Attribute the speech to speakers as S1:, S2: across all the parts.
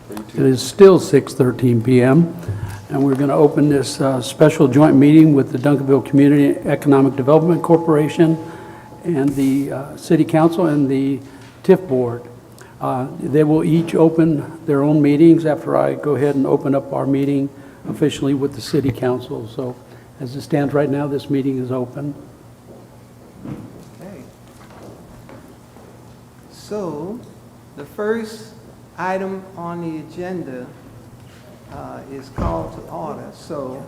S1: It is still 6:13 p.m., and we're going to open this special joint meeting with the Duncanville Community Economic Development Corporation and the City Council and the TIF Board. They will each open their own meetings after I go ahead and open up our meeting officially with the City Council. So as it stands right now, this meeting is open.
S2: Okay. So the first item on the agenda is called to order. So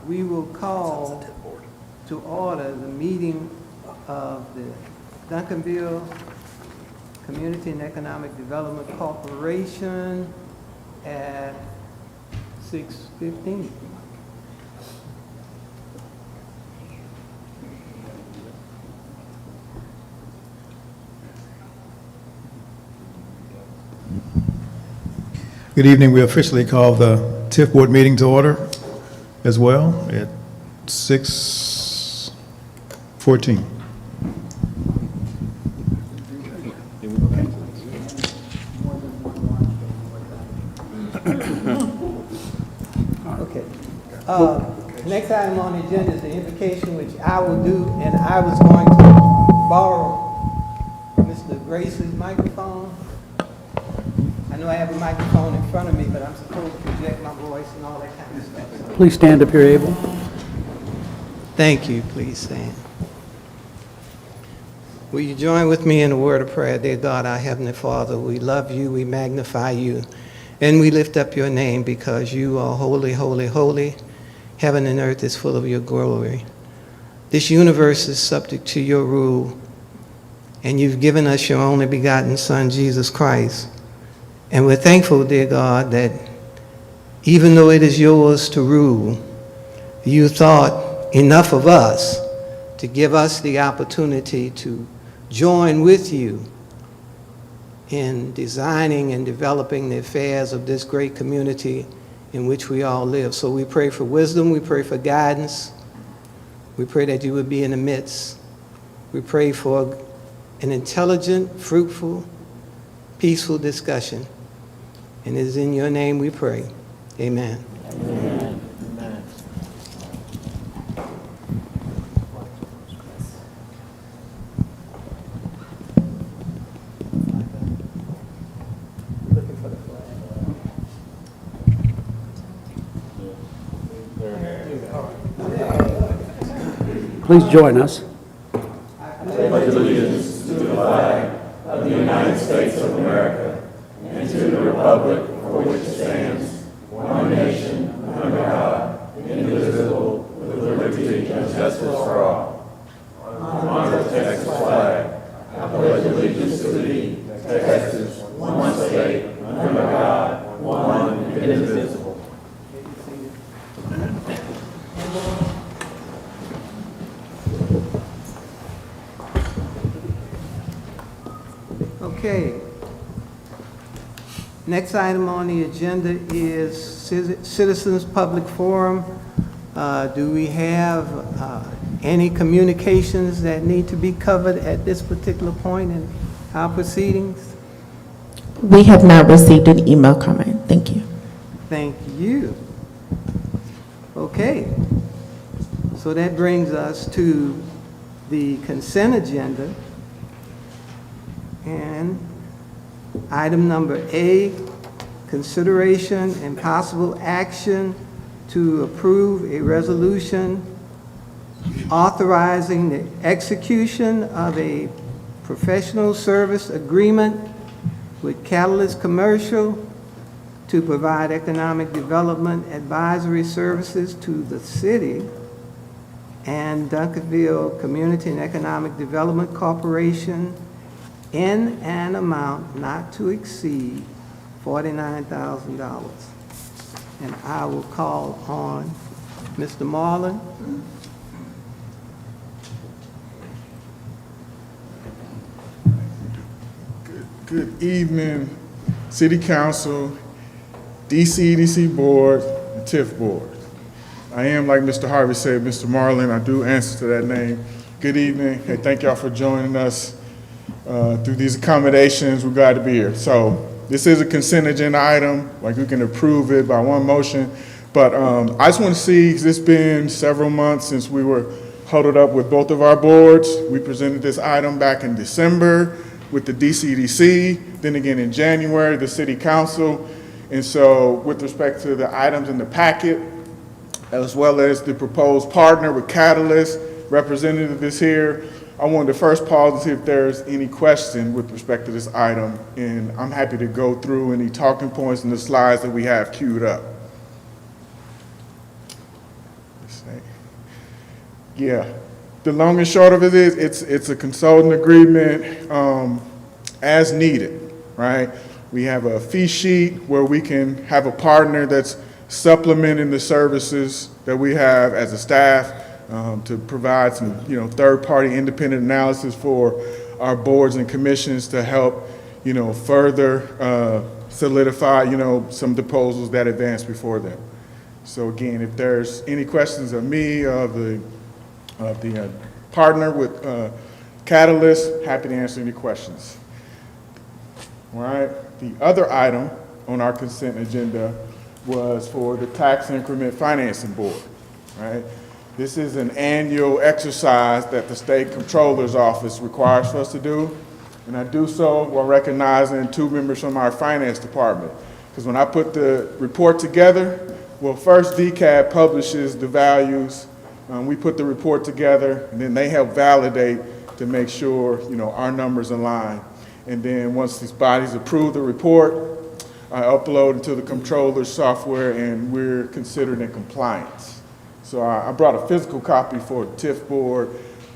S2: we will call to order the meeting of the Duncanville Community and Economic Development Corporation at 6:15.
S3: Good evening. We officially call the TIF Board meeting to order as well at 6:14.
S2: Okay. Next item on the agenda is the invocation, which I will do, and I was going to borrow Mr. Grace's microphone. I know I have a microphone in front of me, but I'm supposed to project my voice and all that kind of stuff.
S1: Please stand if you're able.
S2: Thank you. Please stand. Will you join with me in a word of prayer? Dear God, our Heavenly Father, we love you, we magnify you, and we lift up your name because you are holy, holy, holy. Heaven and earth is full of your glory. This universe is subject to your rule, and you've given us your only begotten Son, Jesus Christ. And we're thankful, dear God, that even though it is yours to rule, you thought enough of us to give us the opportunity to join with you in designing and developing the affairs of this great community in which we all live. So we pray for wisdom, we pray for guidance, we pray that you would be in the midst. We pray for an intelligent, fruitful, peaceful discussion. And it is in your name we pray. Amen.
S1: Amen.
S2: Looking for the flag.
S1: Please join us.
S4: Pledge allegiance to the flag of the United States of America and to the republic for which it stands, one nation, under God, indivisible, with liberty and justice for all. Honor the Texas flag. I pledge allegiance to thee, Texas, one state, under God, one indivisible.
S2: Okay. Next item on the agenda is Citizens Public Forum. Do we have any communications that need to be covered at this particular point in our proceedings?
S5: We have not received an email comment. Thank you.
S2: Thank you. Okay. So that brings us to the consent agenda. And item number A, consideration and possible action to approve a resolution authorizing the execution of a professional service agreement with Catalyst Commercial to provide economic development advisory services to the city and Duncanville Community and Economic Development Corporation in an amount not to exceed $49,000. And I will call on Mr. Marlin.
S6: Good evening, City Council, DCEDC Board, and TIF Board. I am, like Mr. Harvey said, Mr. Marlin. I do answer to that name. Good evening, and thank y'all for joining us through these accommodations. We're glad to be here. So this is a consent agenda item, like we can approve it by one motion. But I just want to see, 'cause it's been several months since we were huddled up with both of our boards. We presented this item back in December with the DCEDC, then again in January, the City Council. And so with respect to the items in the packet, as well as the proposed partner with Catalyst, representative is here, I wanted to first pause and see if there's any question with respect to this item. And I'm happy to go through any talking points and the slides that we have queued up. Yeah, the long and short of it is, it's a consulting agreement as needed, right? We have a fee sheet where we can have a partner that's supplementing the services that we have as a staff to provide some, third-party independent analysis for our boards and commissions to help, further solidify, some proposals that advance before them. So again, if there's any questions of me, of the partner with Catalyst, happy to answer any questions. All right, the other item on our consent agenda was for the Tax Increment Financing Board, right? This is an annual exercise that the State Comptroller's Office requires for us to do, and I do so while recognizing two members from our Finance Department. Because when I put the report together, well, first DCAD publishes the values. We put the report together, and then they help validate to make sure, our numbers align. And then once these bodies approve the report, I upload it to the controller's software, and we're considered in compliance. So I brought a physical copy for the TIF board,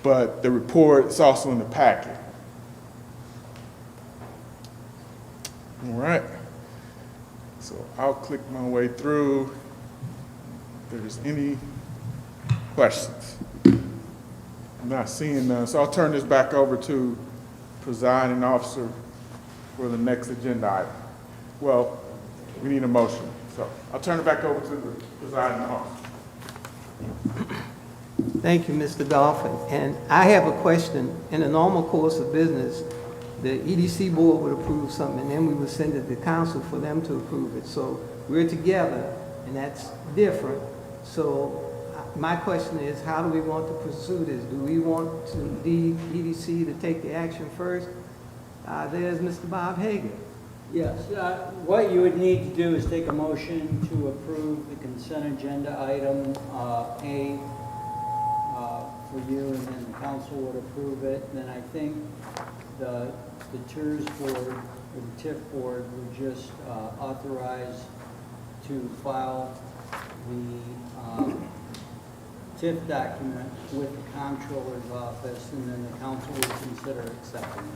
S6: but the report is also in the packet. All right. So I'll click my way through. If there's any questions? I'm not seeing none, so I'll turn this back over to presiding officer for the next agenda item. Well, we need a motion, so I'll turn it back over to the presiding officer.
S2: Thank you, Mr. Goff. And I have a question. In the normal course of business, the EDC board would approve something, and then we would send it to council for them to approve it. So we're together, and that's different. So my question is, how do we want to pursue this? Do we want the EDC to take the action first? There's Mr. Bob Hagan.
S7: Yes, what you would need to do is take a motion to approve the consent agenda item A for you, and then the council would approve it. And then I think the TIRS board, or the TIF board, would just authorize to file the TIF document with the comptroller's office, and then the council would consider accepting it.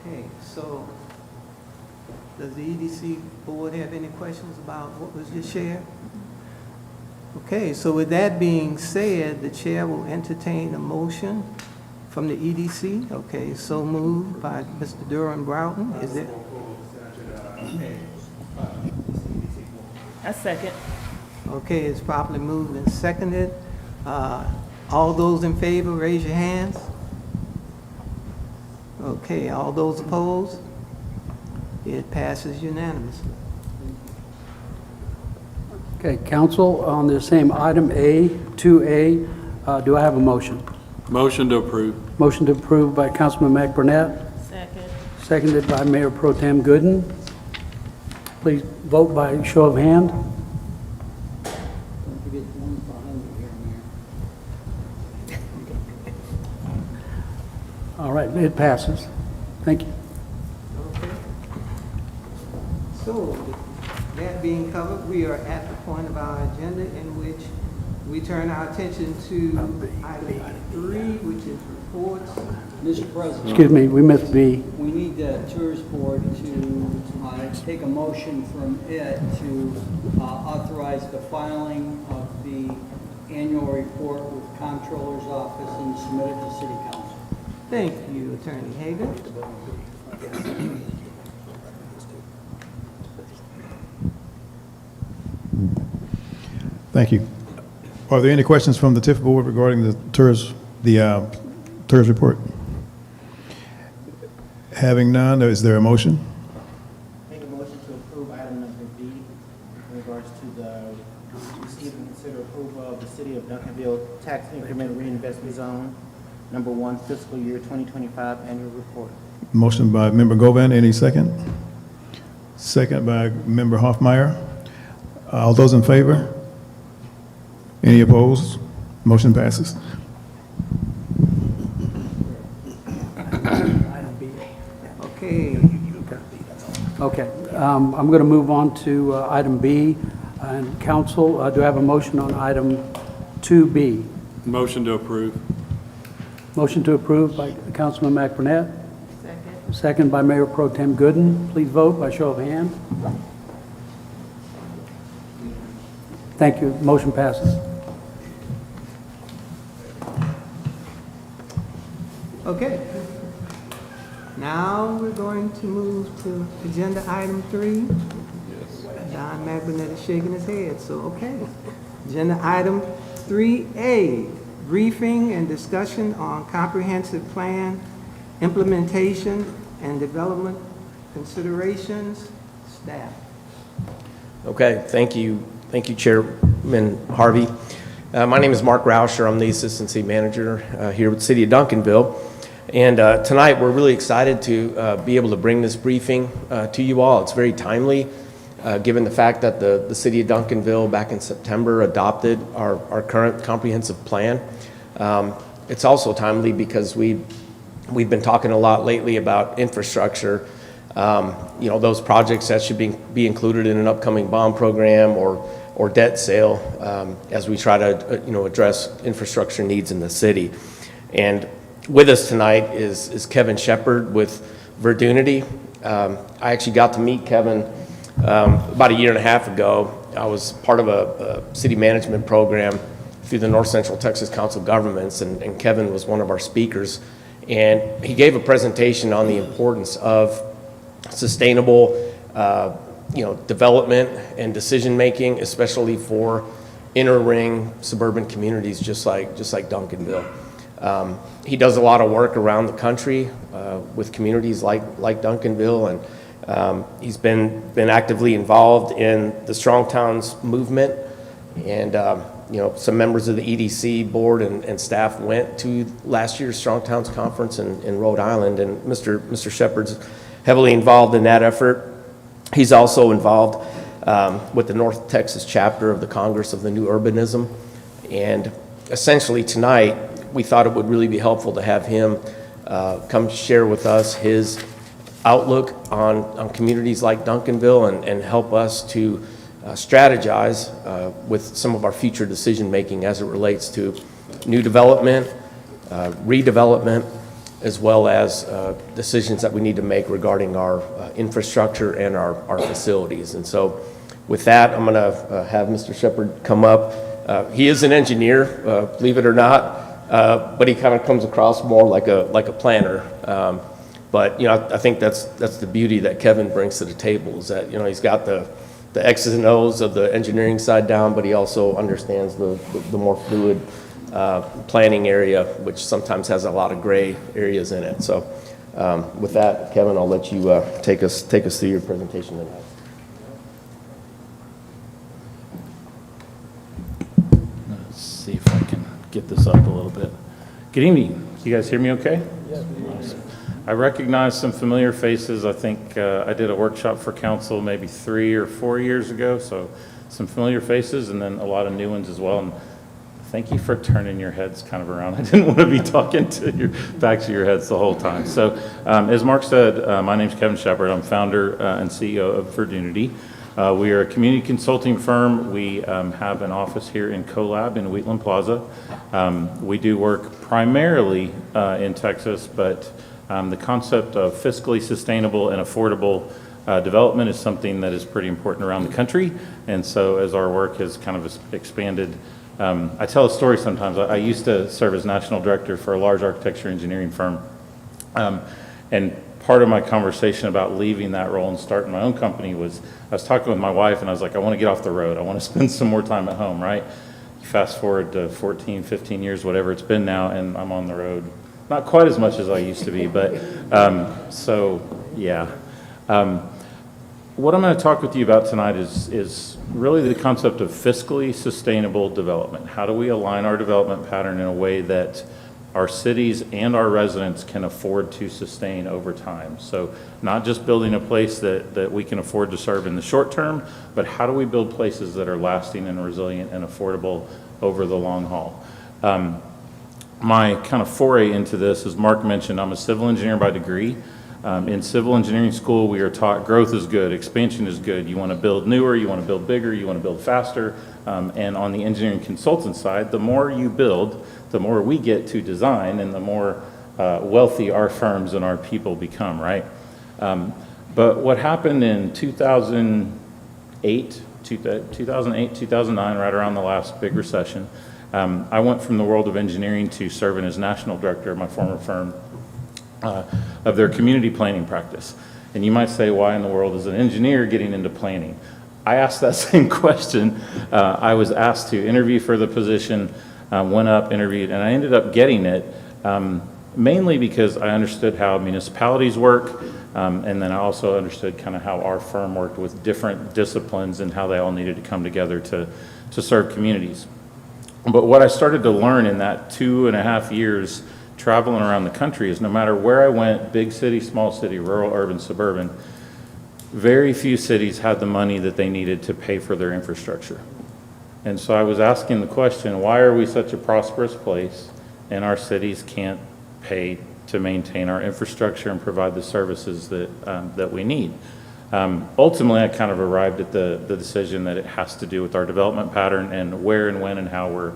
S2: Okay, so does the EDC board have any questions about what was just shared? Okay, so with that being said, the chair will entertain a motion from the EDC. Okay, so moved by Mr. Durham Broughton. Is it?
S8: A second.
S2: Okay, it's properly moved and seconded. All those in favor, raise your hands. Okay, all those opposed? It passes unanimously.
S1: Okay, council, on the same item A, 2A, do I have a motion?
S9: Motion to approve.
S1: Motion to approve by Councilman McBurnett,
S8: Second.
S1: seconded by Mayor Pro Tem Gooden. Please vote by show of hand.
S7: Don't forget the ones behind you here, Mayor.
S1: All right, it passes. Thank you.
S2: Okay. So, that being covered, we are at the point of our agenda in which we turn our attention to item 3, which is reports.
S7: Mr. President.
S1: Excuse me, we missed B.
S7: We need the TIRS board to take a motion from it to authorize the filing of the annual report with comptroller's office and submit it to city council.
S2: Thank you, Attorney Hagan.
S3: Thank you. Are there any questions from the TIF board regarding the TIRS report? Having none, is there a motion?
S9: Make a motion to approve item number B in regards to the receive and consider approval of the City of Duncanville Tax Increment Reinvestment Zone, number 1, fiscal year 2025 annual report.
S3: Motion by Member Govan, any second? Second by Member Hoffmeyer. All those in favor? Any opposed? Motion passes.
S2: Okay.
S1: Okay, I'm going to move on to item B. And council, do I have a motion on item 2B?
S4: Motion to approve.
S1: Motion to approve by Councilman McBurnett. Second. Second by Mayor Pro Tem Gooden. Please vote by show of hand. Thank you. Motion passes.
S2: Okay. Now we're going to move to agenda item 3. Don McBurnett is shaking his head, so okay. Agenda item 3A, briefing and discussion on comprehensive plan, implementation and development considerations. Staff.
S10: Okay, thank you, Chairman Harvey. My name is Mark Rauscher. I'm the Assistant City Manager here with the City of Duncanville. And tonight we're really excited to be able to bring this briefing to you all. It's very timely given the fact that the City of Duncanville back in September adopted our current comprehensive plan. It's also timely because we've been talking a lot lately about infrastructure. Those projects that should be included in an upcoming bond program or debt sale as we try to address infrastructure needs in the city. And with us tonight is Kevin Shepard with Verdunity. I actually got to meet Kevin about a year and a half ago. I was part of a city management program through the North Central Texas Council of Governments, and Kevin was one of our speakers. And he gave a presentation on the importance of sustainable development and decision making, especially for inner ring suburban communities just like Duncanville. He does a lot of work around the country with communities like Duncanville, and he's been actively involved in the Strong Towns movement. And some members of the EDC board and staff went to last year's Strong Towns conference in Rhode Island, and Mr. Shepard's heavily involved in that effort. He's also involved with the North Texas chapter of the Congress of the New Urbanism. And essentially tonight, we thought it would really be helpful to have him come share with us his outlook on communities like Duncanville and help us to strategize with some of our future decision making as it relates to new development, redevelopment, as well as decisions that we need to make regarding our infrastructure and our facilities. And so with that, I'm going to have Mr. Shepard come up. He is an engineer, believe it or not. But he kind of comes across more like a planner. But I think that's the beauty that Kevin brings to the table is that he's got the X's and O's of the engineering side down, but he also understands the more fluid planning area, which sometimes has a lot of gray areas in it. So with that, Kevin, I'll let you take us through your presentation tonight.
S11: Let's see if I can get this up a little bit. Good evening. You guys hear me okay? Yes. Awesome. I recognize some familiar faces. I think I did a workshop for council maybe 3 or 4 years ago, so some familiar faces and then a lot of new ones as well. And thank you for turning your heads kind of around. I didn't want to be talking to your backs of your heads the whole time. So as Mark said, my name's Kevin Shepard. I'm founder and CEO of Verdunity. We are a community consulting firm. We have an office here in CoLab in Wheatland Plaza. We do work primarily in Texas, but the concept of fiscally sustainable and affordable development is something that is pretty important around the country. And so as our work has kind of expanded, I tell a story sometimes. I used to serve as national director for a large architecture engineering firm. And part of my conversation about leaving that role and starting my own company was I was talking with my wife and I was like, I want to get off the road. I want to spend some more time at home, right? Fast forward to 14, 15 years, whatever it's been now, and I'm on the road not quite as much as I used to be, but, so, yeah. What I'm going to talk with you about tonight is really the concept of fiscally sustainable development. How do we align our development pattern in a way that our cities and our residents can afford to sustain over time? So not just building a place that we can afford to serve in the short term, but how do we build places that are lasting and resilient and affordable over the long haul? My kind of foray into this, as Mark mentioned, I'm a civil engineer by degree. In civil engineering school, we are taught growth is good, expansion is good. You want to build newer, you want to build bigger, you want to build faster. And on the engineering consultant side, the more you build, the more we get to design and the more wealthy our firms and our people become, right? But what happened in 2008, 2009, right around the last big recession, I went from the world of engineering to serving as national director of my former firm of their community planning practice. And you might say, why in the world is an engineer getting into planning? I asked that same question. I was asked to interview for the position, went up, interviewed, and I ended up getting it mainly because I understood how municipalities work, and then I also understood kind of how our firm worked with different disciplines and how they all needed to come together to serve communities. But what I started to learn in that 2.5 years traveling around the country is no matter where I went, big city, small city, rural, urban, suburban, very few cities had the money that they needed to pay for their infrastructure. And so I was asking the question, why are we such a prosperous place and our cities can't pay to maintain our infrastructure and provide the services that we need? Ultimately, I kind of arrived at the decision that it has to do with our development pattern and where and when and how we're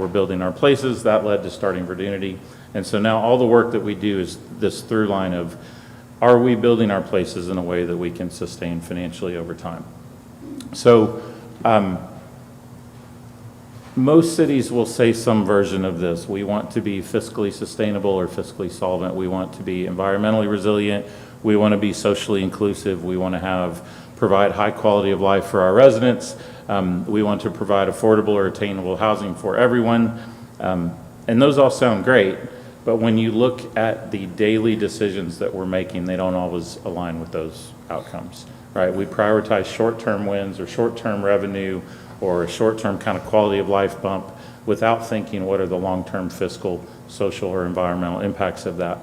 S11: building our places. That led to starting Verdunity. And so now all the work that we do is this through line of, are we building our places in a way that we can sustain financially over time? So most cities will say some version of this. We want to be fiscally sustainable or fiscally solvent. We want to be environmentally resilient. We want to be socially inclusive. We want to provide high quality of life for our residents. We want to provide affordable or attainable housing for everyone. And those all sound great, but when you look at the daily decisions that we're making, they don't always align with those outcomes, right? We prioritize short-term wins or short-term revenue or a short-term kind of quality of life bump without thinking what are the long-term fiscal, social, or environmental impacts of that.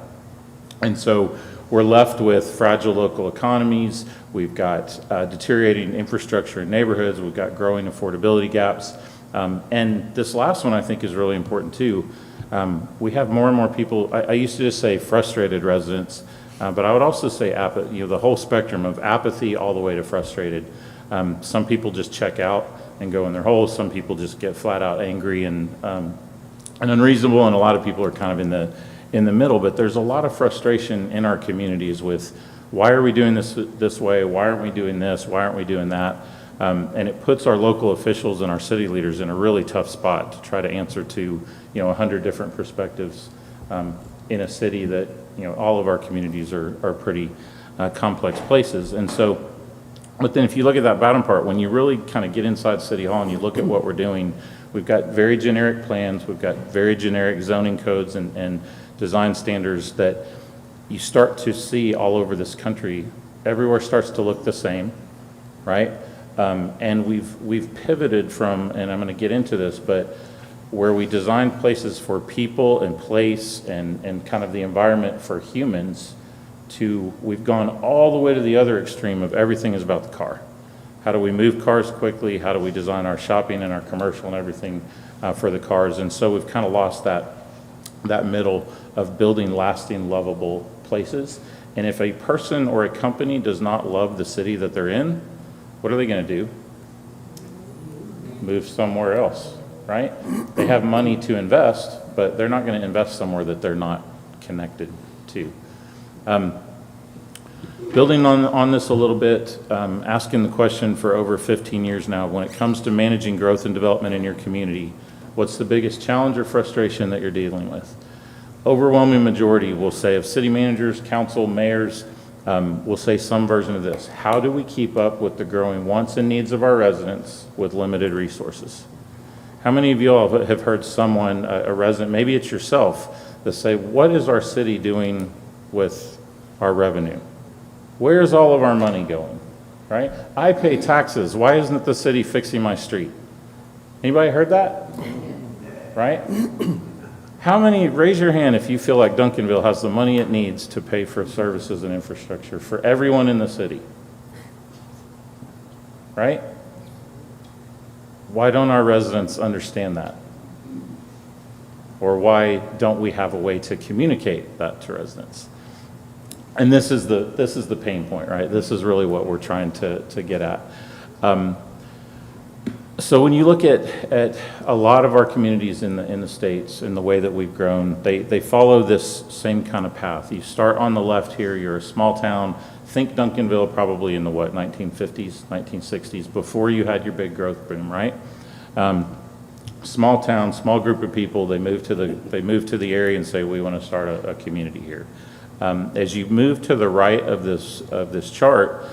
S11: And so we're left with fragile local economies. We've got deteriorating infrastructure in neighborhoods. We've got growing affordability gaps. And this last one I think is really important too. We have more and more people, I used to just say frustrated residents, but I would also say the whole spectrum of apathy all the way to frustrated. Some people just check out and go in their holes. Some people just get flat out angry and unreasonable, and a lot of people are kind of in the middle. But there's a lot of frustration in our communities with, why are we doing this way? Why aren't we doing this? Why aren't we doing that? And it puts our local officials and our city leaders in a really tough spot to try to answer to 100 different perspectives in a city that all of our communities are pretty complex places. And so, but then if you look at that bottom part, when you really kind of get inside City Hall and you look at what we're doing, we've got very generic plans, we've got very generic zoning codes and design standards that you start to see all over this country. Everywhere starts to look the same, right? And we've pivoted from, and I'm going to get into this, but where we design places for people and place and kind of the environment for humans, to we've gone all the way to the other extreme of everything is about the car. How do we move cars quickly? How do we design our shopping and our commercial and everything for the cars? And so we've kind of lost that middle of building lasting, lovable places. And if a person or a company does not love the city that they're in, what are they going to do? Move somewhere else, right? They have money to invest, but they're not going to invest somewhere that they're not connected to. Building on this a little bit, asking the question for over 15 years now, when it comes to managing growth and development in your community, what's the biggest challenge or frustration that you're dealing with? Overwhelming majority will say of city managers, council, mayors, will say some version of this. How do we keep up with the growing wants and needs of our residents with limited resources? How many of you all have heard someone, a resident, maybe it's yourself, that say, what is our city doing with our revenue? Where's all of our money going, right? I pay taxes. Why isn't the city fixing my street? Anybody heard that? Right? How many, raise your hand if you feel like Duncanville has the money it needs to pay for services and infrastructure for everyone in the city? Right? Why don't our residents understand that? Or why don't we have a way to communicate that to residents? And this is the pain point, right? This is really what we're trying to get at. So when you look at a lot of our communities in the states, in the way that we've grown, they follow this same kind of path. You start on the left here, you're a small town. Think Duncanville probably in the 1950s, 1960s, before you had your big growth boom, right? Small town, small group of people, they move to the area and say, we want to start a community here. As you move to the right of this chart,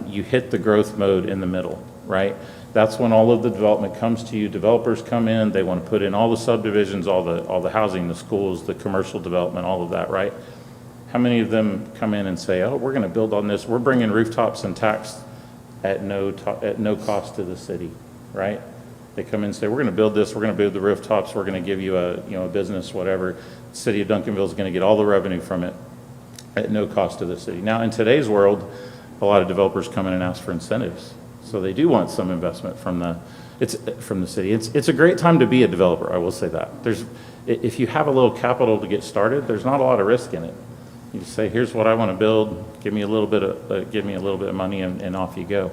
S11: you hit the growth mode in the middle, right? That's when all of the development comes to you. Developers come in, they want to put in all the subdivisions, all the housing, the schools, the commercial development, all of that, right? How many of them come in and say, oh, we're going to build on this. We're bringing rooftops and tax at no cost to the city, right? They come in and say, we're going to build this. We're going to build the rooftops. We're going to give you a business, whatever. The city of Duncanville is going to get all the revenue from it at no cost to the city. Now, in today's world, a lot of developers come in and ask for incentives. So they do want some investment from the city. It's a great time to be a developer, I will say that. If you have a little capital to get started, there's not a lot of risk in it. You just say, here's what I want to build, give me a little bit of money, and off you go.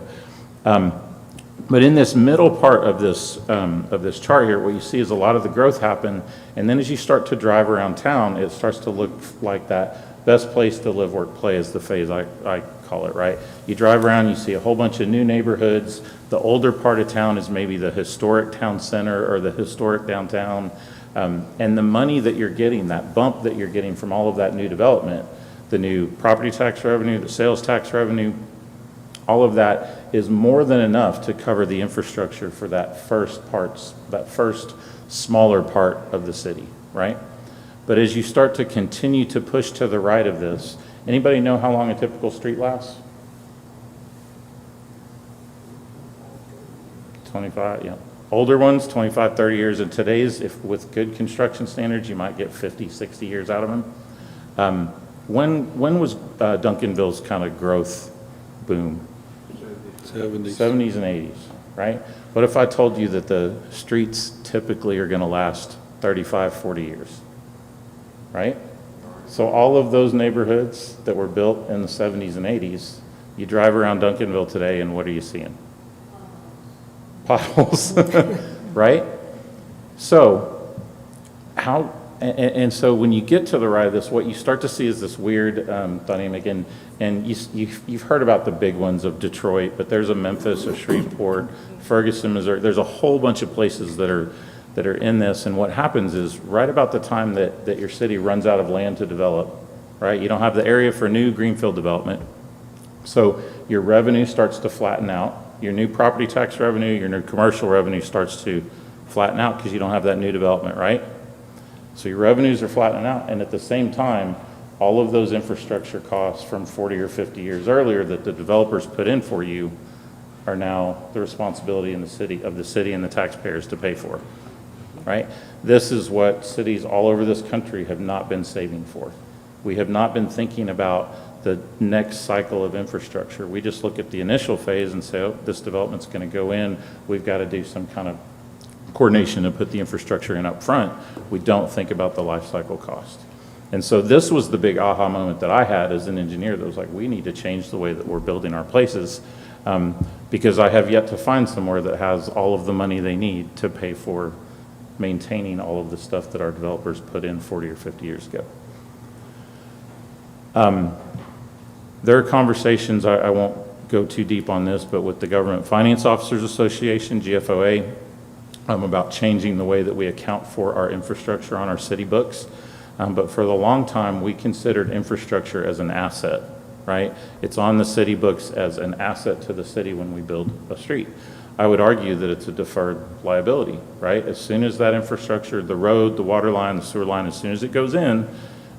S11: But in this middle part of this chart here, what you see is a lot of the growth happen, and then as you start to drive around town, it starts to look like that best place to live, work, play is the phase I call it, right? You drive around, you see a whole bunch of new neighborhoods. The older part of town is maybe the historic town center or the historic downtown. And the money that you're getting, that bump that you're getting from all of that new development, the new property tax revenue, the sales tax revenue, all of that is more than enough to cover the infrastructure for that first smaller part of the city, right? But as you start to continue to push to the right of this, anybody know how long a typical street lasts? 25, yeah. Older ones, 25, 30 years. And today's, with good construction standards, you might get 50, 60 years out of them. When was Duncanville's kind of growth boom? 70s and 80s, right? What if I told you that the streets typically are going to last 35, 40 years, right? So all of those neighborhoods that were built in the 70s and 80s, you drive around Duncanville today and what are you seeing? Potholes, right? So so when you get to the right of this, what you start to see is this weird dynamic, and you've heard about the big ones of Detroit, but there's a Memphis, a Shreveport, Ferguson, Missouri. There's a whole bunch of places that are in this, and what happens is right about the time that your city runs out of land to develop, right? You don't have the area for new greenfield development, so your revenue starts to flatten out. Your new property tax revenue, your new commercial revenue starts to flatten out because you don't have that new development, right? So your revenues are flattening out, and at the same time, all of those infrastructure costs from 40 or 50 years earlier that the developers put in for you are now the responsibility of the city and the taxpayers to pay for, right? This is what cities all over this country have not been saving for. We have not been thinking about the next cycle of infrastructure. We just look at the initial phase and say, oh, this development's going to go in. We've got to do some kind of coordination and put the infrastructure in up front. We don't think about the life cycle cost. And so this was the big aha moment that I had as an engineer that was like, we need to change the way that we're building our places because I have yet to find somewhere that has all of the money they need to pay for maintaining all of the stuff that our developers put in 40 or 50 years ago. There are conversations, I won't go too deep on this, but with the Government Finance Officers Association, GFOA, about changing the way that we account for our infrastructure on our city books. But for the long time, we considered infrastructure as an asset, right? It's on the city books as an asset to the city when we build a street. I would argue that it's a deferred liability, right? As soon as that infrastructure, the road, the water line, the sewer line, as soon as it goes in,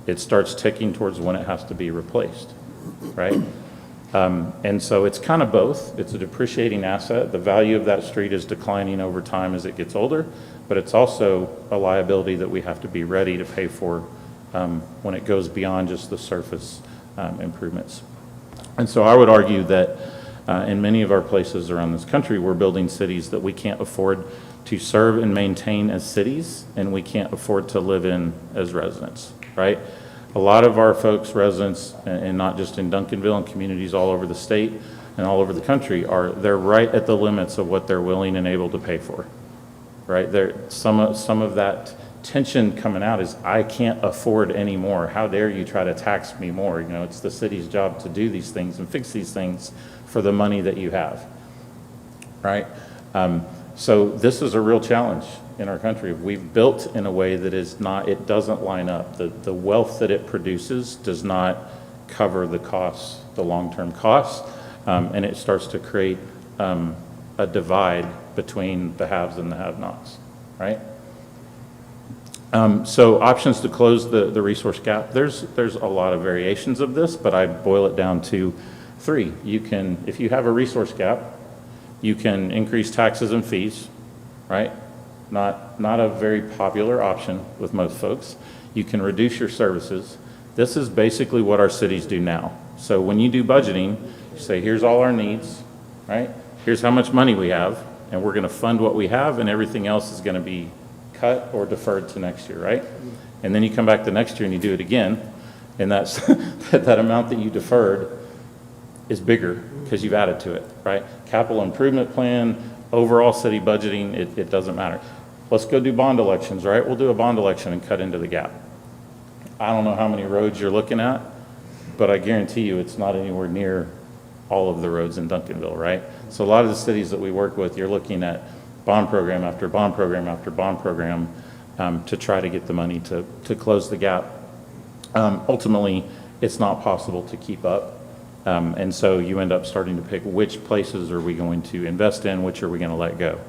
S11: it starts ticking towards when it has to be replaced, right? And so it's kind of both. It's a depreciating asset. The value of that street is declining over time as it gets older, but it's also a liability that we have to be ready to pay for when it goes beyond just the surface improvements. And so I would argue that in many of our places around this country, we're building cities that we can't afford to serve and maintain as cities, and we can't afford to live in as residents, right? A lot of our folks, residents, and not just in Duncanville and communities all over the state and all over the country, they're right at the limits of what they're willing and able to pay for, right? Some of that tension coming out is, I can't afford any more. How dare you try to tax me more? You know, it's the city's job to do these things and fix these things for the money that you have, right? So this is a real challenge in our country. We've built in a way that is not, it doesn't line up. The wealth that it produces does not cover the costs, the long-term costs, and it starts to create a divide between the haves and the have-nots, right? So options to close the resource gap, there's a lot of variations of this, but I boil it down to 3. You can, if you have a resource gap, you can increase taxes and fees, right? Not a very popular option with most folks. You can reduce your services. This is basically what our cities do now. So when you do budgeting, you say, here's all our needs, right? Here's how much money we have, and we're gonna fund what we have, and everything else is gonna be cut or deferred to next year, right? And then you come back the next year and you do it again, and that's that amount that you deferred is bigger because you've added to it, right? Capital improvement plan, overall city budgeting, it doesn't matter. Let's go do bond elections, right? We'll do a bond election and cut into the gap. I don't know how many roads you're looking at, but I guarantee you it's not anywhere near all of the roads in Duncanville, right? So a lot of the cities that we work with, you're looking at bond program after bond program after bond program to try to get the money to close the gap. Ultimately, it's not possible to keep up. And so you end up starting to pick which places are we going to invest in, which are we going to let go.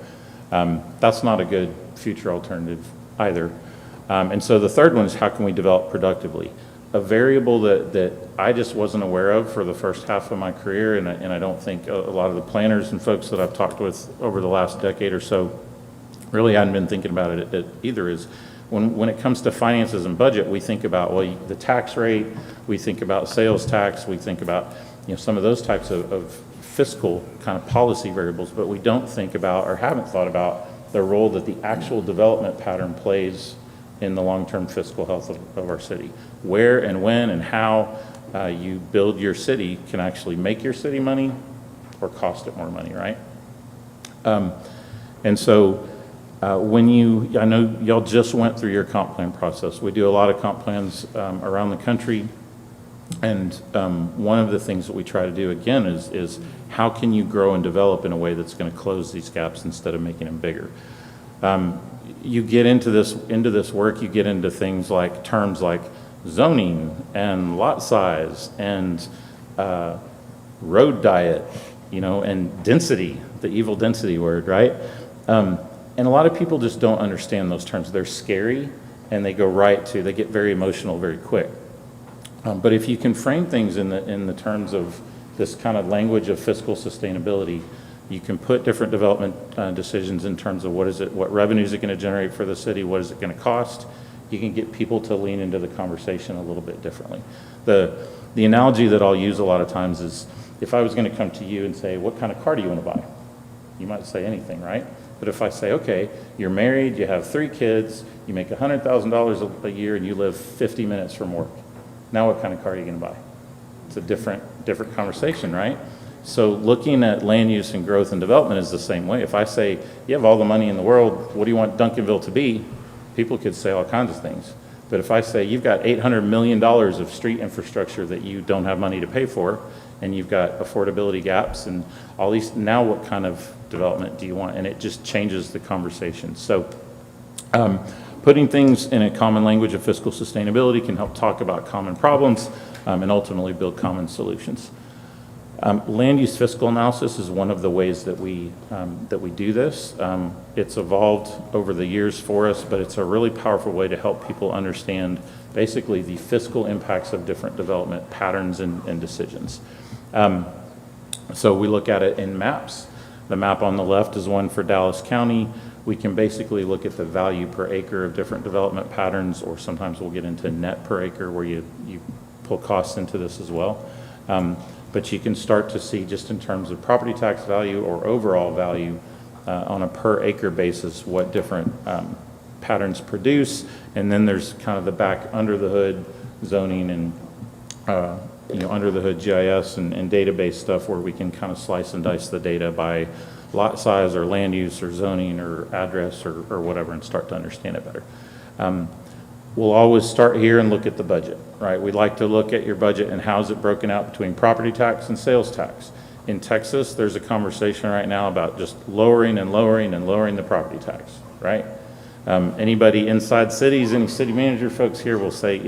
S11: That's not a good future alternative either. And so the third one is, how can we develop productively? A variable that I just wasn't aware of for the first half of my career, and I don't think a lot of the planners and folks that I've talked with over the last decade or so really hadn't been thinking about it either, is when it comes to finances and budget, we think about, well, the tax rate, we think about sales tax, we think about, you know, some of those types of fiscal kind of policy variables, but we don't think about or haven't thought about the role that the actual development pattern plays in the long-term fiscal health of our city. Where and when and how you build your city can actually make your city money or cost it more money, right? And so I know y'all just went through your comp plan process. We do a lot of comp plans around the country, and one of the things that we try to do again is how can you grow and develop in a way that's going to close these gaps instead of making them bigger. You get into this work, you get into things like terms like zoning and lot size and road diet, you know, and density, the evil density word, right? And a lot of people just don't understand those terms. They're scary, and they get very emotional very quick. But if you can frame things in the terms of this kind of language of fiscal sustainability, you can put different development decisions in terms of what revenues are going to generate for the city, what is it going to cost. You can get people to lean into the conversation a little bit differently. The analogy that I'll use a lot of times is, if I was going to come to you and say, what kind of car do you want to buy? You might say anything, right? But if I say, okay, you're married, you have 3 kids, you make $100,000 a year, and you live 50 minutes from work, now what kind of car are you going to buy? It's a different conversation, right? So looking at land use and growth and development is the same way. If I say, you have all the money in the world, what do you want Duncanville to be? People could say all kinds of things. But if I say, you've got $800 million of street infrastructure that you don't have money to pay for, and you've got affordability gaps and all these, now what kind of development do you want? And it just changes the conversation. So putting things in a common language of fiscal sustainability can help talk about common problems and ultimately build common solutions. Land use fiscal analysis is one of the ways that we do this. It's evolved over the years for us, but it's a really powerful way to help people understand basically the fiscal impacts of different development patterns and decisions. So we look at it in maps. The map on the left is one for Dallas County. We can basically look at the value per acre of different development patterns, or sometimes we'll get into net per acre where you pull costs into this as well. But you can start to see just in terms of property tax value or overall value on a per acre basis what different patterns produce. And then there's kind of the back under the hood zoning and under the hood GIS and database stuff where we can kind of slice and dice the data by lot size or land use or zoning or address or whatever and start to understand it better. We'll always start here and look at the budget, right? We like to look at your budget and how's it broken out between property tax and sales tax. In Texas, there's a conversation right now about just lowering the property tax, right? Anybody inside cities, any city manager folks here will say,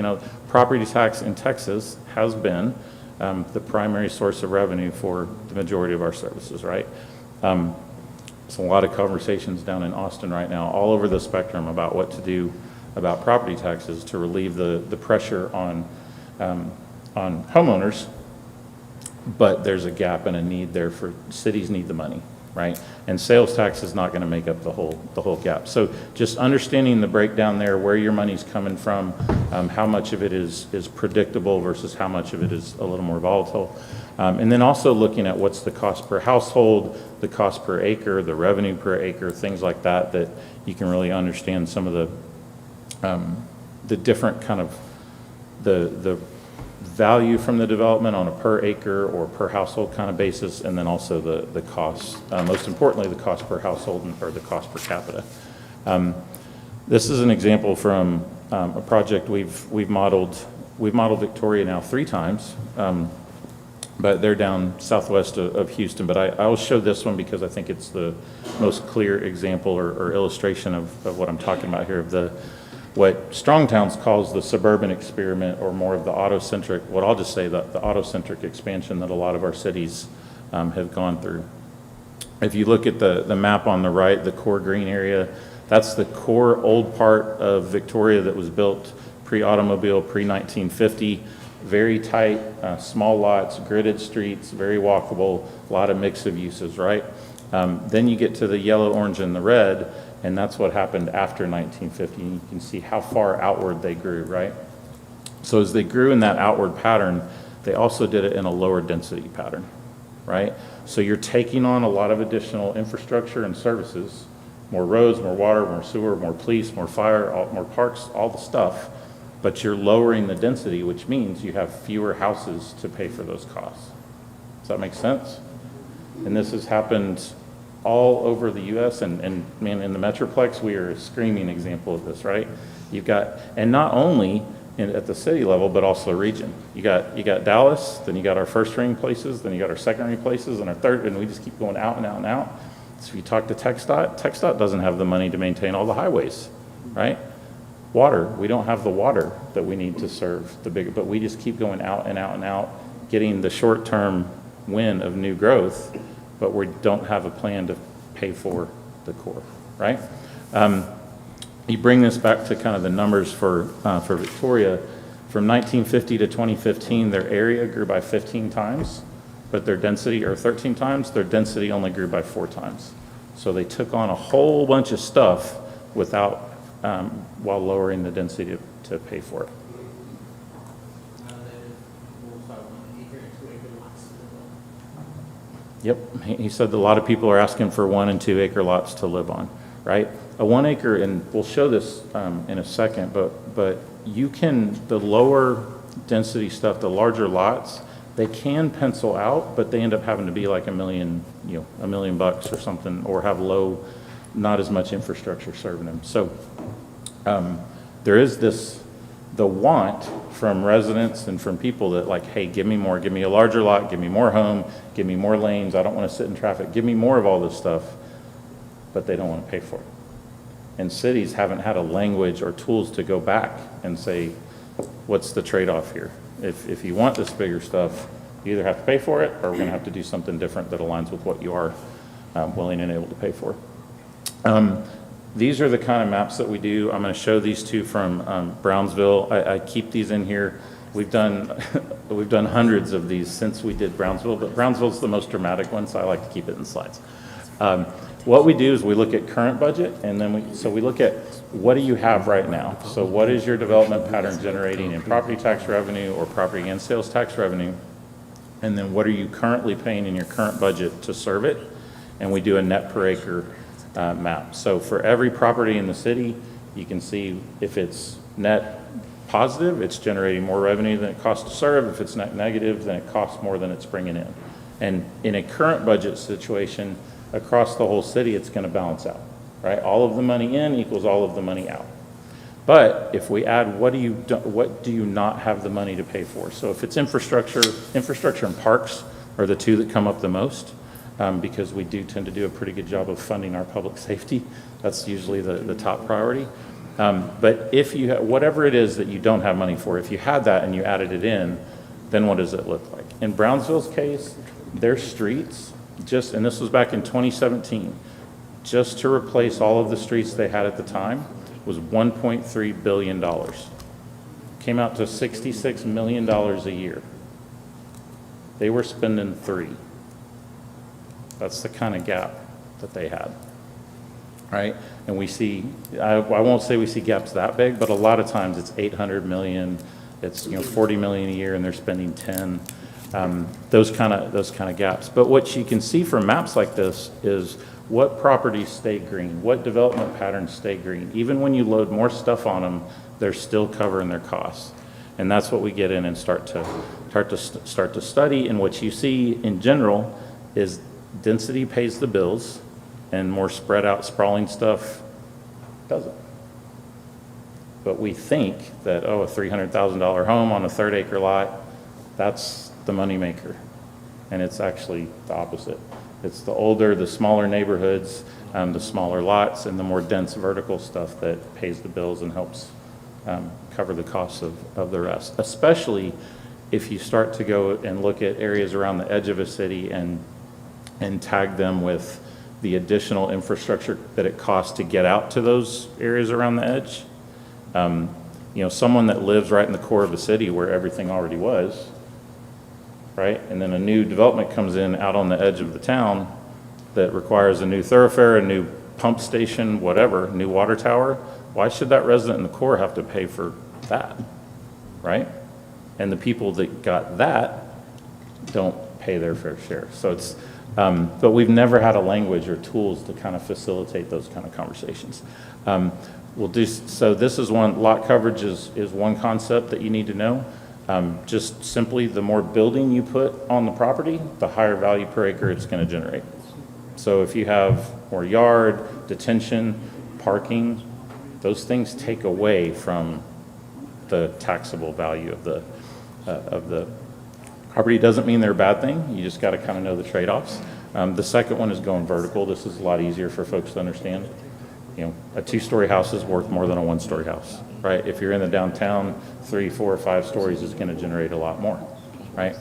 S11: property tax in Texas has been the primary source of revenue for the majority of our services, right? There's a lot of conversations down in Austin right now, all over the spectrum about what to do about property taxes to relieve the pressure on homeowners, but there's a gap and a need there for cities need the money, right? And sales tax is not going to make up the whole gap. So just understanding the breakdown there, where your money's coming from, how much of it is predictable versus how much of it is a little more volatile. And then also looking at what's the cost per household, the cost per acre, the revenue per acre, things like that you can really understand some of the different kind of the value from the development on a per acre or per household kind of basis, and then also the cost, most importantly, the cost per household or the cost per capita. This is an example from a project we've modeled Victoria now 3 times, but they're down southwest of Houston. But I will show this one because I think it's the most clear example or illustration of what I'm talking about here, of what Strong Towns calls the suburban experiment, or more of the autocentric, what I'll just say the autocentric expansion that a lot of our cities have gone through. If you look at the map on the right, the core green area, that's the core old part of Victoria that was built pre-automobile, pre-1950, very tight, small lots, gridded streets, very walkable, a lot of mix of uses, right? Then you get to the yellow, orange, and the red, and that's what happened after 1950. And you can see how far outward they grew, right? So as they grew in that outward pattern, they also did it in a lower density pattern, right? So you're taking on a lot of additional infrastructure and services, more roads, more water, more sewer, more police, more fire, more parks, all the stuff, but you're lowering the density, which means you have fewer houses to pay for those costs. Does that make sense? And this has happened all over the U.S. and man, in the Metroplex, we are a screaming example of this, right? You've got, and not only at the city level, but also region. You got Dallas, then you got our first ring places, then you got our second ring places, and our third, and we just keep going out and out and out. So if you talk to TxDOT doesn't have the money to maintain all the highways, right? Water, we don't have the water that we need to serve the big, but we just keep going out and out and out, getting the short-term win of new growth, but we don't have a plan to pay for the core, right? You bring this back to kind of the numbers for Victoria. From 1950 to 2015, their area grew by 15 times, but their density, or 13 times, their density only grew by 4 times. So they took on a whole bunch of stuff without, while lowering the density to pay for it. Yep, he said that a lot of people are asking for 1 and 2 acre lots to live on, right? A 1 acre, and we'll show this in a second, but you can, the lower density stuff, the larger lots, they can pencil out, but they end up having to be like $1 million bucks or something, or have low, not as much infrastructure serving them. So there is the want from residents and from people that like, hey, give me more, give me a larger lot, give me more home, give me more lanes, I don't want to sit in traffic, give me more of all this stuff, but they don't want to pay for it. And cities haven't had a language or tools to go back and say, what's the trade-off here? If you want this bigger stuff, You either have to pay for it, or we're going to have to do something different that aligns with what you are willing and able to pay for. These are the kind of maps that we do. I'm going to show these two from Brownsville. I keep these in here. We've done we've done hundreds of these since we did Brownsville, but Brownsville's the most dramatic one, so I like to keep it in slides. What we do is we look at current budget, and then we look at what do you have right now. So what is your development pattern generating in property tax revenue or property and sales tax revenue? And then what are you currently paying in your current budget to serve it? And we do a net per acre map. So for every property in the city, you can see if it's net positive, it's generating more revenue than it costs to serve. If it's net negative, then it costs more than it's bringing in. And in a current budget situation, across the whole city, it's going to balance out, right? All of the money in equals all of the money out. But if we add, what do you not have the money to pay for? So if it's infrastructure and parks are the two that come up the most, because we do tend to do a pretty good job of funding our public safety. That's usually the top priority. But if you whatever it is that you don't have money for, if you had that and you added it in, then what does it look like? In Brownsville's case, their streets, and this was back in 2017, just to replace all of the streets they had at the time was $1.3 billion. Came out to $66 million a year. They were spending $3 million. That's the kind of gap that they had, right? And we see, I won't say we see gaps that big, but a lot of times it's 800 million, it's 40 million a year, and they're spending 10. Those kind of gaps. But what you can see from maps like this is what properties stay green, what development patterns stay green. Even when you load more stuff on them, they're still covering their costs. And that's what we get in and start to study. And what you see in general is density pays the bills, and more spread out, sprawling stuff doesn't. But we think that, a $300,000 home on a 3rd-acre lot, that's the moneymaker. And it's actually the opposite. It's the older, the smaller neighborhoods, the smaller lots, and the more dense vertical stuff that pays the bills and helps cover the costs of the rest. Especially if you start to go and look at areas around the edge of a city and tag them with the additional infrastructure that it costs to get out to those areas around the edge. Someone that lives right in the core of the city where everything already was, right? And then a new development comes in out on the edge of the town that requires a new thoroughfare, a new pump station, whatever, new water tower. Why should that resident in the core have to pay for that, right? And the people that got that don't pay their fair share. So it's, but we've never had a language or tools to kind of facilitate those kind of conversations. So this is one, lot coverage is one concept that you need to know. Just simply, the more building you put on the property, the higher value per acre it's going to generate. So if you have more yard, detention, parking, those things take away from the taxable value of the property. Doesn't mean they're a bad thing. You just got to kind of know the trade-offs. The second one is going vertical. This is a lot easier for folks to understand. A 2-story house is worth more than a 1-story house, right? If you're in the downtown, 3, 4, 5 stories is going to generate a lot more, right?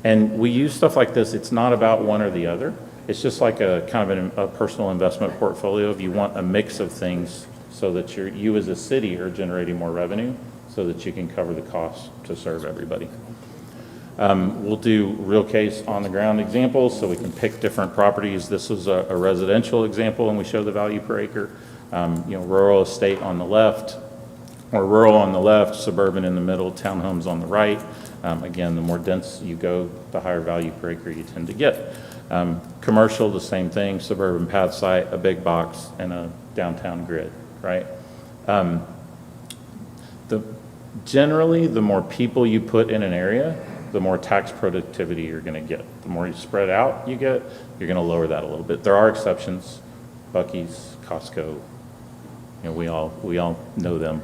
S11: And we use stuff like this. It's not about one or the other. It's just like a kind of a personal investment portfolio. If you want a mix of things so that you as a city are generating more revenue so that you can cover the costs to serve everybody. We'll do real case on the ground examples so we can pick different properties. This is a residential example and we show the value per acre. Rural estate on the left, or rural on the left, suburban in the middle, townhomes on the right. Again, the more dense you go, the higher value per acre you tend to get. Commercial, the same thing, suburban pad site, a big box, and a downtown grid, right? Generally, the more people you put in an area, the more tax productivity you're going to get. The more you spread out you get, you're going to lower that a little bit. There are exceptions, Buc-ee's, Costco, we all know them.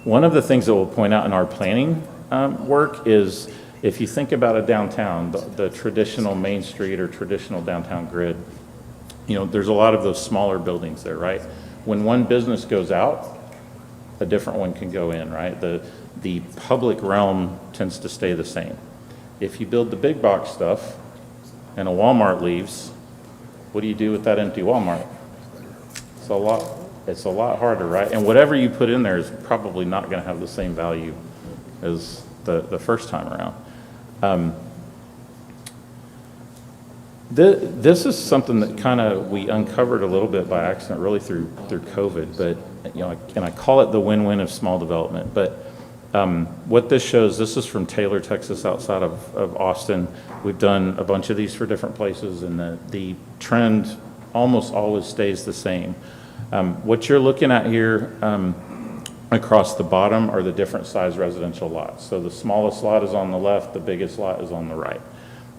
S11: One of the things that we'll point out in our planning work is if you think about a downtown, the traditional Main Street or traditional downtown grid, there's a lot of those smaller buildings there, right? When one business goes out, a different one can go in, right? The public realm tends to stay the same. If you build the big box stuff and a Walmart leaves, what do you do with that empty Walmart? It's a lot harder, right? And whatever you put in there is probably not going to have the same value as the first time around. This is something that kind of we uncovered a little bit by accident, really through COVID, but and I call it the win-win of small development. But what this shows, this is from Taylor, Texas, outside of Austin. We've done a bunch of these for different places, and the trend almost always stays the same. What you're looking at here across the bottom are the different size residential lots. So the smallest lot is on the left, the biggest lot is on the right.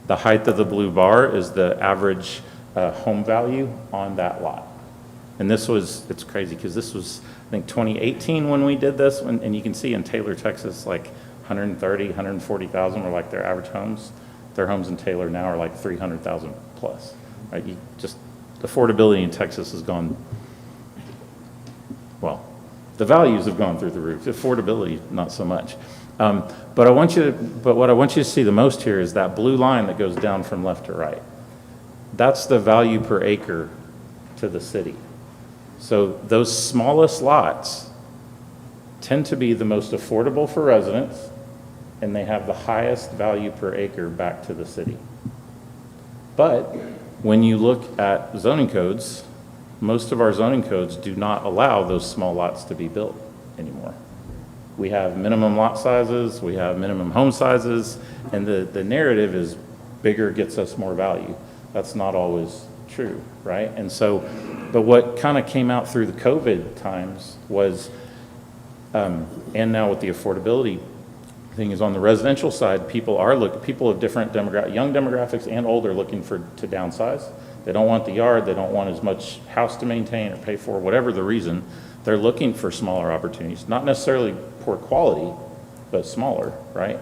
S11: The height of the blue bar is the average home value on that lot. And it's crazy because this was, I think, 2018 when we did this, and you can see in Taylor, Texas, like 130, 140,000 were like their average homes. Their homes in Taylor now are like 300,000 plus, right? Affordability in Texas has gone, well, the values have gone through the roof. Affordability, not so much. But what I want you to see the most here is that blue line that goes down from left to right. That's the value per acre to the city. So those smallest lots tend to be the most affordable for residents, and they have the highest value per acre back to the city. But when you look at zoning codes, most of our zoning codes do not allow those small lots to be built anymore. We have minimum lot sizes, we have minimum home sizes, and the narrative is bigger gets us more value. That's not always true, right? And so, but what kind of came out through the COVID times was, and now with the affordability thing is on the residential side, people of different young demographics and older looking to downsize. They don't want the yard, they don't want as much house to maintain or pay for, whatever the reason. They're looking for smaller opportunities, not necessarily poor quality, but smaller, right?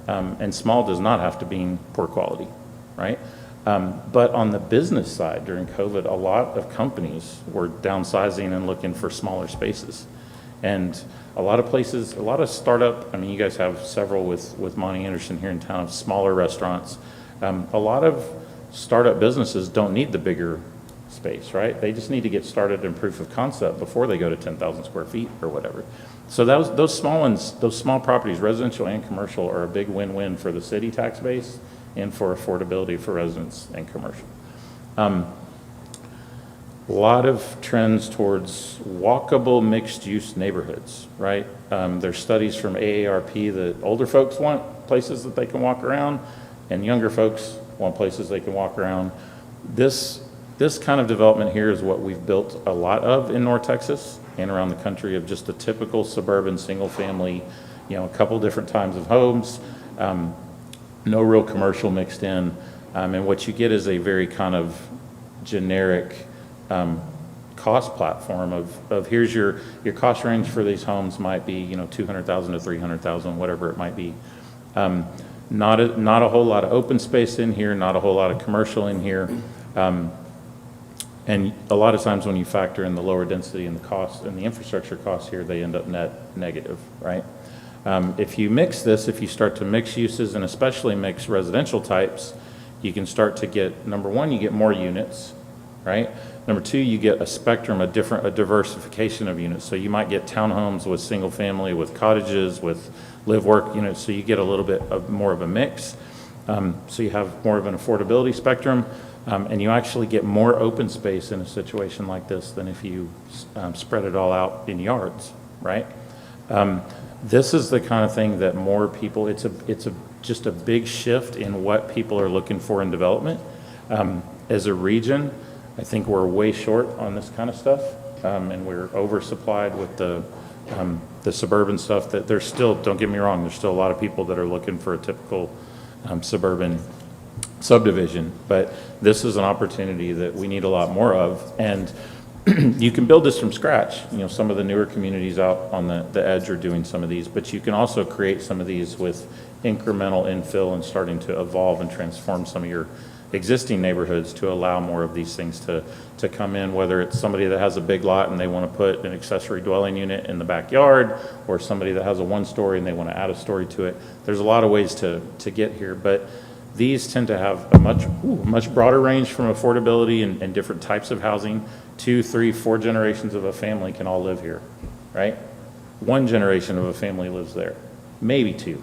S11: And small does not have to mean poor quality, right? But on the business side during COVID, a lot of companies were downsizing and looking for smaller spaces. And a lot of places, a lot of startup, I mean, you guys have several with Monty Anderson here in town, of smaller restaurants. A lot of startup businesses don't need the bigger space, right? They just need to get started in proof of concept before they go to 10,000 square feet or whatever. So those small ones, those small properties, residential and commercial, are a big win-win for the city tax base and for affordability for residents and commercial. A lot of trends towards walkable mixed-use neighborhoods, right? There's studies from AARP that older folks want places that they can walk around, and younger folks want places they can walk around. This kind of development here is what we've built a lot of in North Texas and around the country, of just a typical suburban single-family, a couple different types of homes, no real commercial mixed in, and what you get is a very kind of generic cost platform of here's your cost range for these homes might be $200,000 to $300,000, whatever it might be. Not a whole lot of open space in here, not a whole lot of commercial in here. And a lot of times when you factor in the lower density and the cost and the infrastructure costs here, they end up net negative, right? If you mix this, if you start to mix uses and especially mix residential types, you can start to get, number one, you get more units, right? Number two, you get a spectrum, a diversification of units. So you might get townhomes with single family, with cottages, with live-work units, so you get a little bit more of a mix. So you have more of an affordability spectrum, and you actually get more open space in a situation like this than if you spread it all out in yards, right? This is the kind of thing that more people, it's just a big shift in what people are looking for in development. As a region, I think we're way short on this kind of stuff, and we're oversupplied with the suburban stuff. That there's still, don't get me wrong, there's still a lot of people that are looking for a typical suburban subdivision, but this is an opportunity that we need a lot more of, and you can build this from scratch. Some of the newer communities out on the edge are doing some of these, but you can also create some of these with incremental infill and starting to evolve and transform some of your existing neighborhoods to allow more of these things to come in, whether it's somebody that has a big lot and they want to put an accessory dwelling unit in the backyard, or somebody that has a one-story and they want to add a story to it. There's a lot of ways to get here, but these tend to have a much broader range from affordability and different types of housing. 2, 3, 4 generations of a family can all live here, right? 1 generation of a family lives there, maybe 2,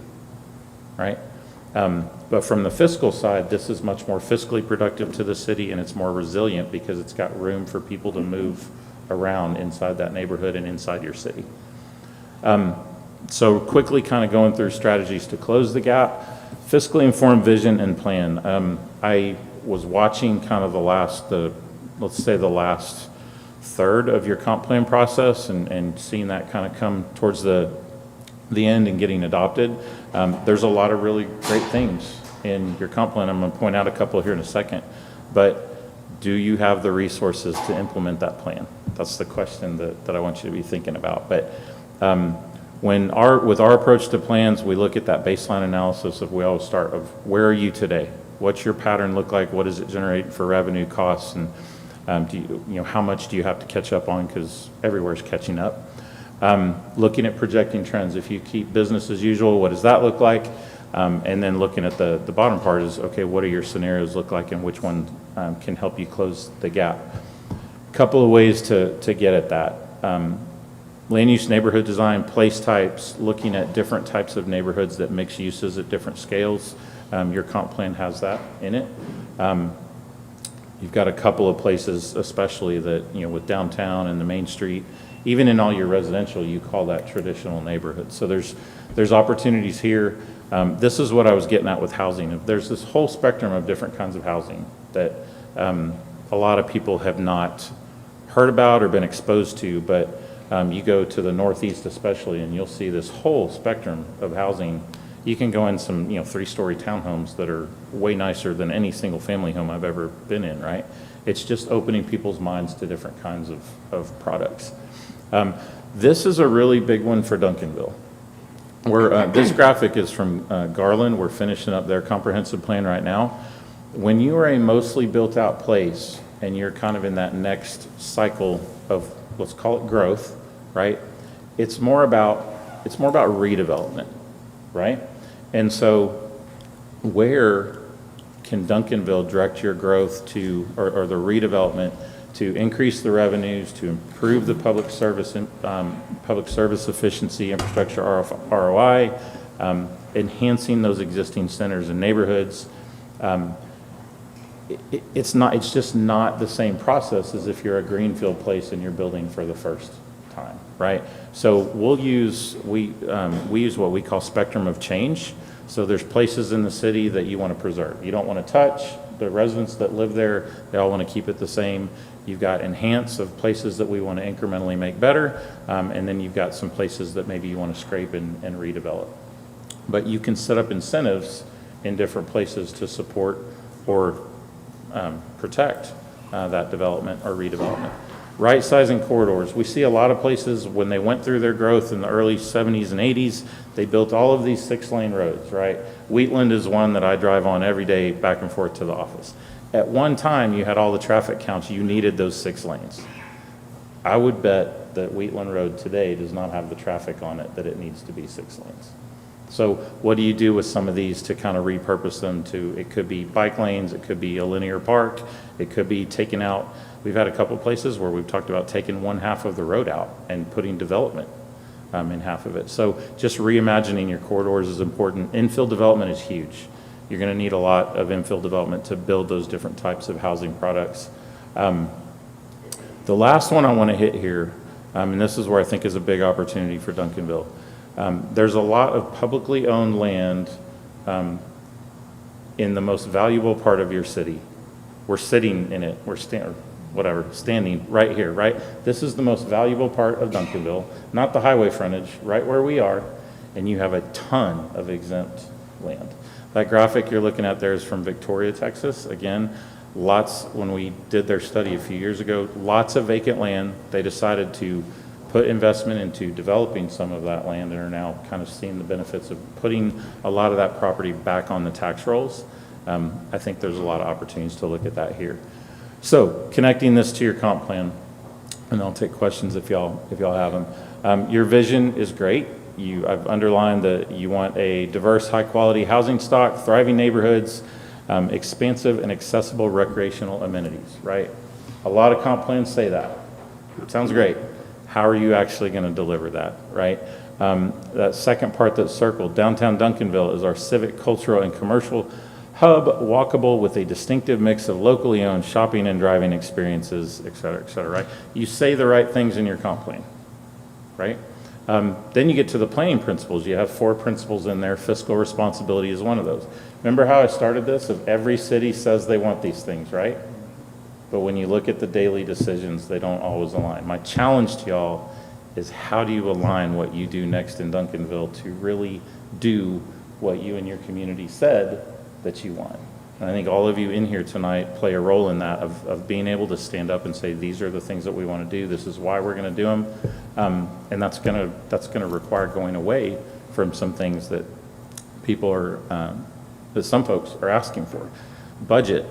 S11: right? But from the fiscal side, this is much more fiscally productive to the city, and it's more resilient because it's got room for people to move around inside that neighborhood and inside your city. So quickly kind of going through strategies to close the gap. Fiscally informed vision and plan. I was watching kind of the last third of your comp plan process and seeing that kind of come towards the end and getting adopted. There's a lot of really great things in your comp plan. I'm going to point out a couple here in a second, but do you have the resources to implement that plan? That's the question that I want you to be thinking about. But with our approach to plans, we look at that baseline analysis we always start of where are you today? What's your pattern look like? What does it generate for revenue costs? And how much do you have to catch up on? Because everywhere's catching up. Looking at projecting trends. If you keep business as usual, what does that look like? And then looking at the bottom part is, okay, what do your scenarios look like and which one can help you close the gap? A couple of ways to get at that. Land use neighborhood design, place types, looking at different types of neighborhoods that mix uses at different scales. Your comp plan has that in it. You've got a couple of places, especially that, with downtown and the main street, even in all your residential, you call that traditional neighborhood. So there's opportunities here. This is what I was getting at with housing. There's this whole spectrum of different kinds of housing that a lot of people have not heard about or been exposed to, but you go to the Northeast especially, and you'll see this whole spectrum of housing. You can go in some 3-story townhomes that are way nicer than any single family home I've ever been in, right? It's just opening people's minds to different kinds of products. This is a really big one for Duncanville. This graphic is from Garland. We're finishing up their comprehensive plan right now. When you are a mostly built out place and you're kind of in that next cycle of, let's call it growth, right? It's more about redevelopment, right? And so where can Duncanville direct your growth to, or the redevelopment to increase the revenues, to improve the public service efficiency, infrastructure ROI, enhancing those existing centers and neighborhoods? It's just not the same process as if you're a greenfield place and you're building for the first time, right? So we use what we call spectrum of change. So there's places in the city that you want to preserve. You don't want to touch. The residents that live there, they all want to keep it the same. You've got enhance of places that we want to incrementally make better, and then you've got some places that maybe you want to scrape and redevelop. But you can set up incentives in different places to support or protect that development or redevelopment. Right sizing corridors. We see a lot of places when they went through their growth in the early 70s and 80s, they built all of these 6-lane roads, right? Wheatland is one that I drive on every day back and forth to the office. At one time, you had all the traffic counts, you needed those 6 lanes. I would bet that Wheatland Road today does not have the traffic on it that it needs to be 6 lanes. So what do you do with some of these to kind of repurpose them to, it could be bike lanes, it could be a linear park, it could be taking out, we've had a couple places where we've talked about taking one half of the road out and putting development in half of it. So just reimagining your corridors is important. Infill development is huge. You're going to need a lot of infill development to build those different types of housing products. The last one I want to hit here, and this is where I think is a big opportunity for Duncanville. There's a lot of publicly owned land in the most valuable part of your city. We're sitting in it, standing right here, right? This is the most valuable part of Duncanville, not the highway frontage, right where we are, and you have a ton of exempt land. That graphic you're looking at there is from Victoria, Texas. Again, when we did their study a few years ago, lots of vacant land. They decided to put investment into developing some of that land and are now kind of seeing the benefits of putting a lot of that property back on the tax rolls. I think there's a lot of opportunities to look at that here. So connecting this to your comp plan, and I'll take questions if y'all have them. Your vision is great. I've underlined that you want a diverse, high-quality housing stock, thriving neighborhoods, expansive and accessible recreational amenities, right? A lot of comp plans say that. Sounds great. How are you actually going to deliver that, right? That second part that's circled, downtown Duncanville is our civic, cultural, and commercial hub, walkable with a distinctive mix of locally owned shopping and driving experiences, et cetera, right? You say the right things in your comp plan, right? Then you get to the planning principles. You have 4 principles in there. Fiscal responsibility is one of those. Remember how I started this? Of every city says they want these things, right? But when you look at the daily decisions, they don't always align. My challenge to y'all is how do you align what you do next in Duncanville to really do what you and your community said that you want? And I think all of you in here tonight play a role in that, of being able to stand up and say, these are the things that we want to do, this is why we're going to do them, and that's going to require going away from some things that people are, that some folks are asking for. Budget.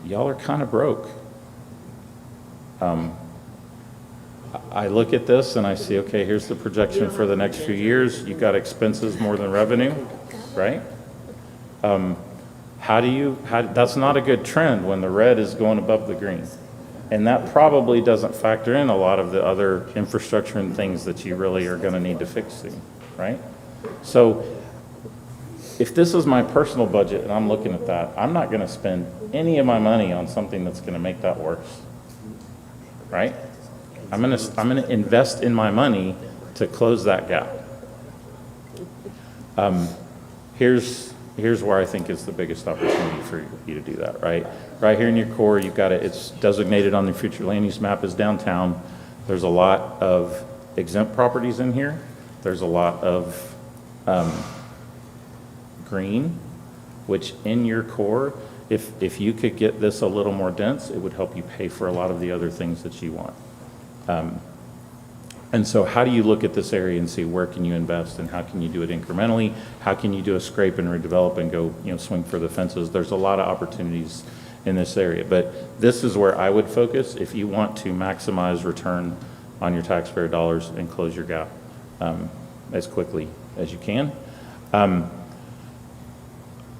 S11: Y'all are kind of broke. I look at this and I see, okay, here's the projection for the next few years. You've got expenses more than revenue, right? That's not a good trend when the red is going above the green. And that probably doesn't factor in a lot of the other infrastructure and things that you really are going to need to fix soon, right? So if this is my personal budget and I'm looking at that, I'm not going to spend any of my money on something that's going to make that worse, right? I'm going to invest in my money to close that gap. Here's where I think is the biggest opportunity for you to do that, right? Right here in your core, you've got it, it's designated on the future land use map as downtown. There's a lot of exempt properties in here. There's a lot of green, which in your core, if you could get this a little more dense, it would help you pay for a lot of the other things that you want. And so how do you look at this area and see where can you invest and how can you do it incrementally? How can you do a scrape and redevelop and go, swing for the fences? There's a lot of opportunities in this area, but this is where I would focus if you want to maximize return on your taxpayer dollars and close your gap as quickly as you can.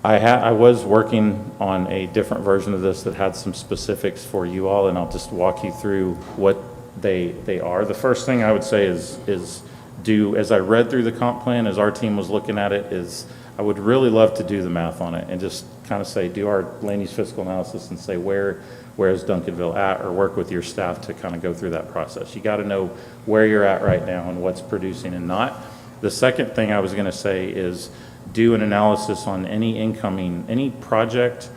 S11: I was working on a different version of this that had some specifics for you all, and I'll just walk you through what they are. The first thing I would say is as I read through the comp plan, as our team was looking at it, is I would really love to do the math on it and just kind of say, do our land use fiscal analysis and say where is Duncanville at, or work with your staff to kind of go through that process. You got to know where you're at right now and what's producing and not. The second thing I was going to say is do an analysis on any project,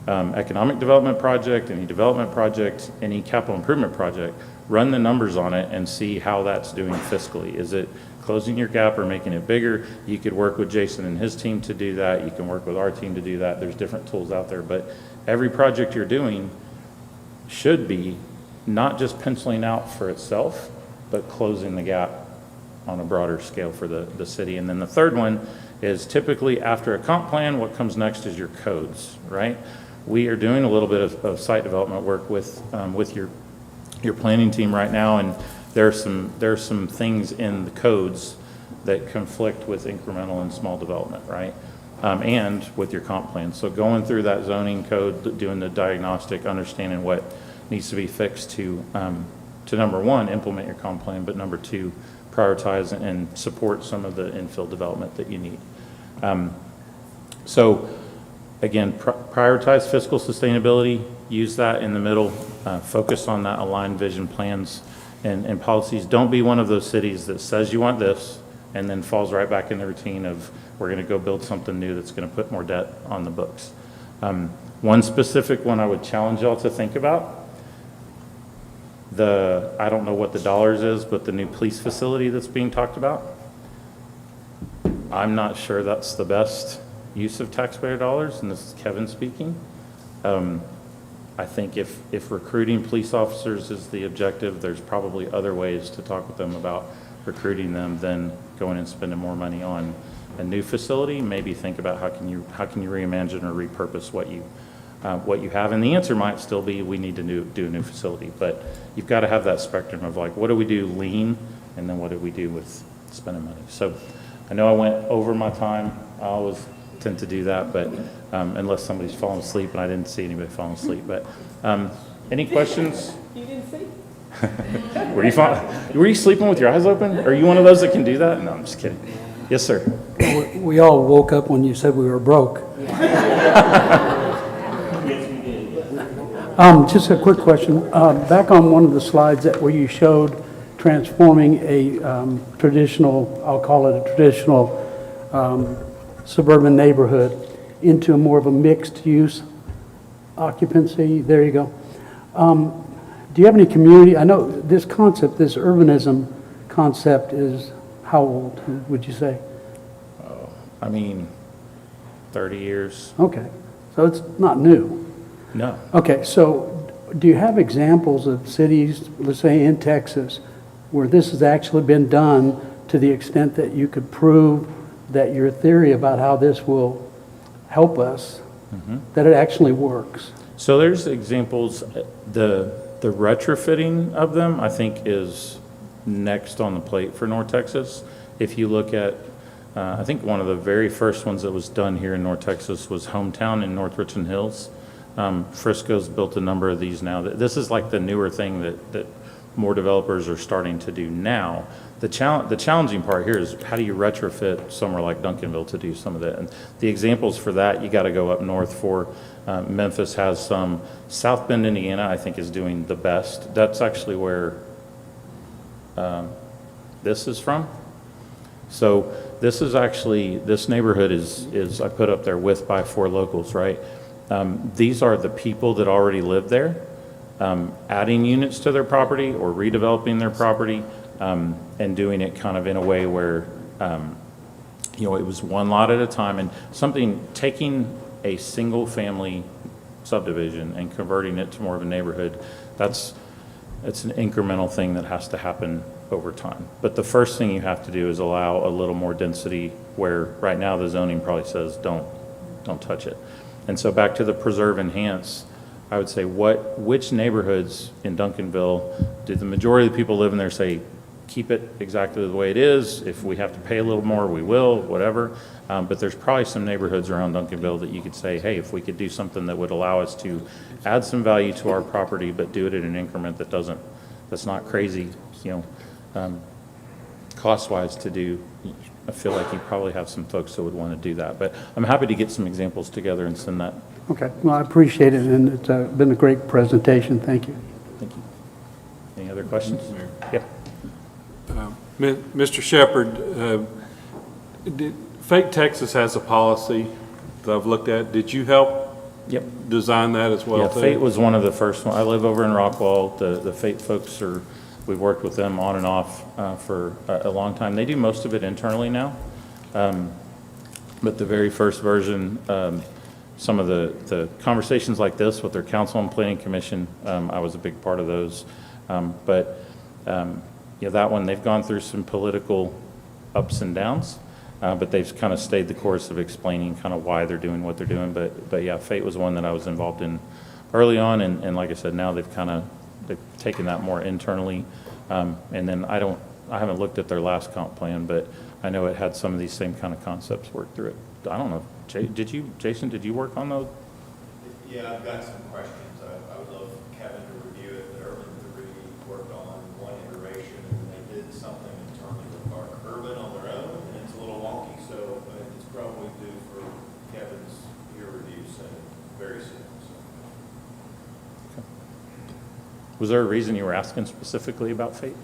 S11: economic development project, any development project, any capital improvement project. Run the numbers on it and see how that's doing fiscally. Is it closing your gap or making it bigger? You could work with Jason and his team to do that. You can work with our team to do that. There's different tools out there, but every project you're doing should be not just penciling out for itself, but closing the gap on a broader scale for the city. And then the third one is typically after a comp plan, what comes next is your codes, right? We are doing a little bit of site development work with your planning team right now, and there's some things in the codes that conflict with incremental and small development, right? And with your comp plan. So going through that zoning code, doing the diagnostic, understanding what needs to be fixed to number one, implement your comp plan, but number two, prioritize and support some of the infill development that you need. So again, prioritize fiscal sustainability, use that in the middle, focus on that aligned vision plans and policies. Don't be one of those cities that says you want this and then falls right back in the routine of we're going to go build something new that's going to put more debt on the books. One specific one I would challenge y'all to think about, I don't know what the dollars is, but the new police facility that's being talked about, I'm not sure that's the best use of taxpayer dollars, and this is Kevin speaking. I think if recruiting police officers is the objective, there's probably other ways to talk with them about recruiting them than going and spending more money on a new facility, maybe think about how can you reimagine or repurpose what you have. And the answer might still be we need to do a new facility, but you've got to have that spectrum of like, what do we do lean, and then what do we do with spending money? So I know I went over my time. I always tend to do that, but unless somebody's falling asleep, and I didn't see anybody falling asleep. But any questions?
S8: You didn't see?
S11: Were you sleeping with your eyes open? Are you one of those that can do that? No, I'm just kidding. Yes, sir.
S1: We all woke up when you said we were broke. Just a quick question. Back on one of the slides where you showed transforming a traditional, I'll call it a traditional suburban neighborhood into more of a mixed-use occupancy. There you go. Do you have any community? I know this concept, this urbanism concept is how old, would you say?
S11: I mean, 30 years.
S1: Okay, so it's not new.
S11: No.
S1: Okay, so do you have examples of cities, let's say in Texas, where this has actually been done to the extent that you could prove that your theory about how this will help us, that it actually works?
S11: So there's examples. The retrofitting of them, I think, is next on the plate for North Texas. If you look at, I think one of the very first ones that was done here in North Texas was Hometown in North Richland Hills. Frisco's built a number of these now. This is like the newer thing that more developers are starting to do now. The challenging part here is how do you retrofit somewhere like Duncanville to do some of that? And the examples for that, you got to go up north for. Memphis has some. South Bend, Indiana, I think is doing the best. That's actually where this is from. So this is actually, this neighborhood is I put up there with by for locals, right? These are the people that already live there, adding units to their property or redeveloping their property, and doing it kind of in a way where, it was one lot at a time, and taking a single family subdivision and converting it to more of a neighborhood. It's an incremental thing that has to happen over time. But the first thing you have to do is allow a little more density where right now the zoning probably says don't touch it. And so back to the preserve enhance, I would say which neighborhoods in Duncanville did the majority of the people living there say, keep it exactly the way it is. If we have to pay a little more, we will, whatever. But there's probably some neighborhoods around Duncanville that you could say, hey, if we could do something that would allow us to add some value to our property, but do it in an increment that's not crazy, cost-wise to do. I feel like you probably have some folks that would want to do that. But I'm happy to get some examples together and send that.
S1: Okay, well, I appreciate it, and it's been a great presentation. Thank you.
S11: Thank you. Any other questions? Yeah.
S12: Mr. Shepherd, Fate Texas has a policy that I've looked at. Did you help design that as well?
S11: Yeah,
S12: too?
S11: Fate was one of the first ones. I live over in Rockwall. The Fate folks we've worked with them on and off for a long time. They do most of it internally now. But the very first version, some of the conversations like this with their council and planning commission, I was a big part of those. That one, they've gone through some political ups and downs, but they've kind of stayed the course of explaining kind of why they're doing what they're doing. But yeah, Fate was one that I was involved in early on, and like I said, now they've taken that more internally. And then I haven't looked at their last comp plan, but I know it had some of these same kind of concepts worked through it. I don't know, Jason, did you work on those?
S13: Yeah, I've got some questions. I would love Kevin to review it, but Urban 3 worked on one iteration, and they did something internally with Park Urban on their own, and it's a little wonky, so it's probably due for Kevin's peer review, so very soon. So.
S11: Was there a reason you were asking specifically about Fate?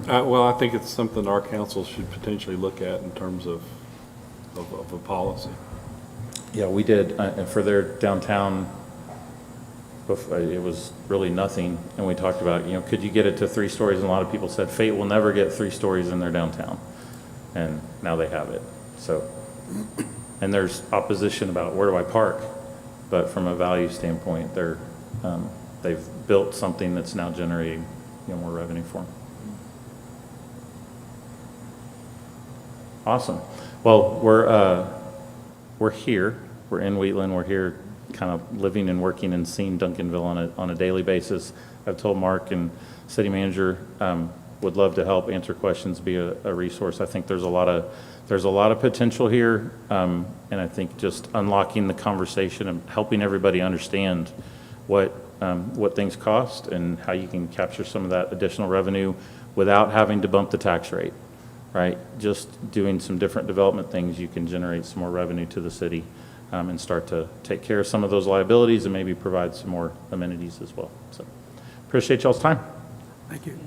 S12: Well, I think it's something our council should potentially look at in terms of a policy.
S11: Yeah, we did, and for their downtown, it was really nothing, and we talked about, could you get it to 3 stories, and a lot of people said Fate will never get 3 stories in their downtown, and now they have it. So, and there's opposition about where do I park, but from a value standpoint, they've built something that's now generating more revenue for them. Awesome. Well, we're here. We're in Wheatland. We're here kind of living and working and seeing Duncanville on a daily basis. I've told Mark and city manager would love to help answer questions, be a resource. I think there's a lot of potential here, and I think just unlocking the conversation and helping everybody understand what things cost and how you can capture some of that additional revenue without having to bump the tax rate, right? Just doing some different development things, you can generate some more revenue to the city and start to take care of some of those liabilities and maybe provide some more amenities as well. So appreciate y'all's time.
S1: Thank you.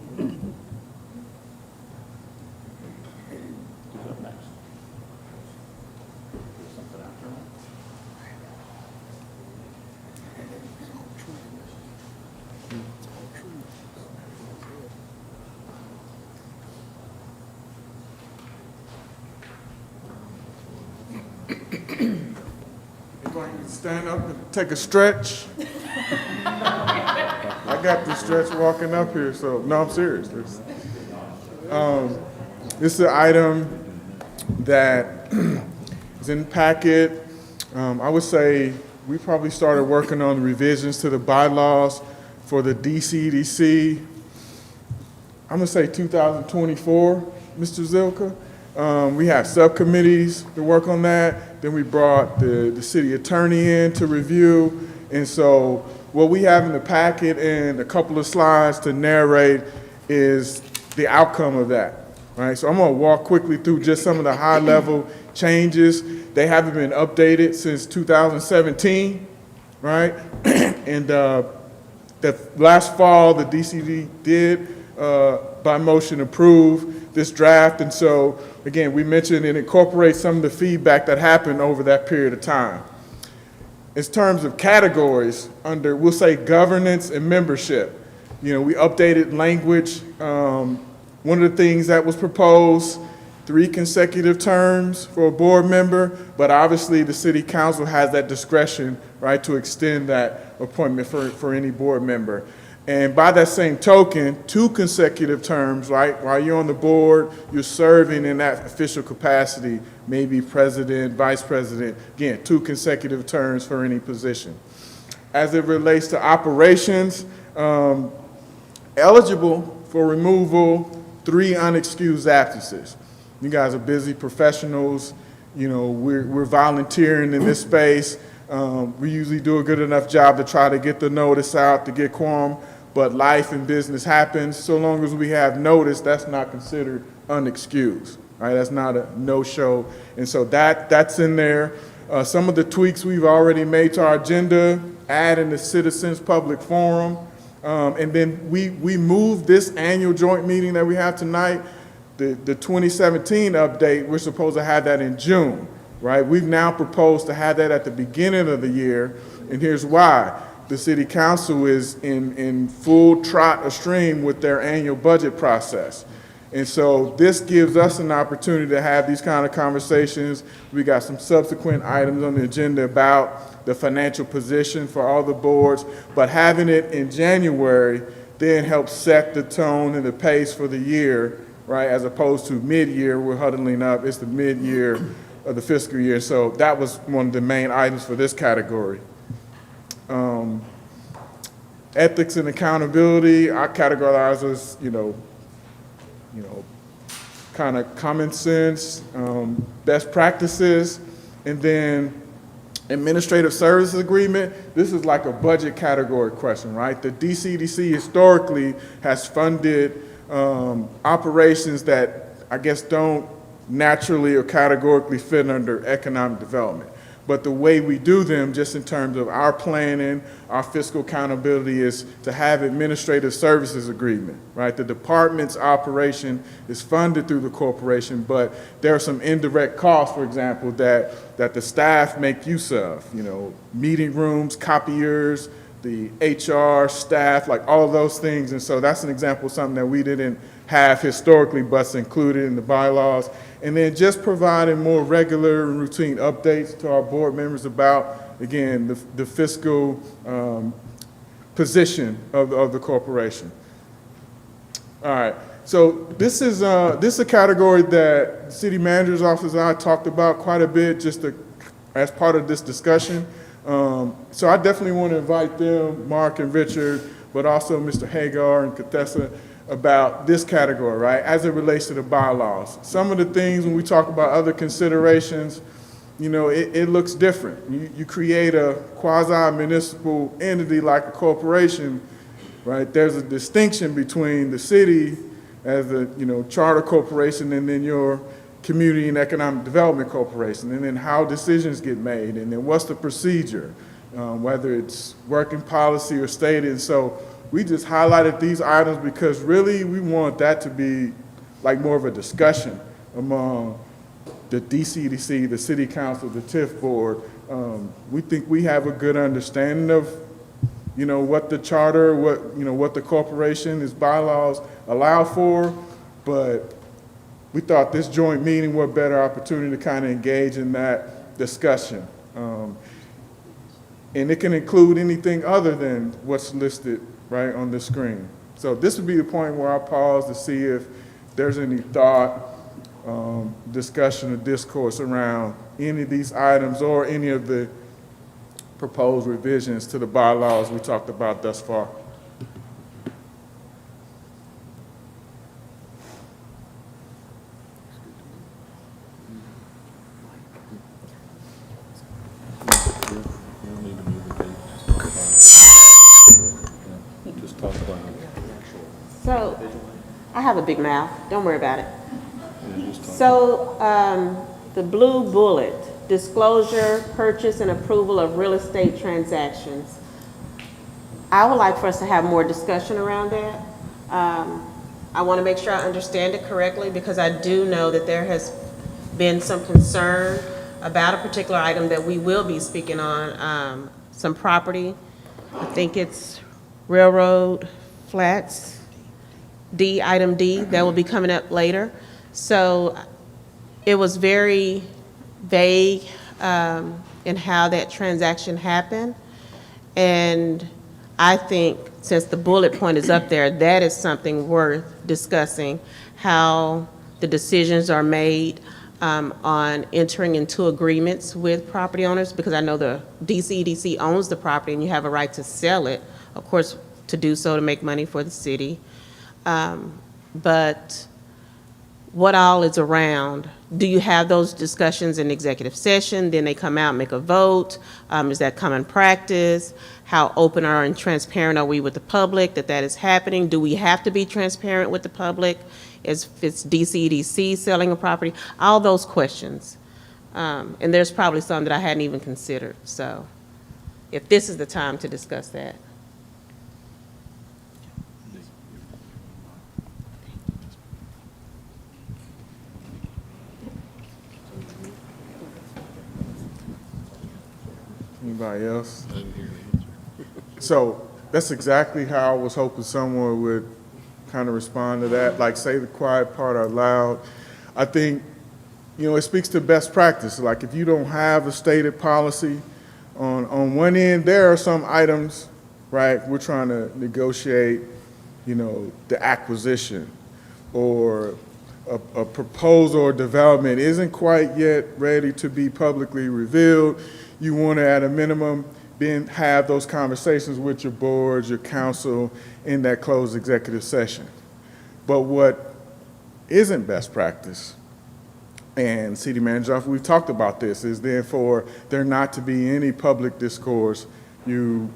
S6: Everybody can stand up and take a stretch. I got the stretch walking up here, so, no, I'm serious. This is an item that is in the packet. I would say we probably started working on the revisions to the bylaws for the DCEDC. I'm gonna say 2024, Mr. Zilka. We have subcommittees to work on that. Then we brought the city attorney in to review. And so what we have in the packet and a couple of slides to narrate is the outcome of that, right? So I'm gonna walk quickly through just some of the high level changes. They haven't been updated since 2017, right? And the last fall, the DCD did by motion approve this draft. And so again, we mentioned it incorporates some of the feedback that happened over that period of time. In terms of categories under, we'll say governance and membership, we updated language. One of the things that was proposed, 3 consecutive terms for a board member, but obviously the city council has that discretion, right, to extend that appointment for any board member. And by that same token, 2 consecutive terms, right? While you're on the board, you're serving in that official capacity, maybe president, vice president. Again, 2 consecutive terms for any position. As it relates to operations, eligible for removal, 3 unexcused absences. You guys are busy professionals. We're volunteering in this space. We usually do a good enough job to try to get the notice out, to get quorum. But life and business happens. So long as we have notice, that's not considered unexcused, right? That's not a no-show. And so that's in there. Some of the tweaks we've already made to our agenda, add in the citizens public forum. And then we moved this annual joint meeting that we have tonight, the 2017 update, we're supposed to have that in June, right? We've now proposed to have that at the beginning of the year. And here's why. The city council is in full trot stream with their annual budget process. And so this gives us an opportunity to have these kind of conversations. We got some subsequent items on the agenda about the financial position for all the boards, but having it in January then helps set the tone and the pace for the year, right? As opposed to mid-year, we're huddling up. It's the mid-year of the fiscal year. So that was one of the main items for this category. Ethics and accountability, I categorize as, kind of common sense, best practices, and then administrative services agreement. This is like a budget category question, right? The DCEDC historically has funded operations that I guess don't naturally or categorically fit under economic development. But the way we do them, just in terms of our planning, our fiscal accountability, is to have administrative services agreement, right? The department's operation is funded through the corporation, but there are some indirect costs, for example, that the staff make use of, meeting rooms, copiers, the HR staff, like all of those things. And so that's an example of something that we didn't have historically, but's included in the bylaws. And then just providing more regular and routine updates to our board members about, again, the fiscal position of the corporation. All right, So this is a category that the city manager's office and I talked about quite a bit as part of this discussion. So I definitely want to invite them, Mark and Richard, but also Mr. Hagar and Kathessa, about this category, right, as it relates to the bylaws. Some of the things when we talk about other considerations, you know, it looks different. You create a quasi-municipal entity like a corporation, right? There's a distinction between the city as a, you know, charter corporation and then your community and economic development corporation, and then how decisions get made, and then what's the procedure, whether it's working policy or stated. And so we just highlighted these items because really we want that to be like more of a discussion among the DCEDC, the City Council, the TIF Board. We think we have a good understanding of, you know, what the charter, what the corporation, its bylaws allow for, but we thought this joint meeting was a better opportunity to kind of engage in that discussion. And it can include anything other than what's listed right on the screen. So this would be the point where I pause to see if there's any thought, discussion or discourse around any of these items or any of the proposed revisions to the bylaws we talked about thus far.
S12: Just talk about it.
S14: So, I have a big mouth, don't worry about it. So, the blue bullet, disclosure, purchase, and approval of real estate transactions. I would like for us to have more discussion around that. I want to make sure I understand it correctly because I do know that there has been some concern about a particular item that we will be speaking on, some property. I think it's Railroad Flats, item D, that will be coming up later. So it was very vague in how that transaction happened. And I think since the bullet point is up there, that is something worth discussing, how the decisions are made on entering into agreements with property owners, because I know the DCEDC owns the property and you have a right to sell it, of course, to do so to make money for the city. But what all is around? Do you have those discussions in executive session? Then they come out and make a vote? Is that common practice? How open and transparent are we with the public that is happening? Do we have to be transparent with the public if it's DCEDC selling a property? All those questions. And there's probably some that I hadn't even considered. So if this is the time to discuss that.
S6: Anybody else? So that's exactly how I was hoping someone would kind of respond to that, like say the quiet part out loud. I think, you know, it speaks to best practice. Like if you don't have a stated policy, on one end, there are some items, right, we're trying to negotiate, you know, the acquisition or a proposal or development isn't quite yet ready to be publicly revealed. You want to, at a minimum, have those conversations with your boards, your council in that closed executive session. But what isn't best practice, and city manager, we've talked about this, is therefore there not to be any public discourse. The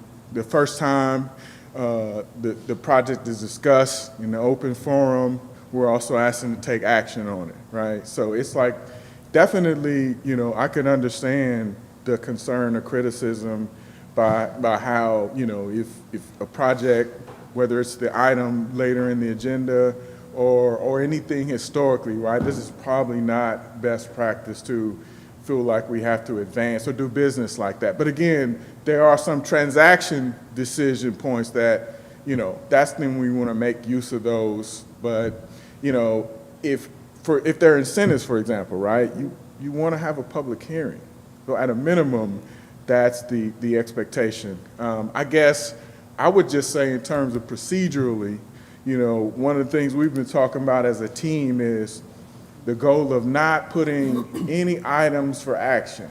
S6: first time the project is discussed in the open forum, we're also asking to take action on it, right? So it's like, definitely, you know, I can understand the concern or criticism by how, you know, if a project, whether it's the item later in the agenda or anything historically, right, this is probably not best practice to feel like we have to advance or do business like that. But again, there are some transaction decision points that, you know, that's when we want to make use of those. But, you know, if there are incentives, for example, right, you want to have a public hearing. So at a minimum, that's the expectation. I guess I would just say in terms of procedurally, one of the things we've been talking about as a team is the goal of not putting any items for action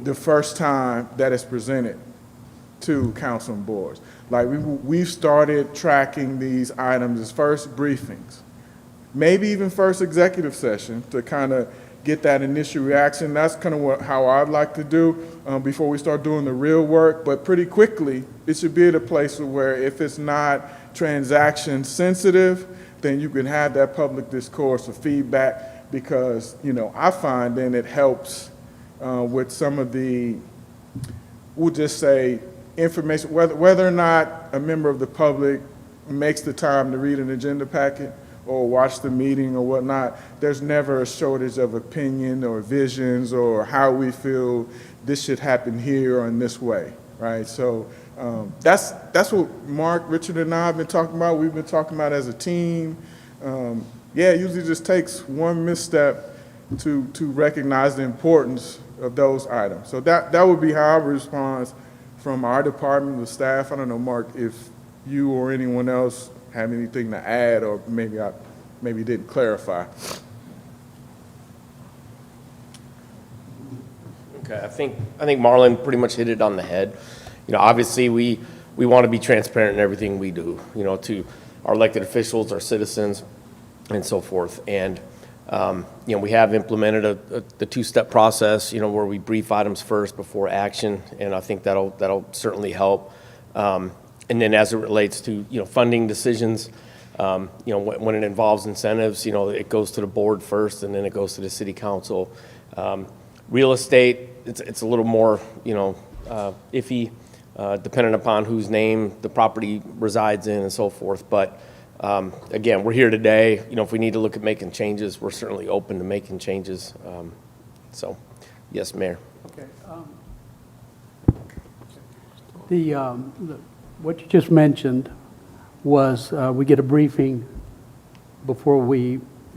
S6: the first time that it's presented to council and boards. Like we've started tracking these items as first briefings, maybe even first executive session to kind of get that initial reaction. That's kind of how I'd like to do before we start doing the real work. But pretty quickly, it should be at a place where if it's not transaction sensitive, then you can have that public discourse or feedback because, I find then it helps with some of the, we'll just say, information, whether or not a member of the public makes the time to read an agenda packet or watch the meeting or whatnot, there's never a shortage of opinion or visions or how we feel this should happen here or in this way, right? So that's what Mark, Richard, and I have been talking about. We've been talking about as a team. It usually just takes one misstep to recognize the importance of those items. So that would be how I would respond from our department, the staff. I don't know, Mark, if you or anyone else have anything to add, or maybe I didn't clarify.
S10: Okay, I think Marlon pretty much hit it on the head. Obviously we want to be transparent in everything we do, to our elected officials, our citizens, and so forth. And we have implemented the two-step process, where we brief items first before action, and I think that'll certainly help. And then as it relates to, funding decisions, when it involves incentives, it goes to the board first and then it goes to the city council. Real estate, it's a little more, iffy, depending upon whose name the property resides in and so forth. But again, we're here today. If we need to look at making changes, we're certainly open to making changes. So, yes, Mayor.
S1: Okay. What you just mentioned was we get a briefing before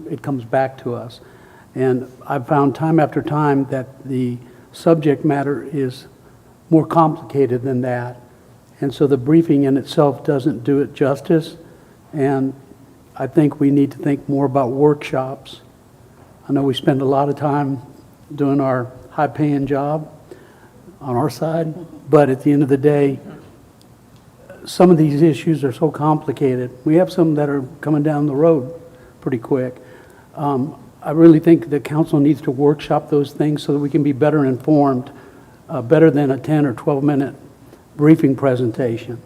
S1: it comes back to us. And I've found time after time that the subject matter is more complicated than that. And so the briefing in itself doesn't do it justice. And I think we need to think more about workshops. I know we spend a lot of time doing our high-paying job on our side, but at the end of the day, some of these issues are so complicated. We have some that are coming down the road pretty quick. I really think the council needs to workshop those things so that we can be better informed, better than a 10 or 12-minute briefing presentation.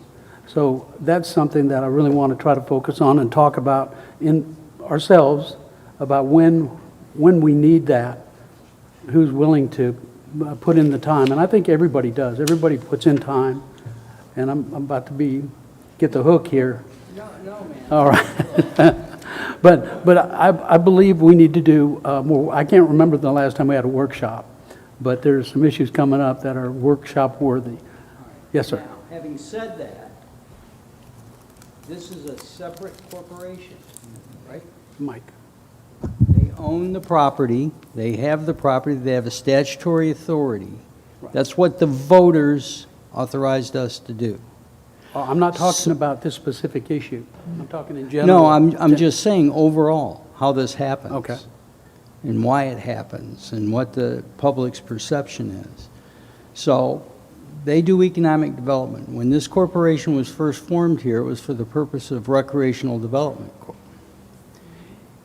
S1: So that's something that I really want to try to focus on and talk about in ourselves about when we need that, who's willing to put in the time. And I think everybody does. Everybody puts in time. And I'm about to get the hook here.
S7: No, man.
S1: All right. But I believe we need to do more. I can't remember the last time we had a workshop, but there's some issues coming up that are workshop worthy. Yes, sir.
S7: Now, having said that, this is a separate corporation, right?
S1: Mike.
S7: They own the property, they have the property, they have a statutory authority. That's what the voters authorized us to do.
S1: I'm not talking about this specific issue. I'm talking in general.
S7: No, I'm just saying overall, how this happens.
S1: Okay.
S7: And why it happens, and what the public's perception is. So, they do economic development. When this corporation was first formed here, it was for the purpose of recreational development.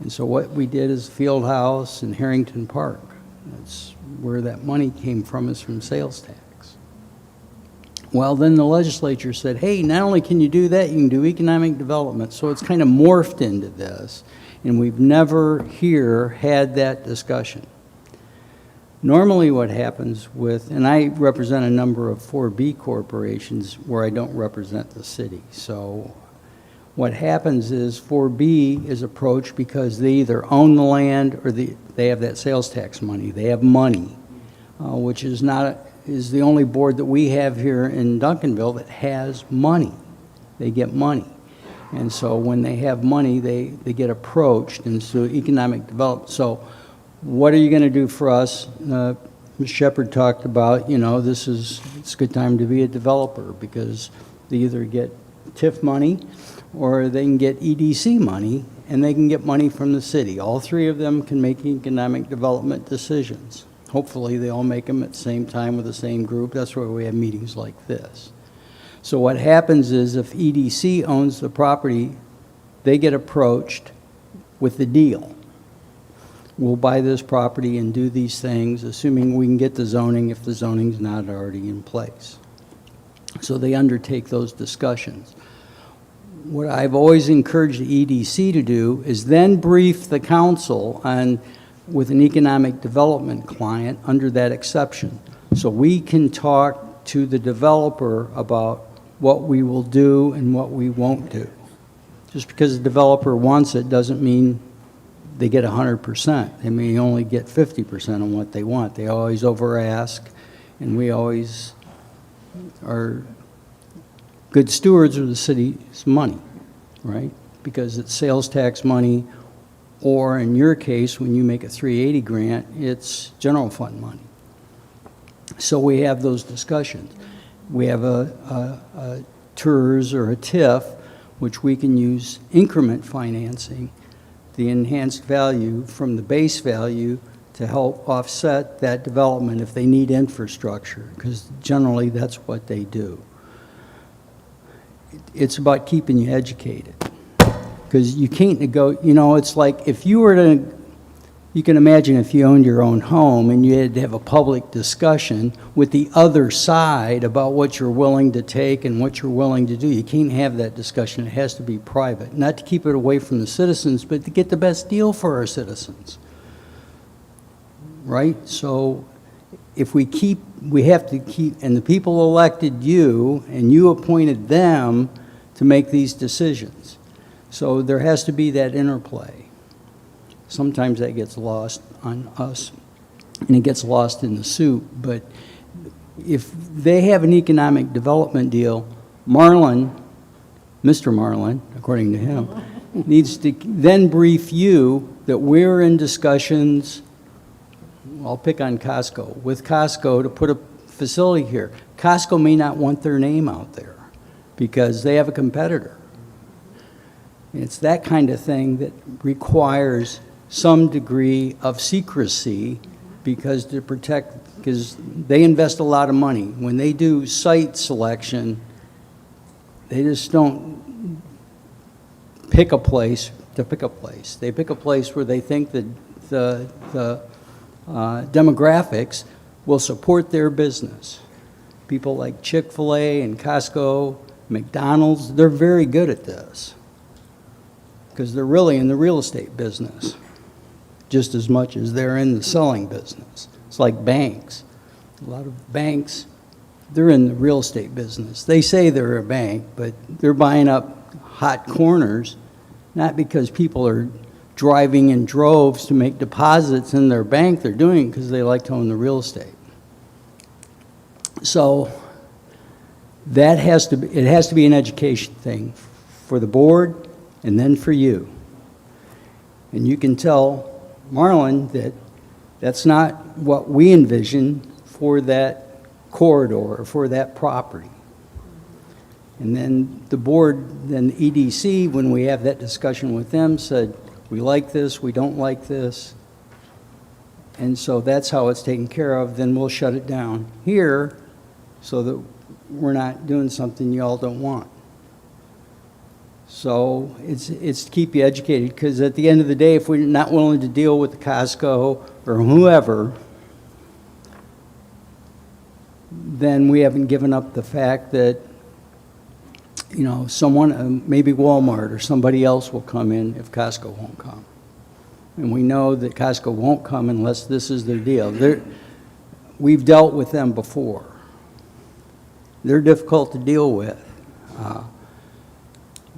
S7: And so what we did is Field House and Harrington Park. That's where that money came from, is from sales tax. Well, then the legislature said, hey, not only can you do that, you can do economic development. So it's kind of morphed into this, and we've never here had that discussion. Normally what happens with, and I represent a number of 4B corporations where I don't represent the city. So what happens is 4B is approached because they either own the land or they have that sales tax money. They have money, which is the only board that we have here in Duncanville that has money. They get money. And so when they have money, they get approached, and so economic development. So what are you going to do for us? Ms. Shepherd talked about, it's a good time to be a developer because they either get TIF money, or they can get EDC money, and they can get money from the city. All three of them can make economic development decisions. Hopefully, they all make them at the same time with the same group. That's why we have meetings like this. So what happens is if EDC owns the property, they get approached with the deal. We'll buy this property and do these things, assuming we can get the zoning if the zoning's not already in place. So they undertake those discussions. What I've always encouraged the EDC to do is then brief the council on, with an economic development client under that exception. So we can talk to the developer about what we will do and what we won't do. Just because the developer wants it doesn't mean they get 100%. They may only get 50% on what they want. They always over-ask, and we always are good stewards of the city's money, right? Because it's sales tax money, or in your case, when you make a 380 grant, it's general fund money. So we have those discussions. We have a TERS or a TIF, which we can use increment financing, the enhanced value from the base value, to help offset that development if they need infrastructure, because generally that's what they do. It's about keeping you educated, because you can't you know, it's like if you were to, you can imagine if you owned your own home and you had to have a public discussion with the other side about what you're willing to take and what you're willing to do. You can't have that discussion. It has to be private, not to keep it away from the citizens, but to get the best deal for our citizens, right? So if we have to keep, and the people elected you, and you appointed them to make these decisions. So there has to be that interplay. Sometimes that gets lost on us, and it gets lost in the soup. But if they have an economic development deal, Marlin, Mr. Marlin, according to him, needs to then brief you that we're in discussions, I'll pick on Costco, with Costco to put a facility here. Costco may not want their name out there because they have a competitor. It's that kind of thing that requires some degree of secrecy, because to protect, because they invest a lot of money. When they do site selection, they just don't pick a place to pick a place. They pick a place where they think that the demographics will support their business. People like Chick-fil-A and Costco, McDonald's, they're very good at this because they're really in the real estate business just as much as they're in the selling business. It's like banks. A lot of banks, they're in the real estate business. They say they're a bank, but they're buying up hot corners, not because people are driving in droves to make deposits in their bank. They're doing it because they like to own the real estate. So that has to be, it has to be an education thing for the board and then for you. And you can tell Marlin that that's not what we envision for that corridor or for that property. And then the board, then the EDC, when we have that discussion with them, said, we like this, we don't like this. And so that's how it's taken care of. Then we'll shut it down here so that we're not doing something you all don't want. So it's to keep you educated, because at the end of the day, if we're not willing to deal with the Costco or whoever, then we haven't given up the fact that, you know, someone, maybe Walmart or somebody else will come in if Costco won't come. And we know that Costco won't come unless this is their deal. We've dealt with them before. They're difficult to deal with.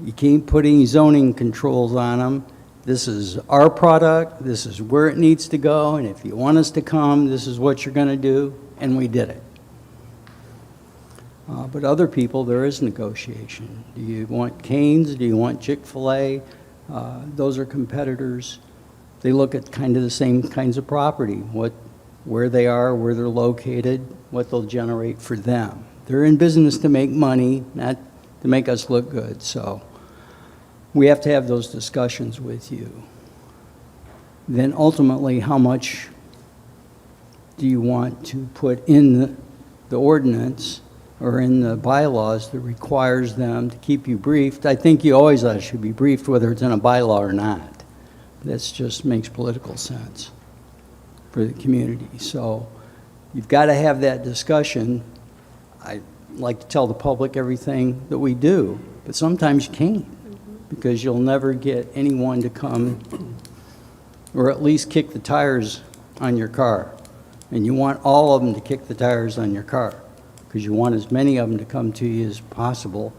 S7: You can't put any zoning controls on them. This is our product, this is where it needs to go, and if you want us to come, this is what you're going to do, and we did it. But other people, there is negotiation. Do you want Cane's? Do you want Chick-fil-A? Those are competitors. They look at kind of the same kinds of property, where they are, where they're located, what they'll generate for them. They're in business to make money, not to make us look good. So we have to have those discussions with you. Then ultimately, how much do you want to put in the ordinance or in the bylaws that requires them to keep you briefed? I think you always should be briefed whether it's in a bylaw or not. That just makes political sense for the community. So you've got to have that discussion. I like to tell the public everything that we do, but sometimes you can't, because you'll never get anyone to come or at least kick the tires on your car. And you want all of them to kick the tires on your car, because you want as many of them to come to you as possible,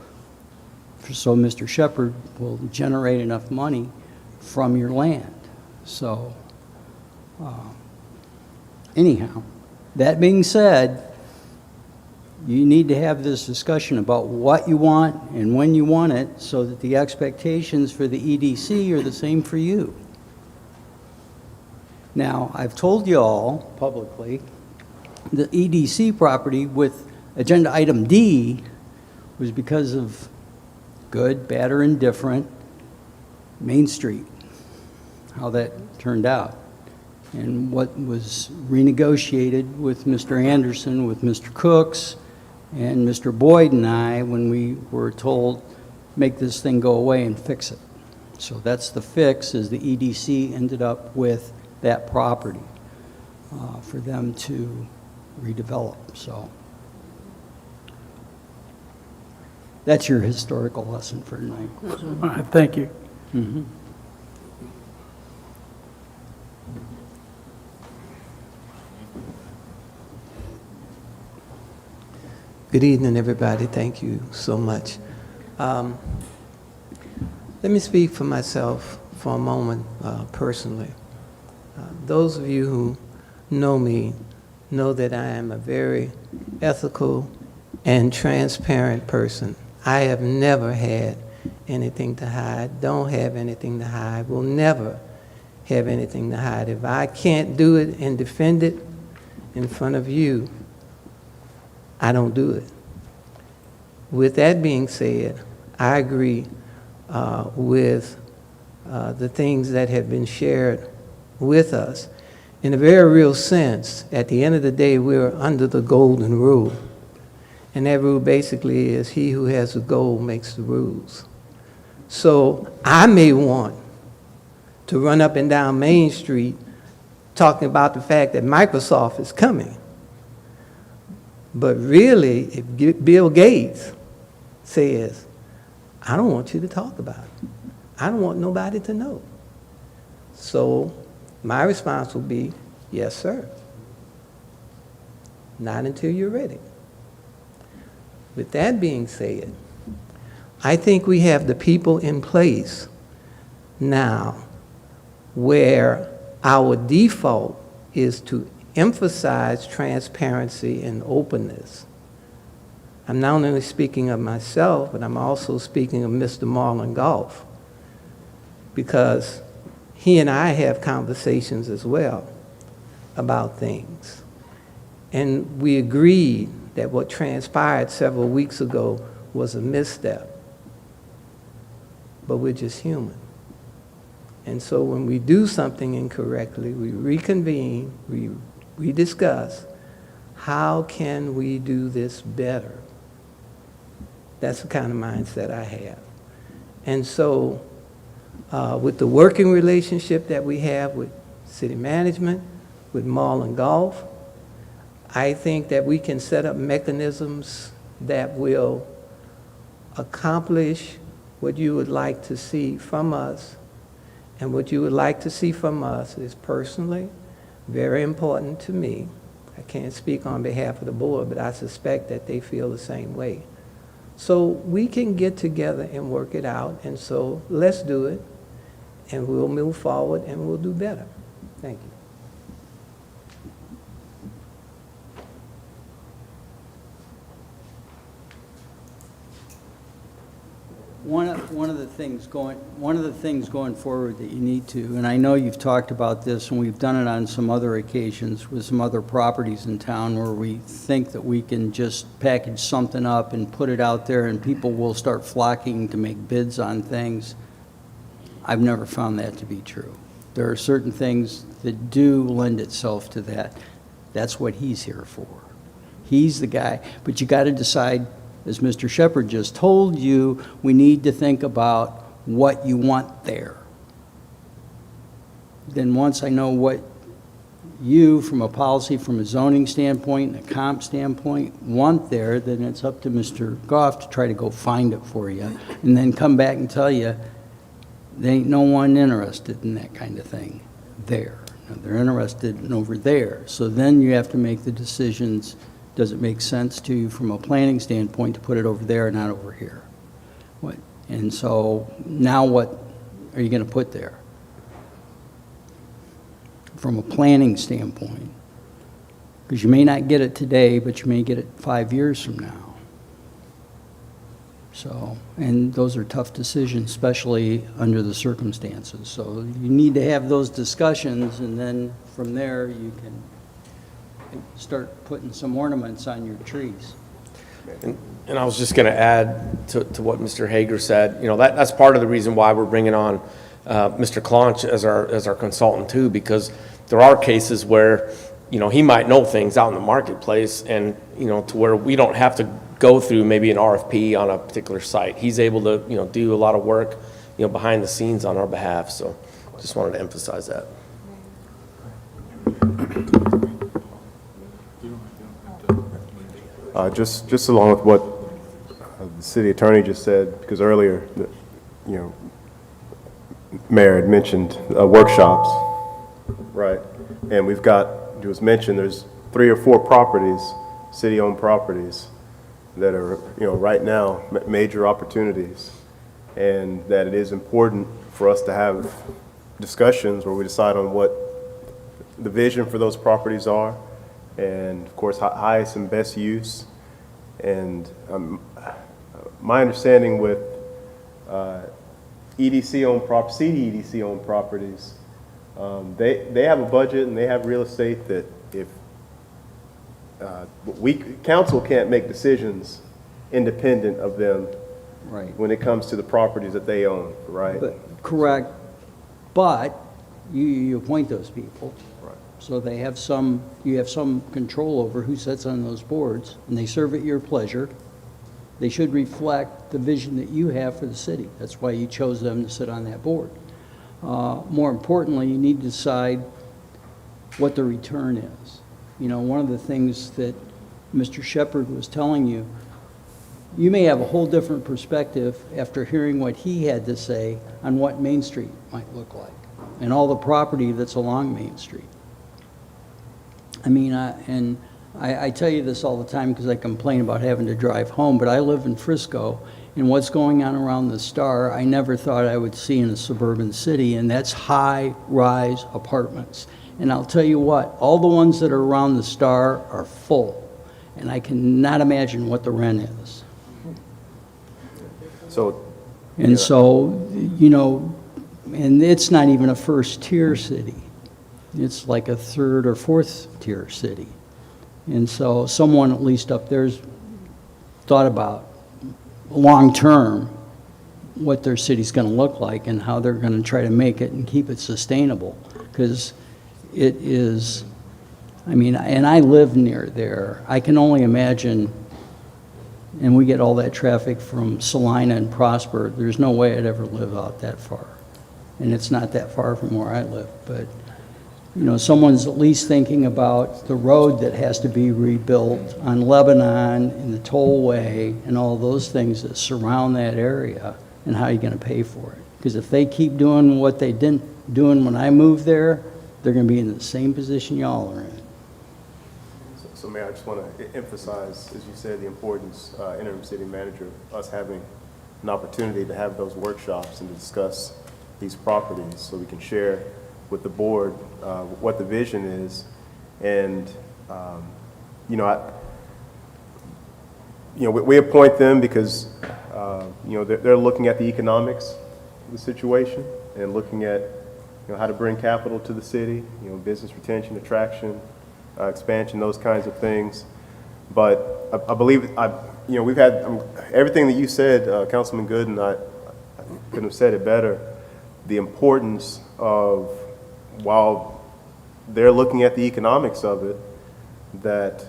S7: so Mr. Shepherd will generate enough money from your land. So anyhow, that being said, you need to have this discussion about what you want and when you want it, so that the expectations for the EDC are the same for you. Now, I've told you all publicly, the EDC property with agenda item D was because of good, bad, or indifferent Main Street, how that turned out, and what was renegotiated with Mr. Anderson, with Mr. Cooks, and Mr. Boyd and I, when we were told, make this thing go away and fix it. So that's the fix, is the EDC ended up with that property for them to redevelop. So that's your historical lesson for tonight.
S1: All right, thank you.
S7: Mm-hmm.
S2: Good evening, everybody. Thank you so much. Let me speak for myself for a moment personally. Those of you who know me know that I am a very ethical and transparent person. I have never had anything to hide, don't have anything to hide, will never have anything to hide. If I can't do it and defend it in front of you, I don't do it. With that being said, I agree with the things that have been shared with us. In a very real sense, at the end of the day, we're under the golden rule. And that rule basically is he who has the gold makes the rules. So I may want to run up and down Main Street talking about the fact that Microsoft is coming. But really, if Bill Gates says, I don't want you to talk about it. I don't want nobody to know. So my response will be, yes, sir. Not until you're ready. With that being said, I think we have the people in place now where our default is to emphasize transparency and openness. I'm not only speaking of myself, but I'm also speaking of Mr. Marlon Goff, because he and I have conversations as well about things. And we agreed that what transpired several weeks ago was a misstep. But we're just human. And so when we do something incorrectly, we reconvene, we discuss, how can we do this better? That's the kind of mindset I have. And so with the working relationship that we have with city management, with Marlon Golf, I think that we can set up mechanisms that will accomplish what you would like to see from us. And what you would like to see from us is personally very important to me. I can't speak on behalf of the board, but I suspect that they feel the same way. So we can get together and work it out, and so let's do it, and we'll move forward and we'll do better. Thank you.
S7: one of the things going forward that you need to, and I know you've talked about this, and we've done it on some other occasions with some other properties in town where we think that we can just package something up and put it out there and people will start flocking to make bids on things. I've never found that to be true. There are certain things that do lend itself to that. That's what he's here for. He's the guy, but you got to decide, as Mr. Shepherd just told you, we need to think about what you want there. Then once I know what you, from a policy, from a zoning standpoint, and a comp standpoint, want there, then it's up to Mr. Goff to try to go find it for you, and then come back and tell you, there ain't no one interested in that kind of thing there. Now, they're interested in over there. So then you have to make the decisions. Does it make sense to you from a planning standpoint to put it over there and not over here? And so now what are you going to put there? From a planning standpoint. Because you may not get it today, but you may get it 5 years from now. So, and those are tough decisions, especially under the circumstances. So you need to have those discussions, and then from there you can start putting some ornaments on your trees.
S10: And I was just going to add to what Mr. Hager said. You know, that's part of the reason why we're bringing on Mr. Claunch as our consultant too, because there are cases where, you know, he might know things out in the marketplace, and, you know, to where we don't have to go through maybe an RFP on a particular site. He's able to, you know, do a lot of work, you know, behind the scenes on our behalf. So just wanted to emphasize that.
S15: Just along with what the city attorney just said, because earlier, you know, Mayor had mentioned workshops, right? And we've got, it was mentioned, there's 3 or 4 properties, city-owned properties, that are, you know, right now major opportunities, and that it is important for us to have discussions where we decide on what the vision for those properties are, and of course highest and best use. And my understanding with EDC-owned CDEDC-owned properties, they have a budget and they have real estate that if council can't make decisions independent of them,
S7: Right.
S15: when it comes to the properties that they own, right?
S7: Correct. But you appoint those people.
S15: Right.
S7: So they have you have some control over who sits on those boards, and they serve at your pleasure. They should reflect the vision that you have for the city. That's why you chose them to sit on that board. More importantly, you need to decide what the return is. You know, one of the things that Mr. Shepherd was telling you, you may have a whole different perspective after hearing what he had to say on what Main Street might look like and all the property that's along Main Street. I mean, I tell you this all the time because I complain about having to drive home, but I live in Frisco, and what's going on around the Star, I never thought I would see in a suburban city, and that's high-rise apartments. And I'll tell you what, all the ones that are around the Star are full, and I cannot imagine what the rent is.
S15: So,
S7: And so, you know, and it's not even a first-tier city. It's like a third or fourth-tier city. And so someone at least up there's thought about long-term what their city's going to look like and how they're going to try to make it and keep it sustainable. Because it is, I mean, and I live near there. I can only imagine, and we get all that traffic from Salina and Prosper. There's no way I'd ever live out that far. And it's not that far from where I live. But, you know, someone's at least thinking about the road that has to be rebuilt on Lebanon and the tollway and all those things that surround that area and how you're going to pay for it. Because if they keep doing what they didn't doing when I moved there, they're going to be in the same position y'all are in.
S15: So Mayor, I just want to emphasize, as you said, the importance, interim city manager, us having an opportunity to have those workshops and to discuss these properties so we can share with the board what the vision is. And, you know, we appoint them because they're looking at the economics of the situation and looking at, how to bring capital to the city, business retention, attraction, expansion, those kinds of things. But I believe, we've had everything that you said, Councilman Gooden, I couldn't have said it better. The importance of, while they're looking at the economics of it, that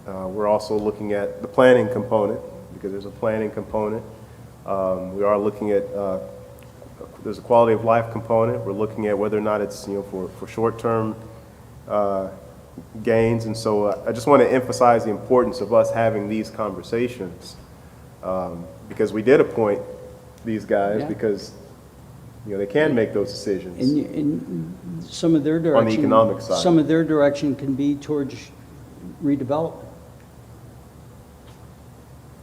S15: we're also looking at the planning component, because there's a planning component. We are looking at, there's a quality of life component. We're looking at whether or not it's, for short-term gains. And so I just want to emphasize the importance of us having these conversations, because we did appoint these guys because, they can make those decisions.
S7: And some of their direction.
S15: On the economic side.
S7: Some of their direction can be towards redevelopment.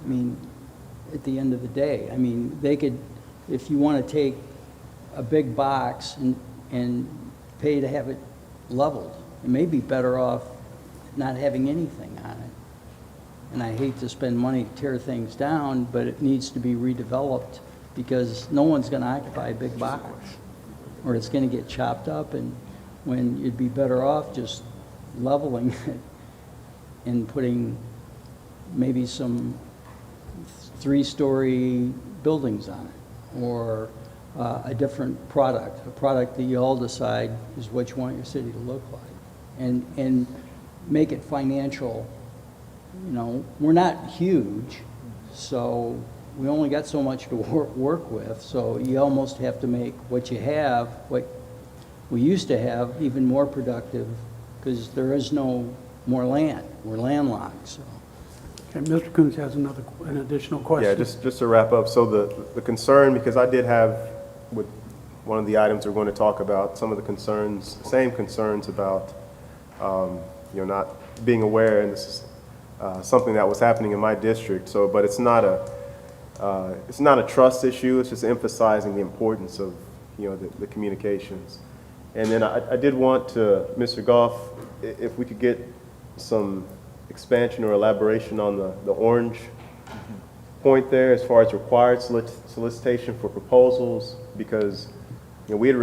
S7: I mean, at the end of the day, I mean, they could, if you want to take a big box and pay to have it leveled, it may be better off not having anything on it. And I hate to spend money to tear things down, but it needs to be redeveloped, because no one's going to occupy a big box, or it's going to get chopped up, and when you'd be better off just leveling it and putting maybe some 3-story buildings on it, or a different product, a product that you all decide is what you want your city to look like, and make it financial. We're not huge, so we only got so much to work with, so you almost have to make what you have, what we used to have, even more productive, because there is no more land. We're landlocked, so.
S1: Okay, Mr. Coons has an additional question.
S15: Yeah, just to wrap up. So the concern, because I did have, with one of the items we're going to talk about, some of the concerns, same concerns about, not being aware, and this is something that was happening in my district. So, but it's not a trust issue. It's just emphasizing the importance of, the communications. And then I did want to, Mr. Goff, if we could get some expansion or elaboration on the orange point there as far as required solicitation for proposals, because we had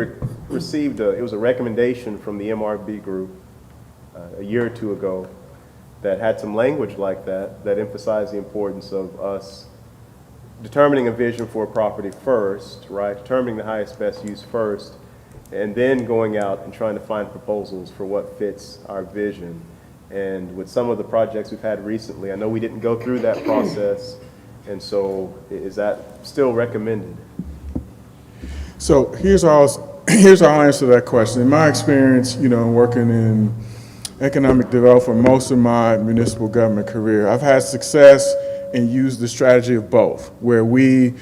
S15: received it was a recommendation from the MRB group a year or two ago that had some language like that emphasized the importance of us determining a vision for a property first, right? Determining the highest best use first, and then going out and trying to find proposals for what fits our vision. And with some of the projects we've had recently, I know we didn't go through that process, and so is that still recommended?
S6: So here's how I'll answer that question. In my experience, working in economic development for most of my municipal government career, I've had success and used the strategy of both, where we,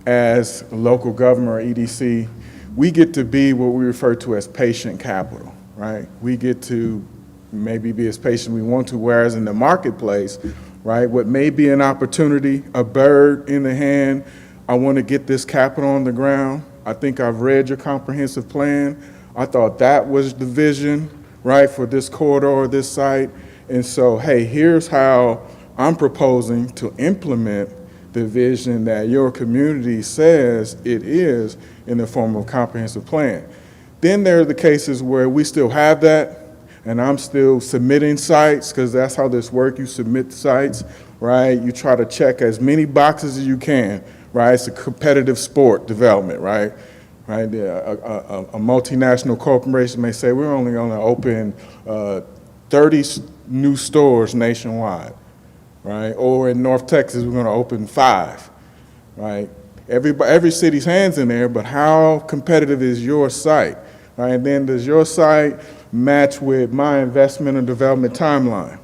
S6: as a local government or EDC, we get to be what we refer to as patient capital, right? We get to maybe be as patient we want to, whereas in the marketplace, right, what may be an opportunity, a bird in the hand, I want to get this capital on the ground. I think I've read your comprehensive plan. I thought that was the vision, right, for this corridor, this site. And so, hey, here's how I'm proposing to implement the vision that your community says it is in the form of a comprehensive plan. Then there are the cases where we still have that, and I'm still submitting sites, because that's how this works. You submit sites, right? You try to check as many boxes as you can, right? It's a competitive sport development, right? Right? A multinational corporation may say, we're only going to open 30 new stores nationwide, right? Or in North Texas, we're going to open 5, right? Every city's hands in there, but how competitive is your site, right? And then does your site match with my investment and development timeline,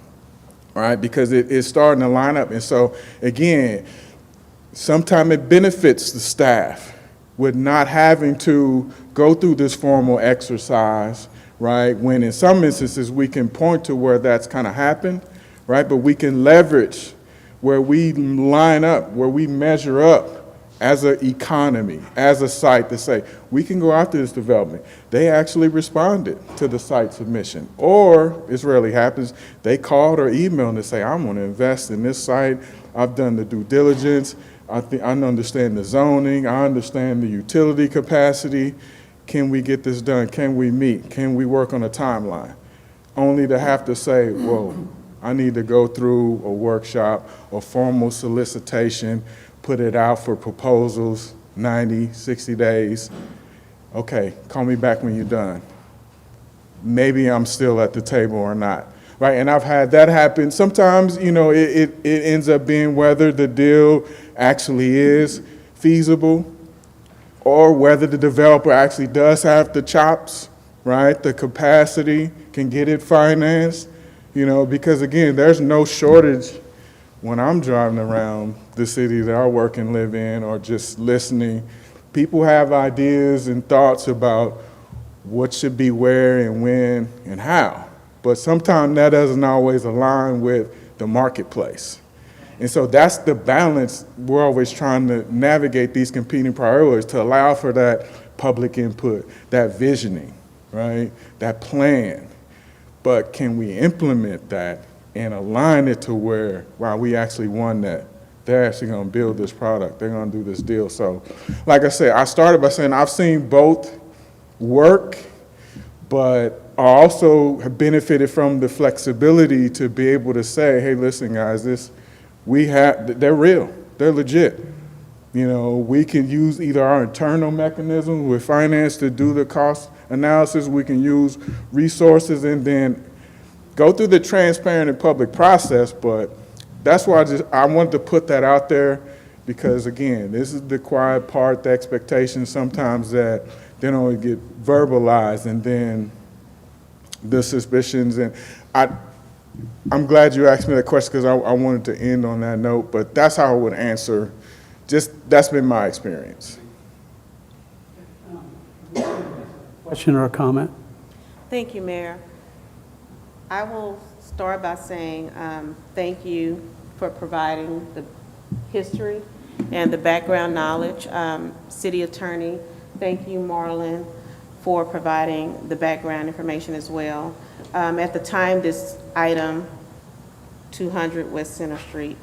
S6: right? Because it's starting to line up. And so, again, sometimes it benefits the staff with not having to go through this formal exercise, right? When in some instances we can point to where that's kind of happened, right? But we can leverage where we line up, where we measure up as an economy, as a site to say, we can go after this development. They actually responded to the site submission. Or, it rarely happens, they called or emailed and say, I'm gonna invest in this site, I've done the due diligence, I understand the zoning, I understand the utility capacity. Can we get this done? Can we meet? Can we work on a timeline? Only to have to say, whoa, I need to go through a workshop, a formal solicitation, put it out for proposals, 90, 60 days. Okay, call me back when you're done. Maybe I'm still at the table or not. Right, and I've had that happen. Sometimes, you know, it ends up being whether the deal actually is feasible or whether the developer actually does have the chops, right, the capacity, can get it financed, you know, because again, there's no shortage when I'm driving around the city that I work and live in or just listening. People have ideas and thoughts about what should be where and when and how. But sometimes that doesn't always align with the marketplace. And so that's the balance we're always trying to navigate these competing priorities to allow for that public input, that visioning, right, that plan. But can we implement that and align it to where, wow, we actually won that. They're actually gonna build this product. They're gonna do this deal. So, like I said, I started by saying I've seen both work, but I also have benefited from the flexibility to be able to say, hey, listen, guys, they're real, they're legit. You know, we can use either our internal mechanisms with finance to do the cost analysis, we can use resources and then go through the transparent and public process, but that's why I wanted to put that out there because again, this is the quiet part, the expectations sometimes that they don't get verbalized and then the suspicions. And I'm glad you asked me that question because I wanted to end on that note, but that's how I would answer. Just, that's been my experience.
S1: Question or a comment?
S14: Thank you, Mayor. I will start by saying thank you for providing the history and the background knowledge. City Attorney, thank you, Marlon, for providing the background information as well. At the time this item, 200 West Center Street,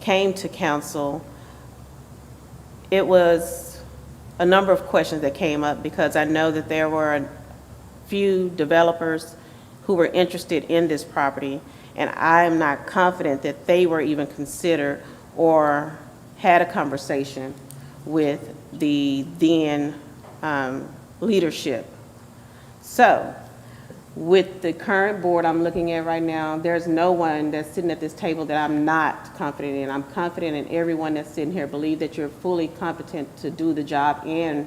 S14: came to council, it was a number of questions that came up because I know that there were a few developers who were interested in this property, and I'm not confident that they were even considered or had a conversation with the then leadership. So, with the current board I'm looking at right now, there's no one that's sitting at this table that I'm not confident in. I'm confident in everyone that's sitting here, believe that you're fully competent to do the job and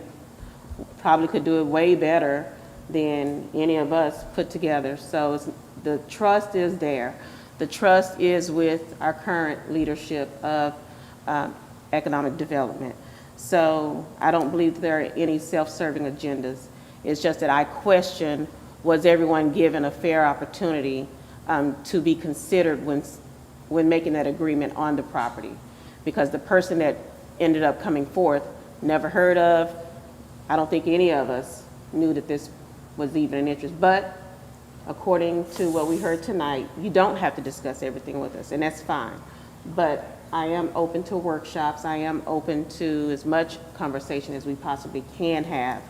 S14: probably could do it way better than any of us put together. So the trust is there. The trust is with our current leadership of economic development. So I don't believe there are any self-serving agendas. It's just that I question, was everyone given a fair opportunity to be considered when making that agreement on the property? Because the person that ended up coming forth, never heard of, I don't think any of us knew that this was even an interest. But according to what we heard tonight, you don't have to discuss everything with us, and that's fine. But I am open to workshops. I am open to as much conversation as we possibly can have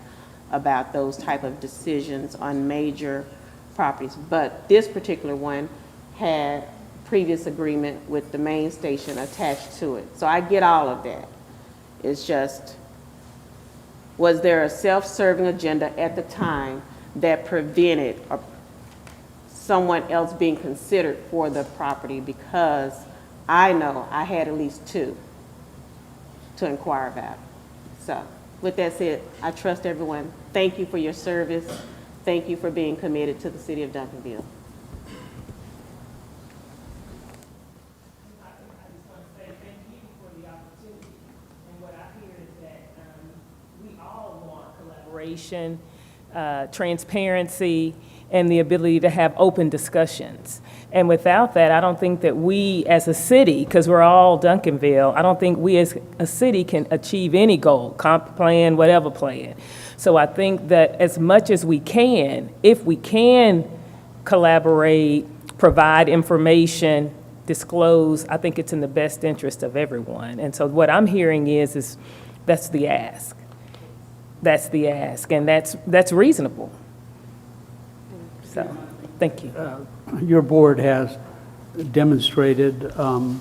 S14: about those type of decisions on major properties. But this particular one had previous agreement with the main station attached to it. So I get all of that. It's just, was there a self-serving agenda at the time that prevented someone else being considered for the property? Because I know I had at least two to inquire about. So with that said, I trust everyone. Thank you for your service. Thank you for being committed to the city of Duncanville.
S8: Transparency, and the ability to have open discussions. And without that, I don't think that we as a city, because we're all Duncanville, I don't think we as a city can achieve any goal, comp plan, whatever plan. So I think that as much as we can, if we can collaborate, provide information, disclose, I think it's in the best interest of everyone. And so what I'm hearing is that's the ask. That's the ask, and that's reasonable. So, thank you.
S1: Your board has demonstrated the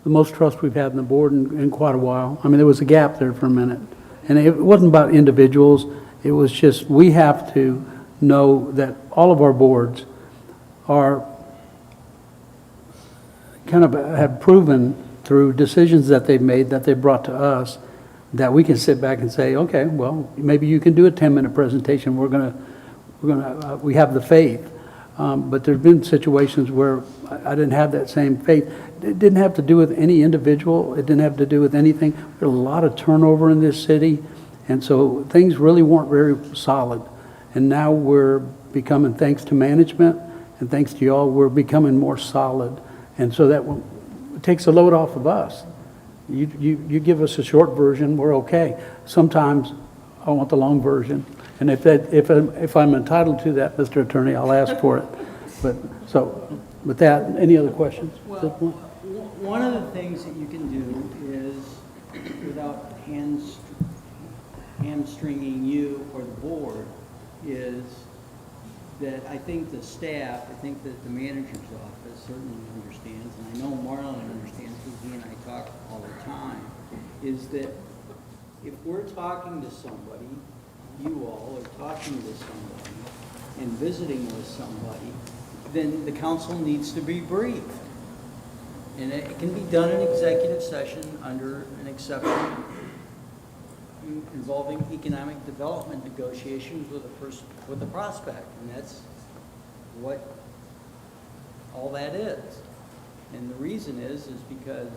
S1: most trust we've had in the board in quite a while. I mean, there was a gap there for a minute. And it wasn't about individuals. It was just we have to know that all of our boards are kind of have proven through decisions that they've made, that they brought to us, that we can sit back and say, okay, well, maybe you can do a 10-minute presentation. We have the faith. But there's been situations where I didn't have that same faith. It didn't have to do with any individual. It didn't have to do with anything. There's a lot of turnover in this city, and so things really weren't very solid. And now we're becoming, thanks to management and thanks to y'all, we're becoming more solid. And so that takes a load off of us. You give us a short version, we're okay. Sometimes I want the long version. And if I'm entitled to that, Mr. Attorney, I'll ask for it. But so, with that, any other questions?
S7: Well, one of the things that you can do is, without hamstringing you or the board, is that I think the staff, I think that the manager's office certainly understands, and I know Marlon understands because he and I talk all the time, is that if we're talking to somebody, you all are talking to somebody and visiting with somebody, then the council needs to be briefed. And it can be done in executive session under an exception involving economic development negotiations with the prospect. And that's what all that is. And the reason is because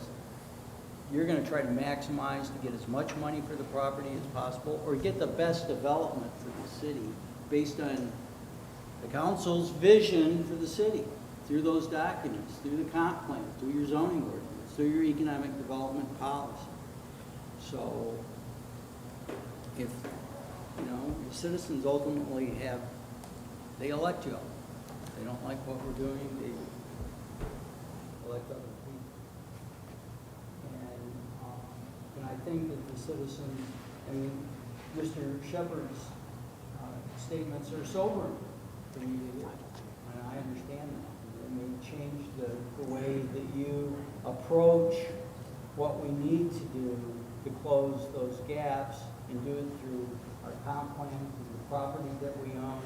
S7: you're going to try to maximize to get as much money for the property as possible or get the best development for the city based on the council's vision for the city through those documents, through the comp plan, through your zoning ordinance, through your economic development policy. So if, the citizens ultimately they elect you. They don't like what we're doing, they elect other people. And I think that the citizens, Mr. Shepherd's statements are sobering for me to hear, and I understand that. It may change the way that you approach what we need to do to close those gaps and do it through our comp plan, through the property that we own,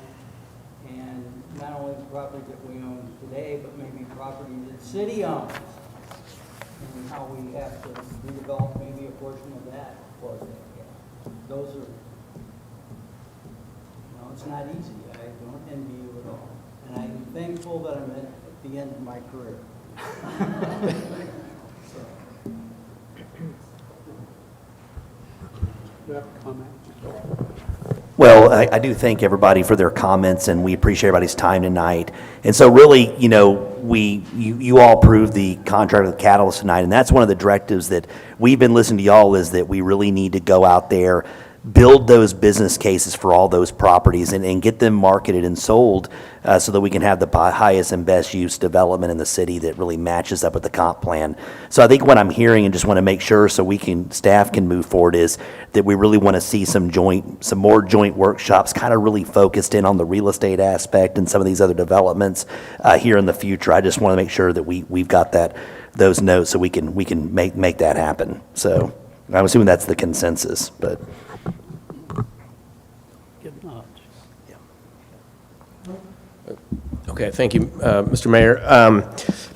S7: and not only the property that we own today, but maybe property that the city owns. And how we have to redevelop maybe a portion of that for that gap. Those are, it's not easy. I don't envy you at all. And I'm thankful that I'm at the end of my career. So.
S1: Do you have a comment?
S16: Well, I do thank everybody for their comments, and we appreciate everybody's time tonight. And so really, you all approved the contract with Catalyst tonight, and that's one of the directives that we've been listening to y'all is that we really need to go out there, build those business cases for all those properties and get them marketed and sold so that we can have the highest and best use development in the city that really matches up with the comp plan. So I think what I'm hearing and just want to make sure so staff can move forward is that we really want to see some more joint workshops kind of really focused in on the real estate aspect and some of these other developments here in the future. I just want to make sure that we've got those notes so we can make that happen. So I'm assuming that's the consensus, but.
S10: Okay, thank you, Mr. Mayor.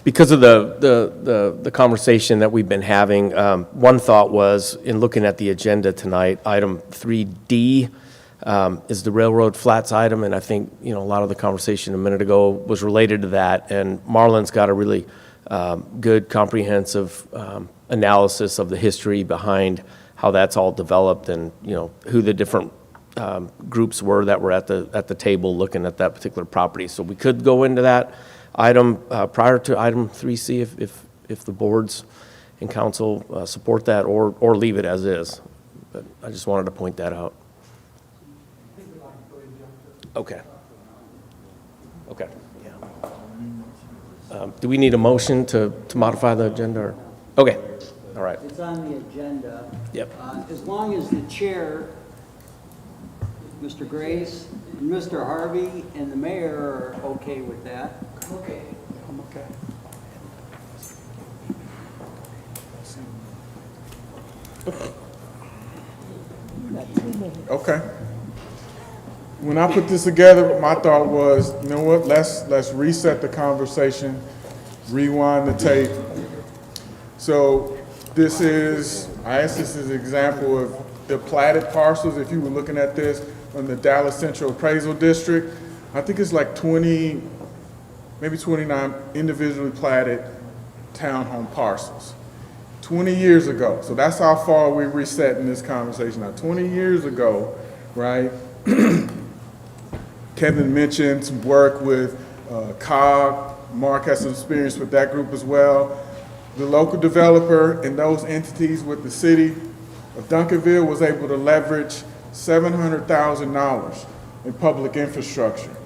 S10: Because of the conversation that we've been having, one thought was, in looking at the agenda tonight, item 3D is the railroad flats item, and I think, a lot of the conversation a minute ago was related to that, and Marlon's got a really good, comprehensive analysis of the history behind how that's all developed and, who the different groups were that were at the table looking at that particular property. So we could go into that item prior to item 3C if the boards and council support that, or leave it as is. But I just wanted to point that out. Okay. Okay. Yeah. Do we need a motion to modify the agenda? Or? Okay. All right.
S7: It's on the agenda.
S10: Yep.
S7: As long as the chair, Mr. Grace, and Mr. Harvey, and the mayor are okay with that. Okay. I'm okay.
S6: Okay. When I put this together, my thought was, you know what, let's reset the conversation, rewind the tape. So this is an example of the platted parcels. If you were looking at this on the Dallas Central Appraisal District, I think it's like 20, maybe 29 individually platted townhome parcels. 20 years ago, so that's how far we reset in this conversation. Now, 20 years ago, right, Kevin mentioned some work with COG. Mark has some experience with that group as well. The local developer and those entities with the city of Duncanville was able to leverage $700,000 in public infrastructure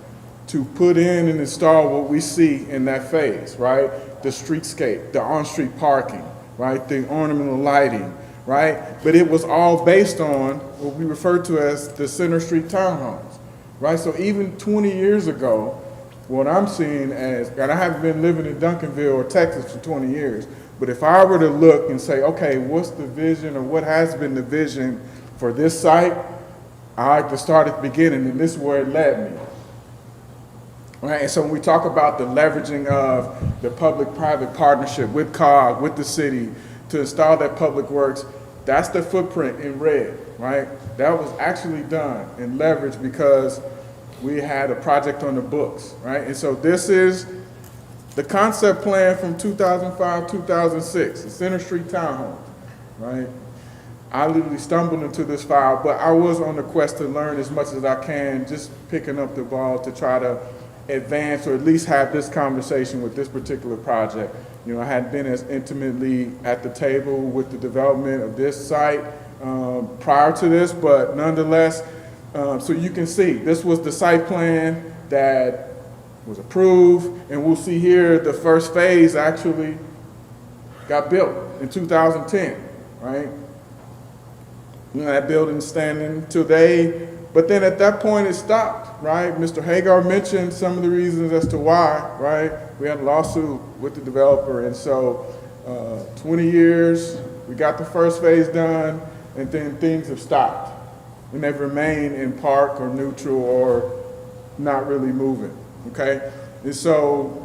S6: to put in and install what we see in that phase, right? The streetscape, the on-street parking, right? The ornamental lighting, right? But it was all based on what we refer to as the Center Street townhomes, right? So even 20 years ago, what I'm seeing as, and I haven't been living in Duncanville or Texas for 20 years, but if I were to look and say, okay, what's the vision or what has been the vision for this site, I like to start at the beginning, and this is where it led me. Right, and so when we talk about the leveraging of the public-private partnership with COG, with the city, to install that public works, that's the footprint in red, right? That was actually done and leveraged because we had a project on the books, right? And so this is the concept plan from 2005, 2006, the Center Street Townhomes, right? I literally stumbled into this file, but I was on the quest to learn as much as I can, just picking up the ball to try to advance or at least have this conversation with this particular project. You know, I hadn't been as intimately at the table with the development of this site prior to this, but nonetheless, so you can see, this was the site plan that was approved, and we'll see here the first phase actually got built in 2010, right? You know, that building's standing today, but then at that point it stopped, right? Mr. Hagar mentioned some of the reasons as to why, right? We had a lawsuit with the developer, and so 20 years, we got the first phase done, and then things have stopped. And they've remained in park or neutral or not really moving, okay? And so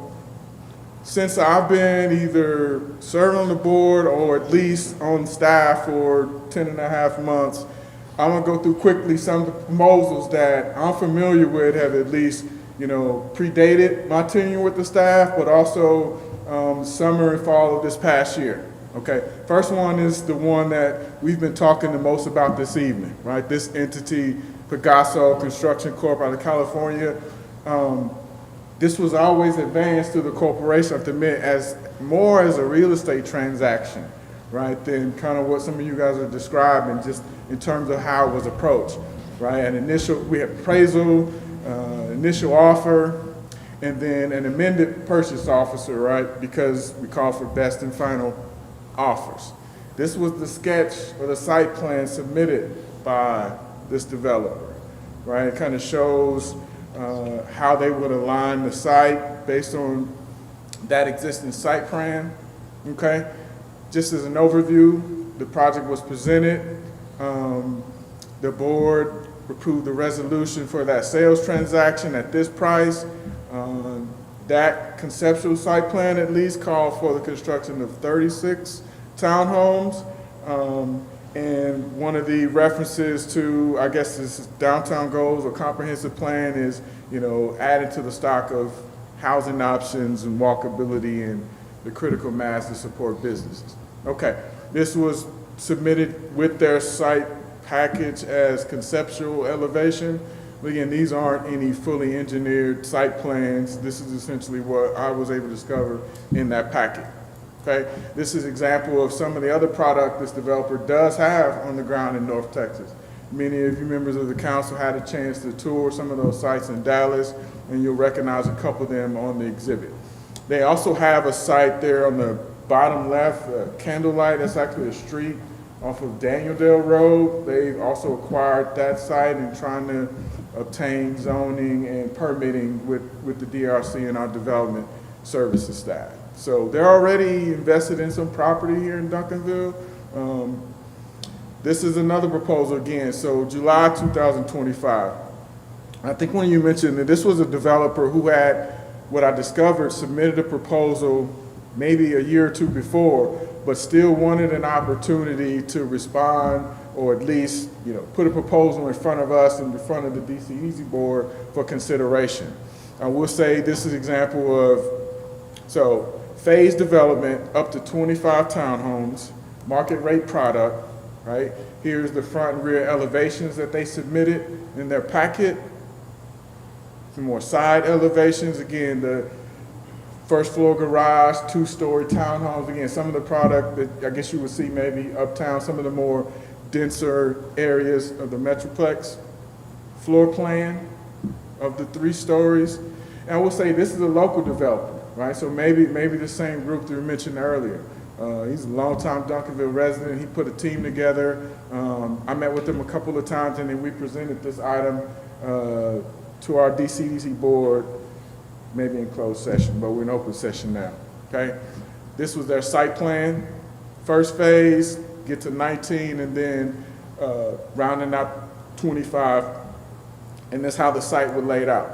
S6: since I've been either serving on the board or at least on staff for 10 and a half months, I'm gonna go through quickly some of the proposals that I'm familiar with have at least, you know, predated my tenure with the staff, but also summer and fall of this past year. Okay, first one is the one that we've been talking the most about this evening, right? This entity, Pegaso Construction Corp. Out of California. This was always advanced through the corporation, I have to admit, as more as a real estate transaction, right? Than kind of what some of you guys are describing, just in terms of how it was approached, right? We had appraisal, initial offer, and then an amended purchase officer, right? Because we call for best and final offers. This was the sketch or the site plan submitted by this developer, right? It kind of shows how they would align the site based on that existing site plan, okay? Just as an overview, the project was presented. The board approved the resolution for that sales transaction at this price. That conceptual site plan at least called for the construction of 36 townhomes. And one of the references to, I guess, this downtown goals or comprehensive plan is, you know, added to the stock of housing options and walkability and the critical mass to support businesses. Okay, this was submitted with their site package as conceptual elevation. But again, these aren't any fully engineered site plans. This is essentially what I was able to discover in that packet. Okay, this is an example of some of the other product this developer does have on the ground in North Texas. Many of you members of the council had a chance to tour some of those sites in Dallas, and you'll recognize a couple of them on the exhibit. They also have a site there on the bottom left, Candlelight. That's actually a street off of Danieldale Road. They've also acquired that site and trying to obtain zoning and permitting with the DRC and our development services staff. So they're already invested in some property here in Duncanville. This is another proposal again. So July 2025. I think when you mentioned that this was a developer who had, what I discovered, submitted a proposal maybe a year or two before, but still wanted an opportunity to respond or at least, put a proposal in front of us and in front of the DCEDC board for consideration. I will say this is an example of, so phased development up to 25 townhomes, market rate product, right? Here's the front and rear elevations that they submitted in their packet. Some more side elevations. Again, the first floor garage, 2-story townhomes. Again, some of the product that I guess you would see maybe uptown, some of the more denser areas of the Metroplex. Floor plan of the 3 stories. And I will say this is a local developer, right? So maybe the same group that we mentioned earlier. He's a longtime Duncanville resident. He put a team together. I met with him a couple of times, and then we presented this item to our DCEDC board, maybe in closed session, but we're in open session now, okay? This was their site plan. First phase, get to 19, and then rounding out 25, and that's how the site was laid out.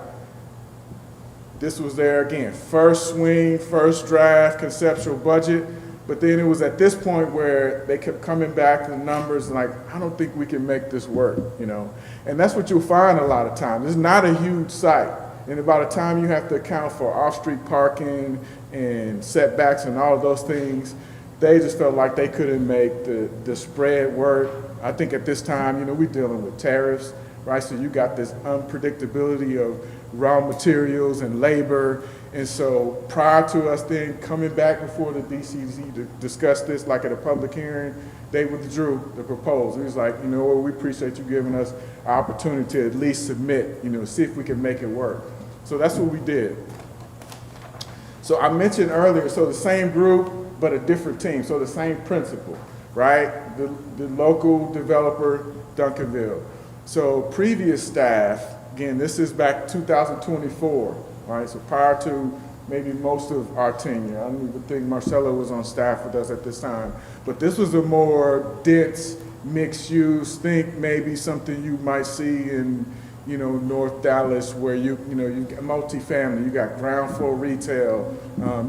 S6: This was their, again, first swing, first draft, conceptual budget. But then it was at this point where they kept coming back to the numbers and like, I don't think we can make this work, And that's what you'll find a lot of times. It's not a huge site. And by the time you have to account for off-street parking and setbacks and all of those things, they just felt like they couldn't make the spread work. I think at this time, we're dealing with tariffs, right? So you got this unpredictability of raw materials and labor. And so prior to us then coming back before the DCEDC to discuss this, like at a public hearing, they withdrew the proposal. It was like, we appreciate you giving us an opportunity to at least submit, see if we can make it work. So that's what we did. So I mentioned earlier, so the same group, but a different team. So the same principle, right? The local developer, Duncanville. So previous staff, again, this is back 2024. Right, so prior to maybe most of our tenure, I don't even think Marcelo was on staff with us at this time, but this was a more dense, mixed use, think maybe something you might see in, North Dallas where you got multifamily, you got ground floor retail,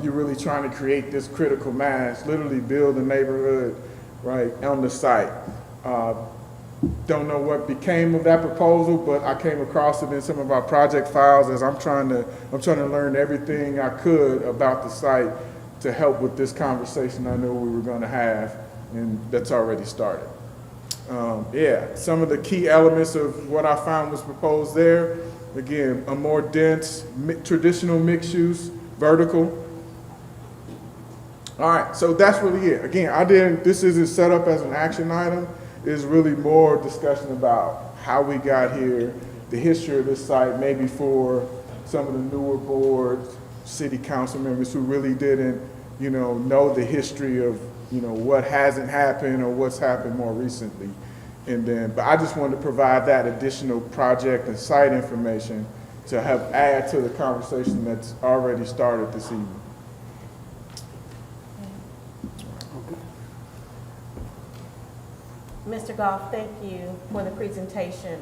S6: you're really trying to create this critical mass, literally build a neighborhood, right, on the site. Don't know what became of that proposal, but I came across it in some of our project files as I'm trying to learn everything I could about the site to help with this conversation I knew we were going to have, and that's already started. Some of the key elements of what I found was proposed there. Again, a more dense, traditional mixed use, vertical. All right, so that's really it. Again, this isn't set up as an action item. Is really more discussion about how we got here, the history of this site, maybe for some of the newer boards, city council members who really didn't, know the history of, what hasn't happened or what's happened more recently. But I just wanted to provide that additional project and site information to help add to the conversation that's already started this evening.
S14: Mr. Goff, thank you for the presentation.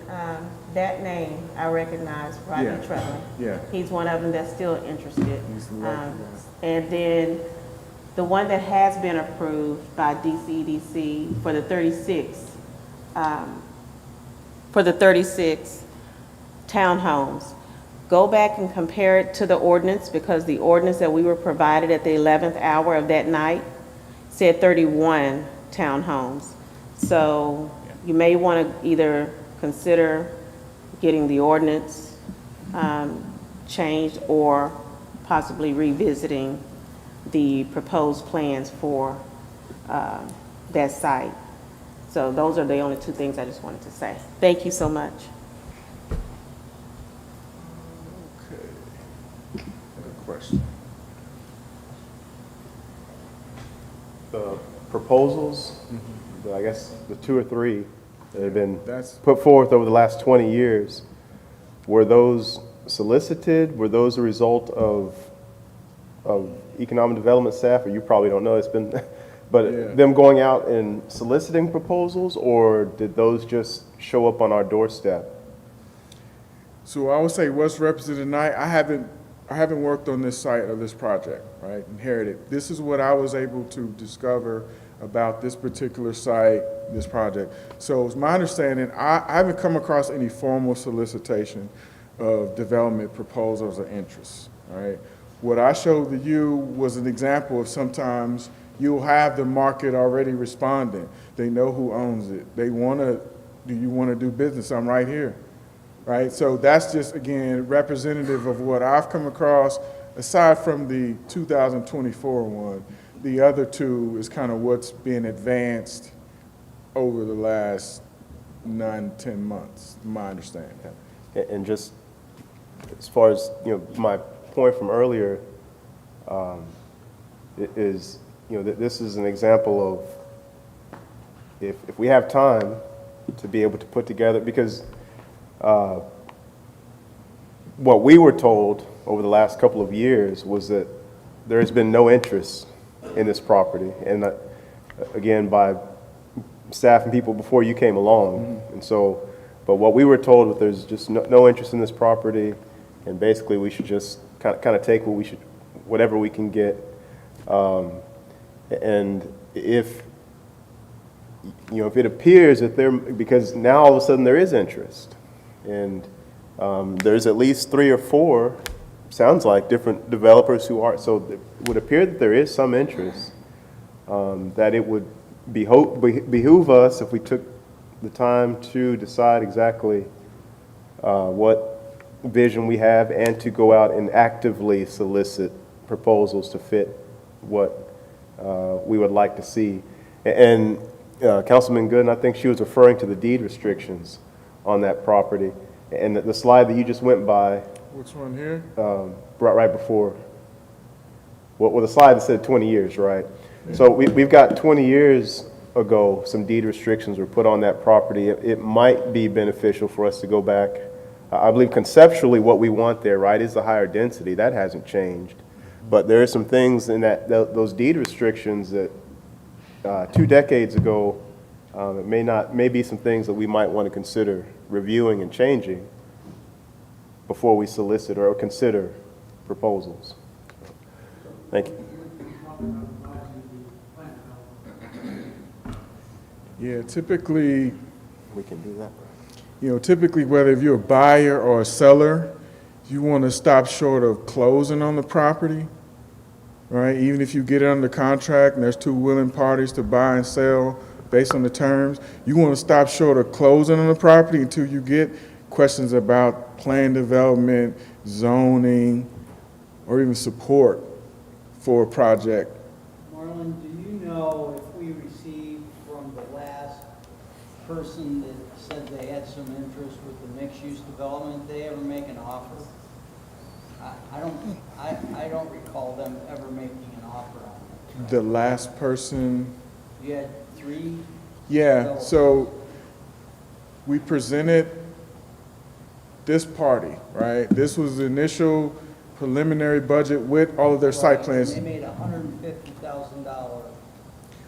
S14: That name I recognize, Rodney Trevlin.
S6: Yeah.
S14: He's one of them that's still interested. And then the one that has been approved by DCEDC for the 36 townhomes. Go back and compare it to the ordinance, because the ordinance that we were provided at the 11th hour of that night said 31 townhomes. So you may want to either consider getting the ordinance changed or possibly revisiting the proposed plans for that site. So those are the only two things I just wanted to say. Thank you so much.
S15: Question. The proposals, I guess the 2 or 3 that have been put forth over the last 20 years, were those solicited? Were those a result of economic development staff? Or you probably don't know, it's been, but them going out and soliciting proposals, or did those just show up on our doorstep?
S6: So I would say what's represented tonight, I haven't worked on this site or this project, right, inherited. This is what I was able to discover about this particular site, this project. So it's my understanding, I haven't come across any formal solicitation of development proposals or interests, right? What I showed to you was an example of sometimes you'll have the market already responding. They know who owns it. They want to, do you want to do business? I'm right here. Right, so that's just, again, representative of what I've come across. Aside from the 2024 one, the other 2 is kind of what's been advanced over the last 9 to 10 months, my understanding.
S15: And just as far as, my point from earlier is, that this is an example of if we have time to be able to put together, because what we were told over the last couple of years was that there has been no interest in this property, and again, by staff and people before you came along. And so, but what we were told was there's just no interest in this property, and basically we should just kind of take whatever we can get. And if it appears that because now all of a sudden there is interest, and there's at least 3 or 4, sounds like, different developers who are, so it would appear that there is some interest, that it would behoove us if we took the time to decide exactly what vision we have, and to go out and actively solicit proposals to fit what we would like to see. And Councilman Gooden, I think she was referring to the deed restrictions on that property. And the slide that you just went by.
S6: Which one here?
S15: Right before. Well, the slide that said 20 years, right? So we've got 20 years ago, some deed restrictions were put on that property. It might be beneficial for us to go back. I believe conceptually what we want there, right, is the higher density. That hasn't changed. But there are some things in those deed restrictions that 2 decades ago, may be some things that we might want to consider reviewing and changing before we solicit or consider proposals. Thank you.
S6: Yeah, typically,
S15: we can do that.
S6: Typically, whether if you're a buyer or a seller, you want to stop short of closing on the property, right? Even if you get it under contract and there's 2 willing parties to buy and sell based on the terms, you want to stop short of closing on the property until you get questions about plan development, zoning, or even support for a project.
S7: Marlon, do you know if we received from the last person that said they had some interest with the mixed-use development, did they ever make an offer? I don't recall them ever making an offer on it.
S6: The last person?
S7: You had 3?
S6: Yeah, so we presented this party, right? This was the initial preliminary budget with all of their site plans.
S7: They made $150,000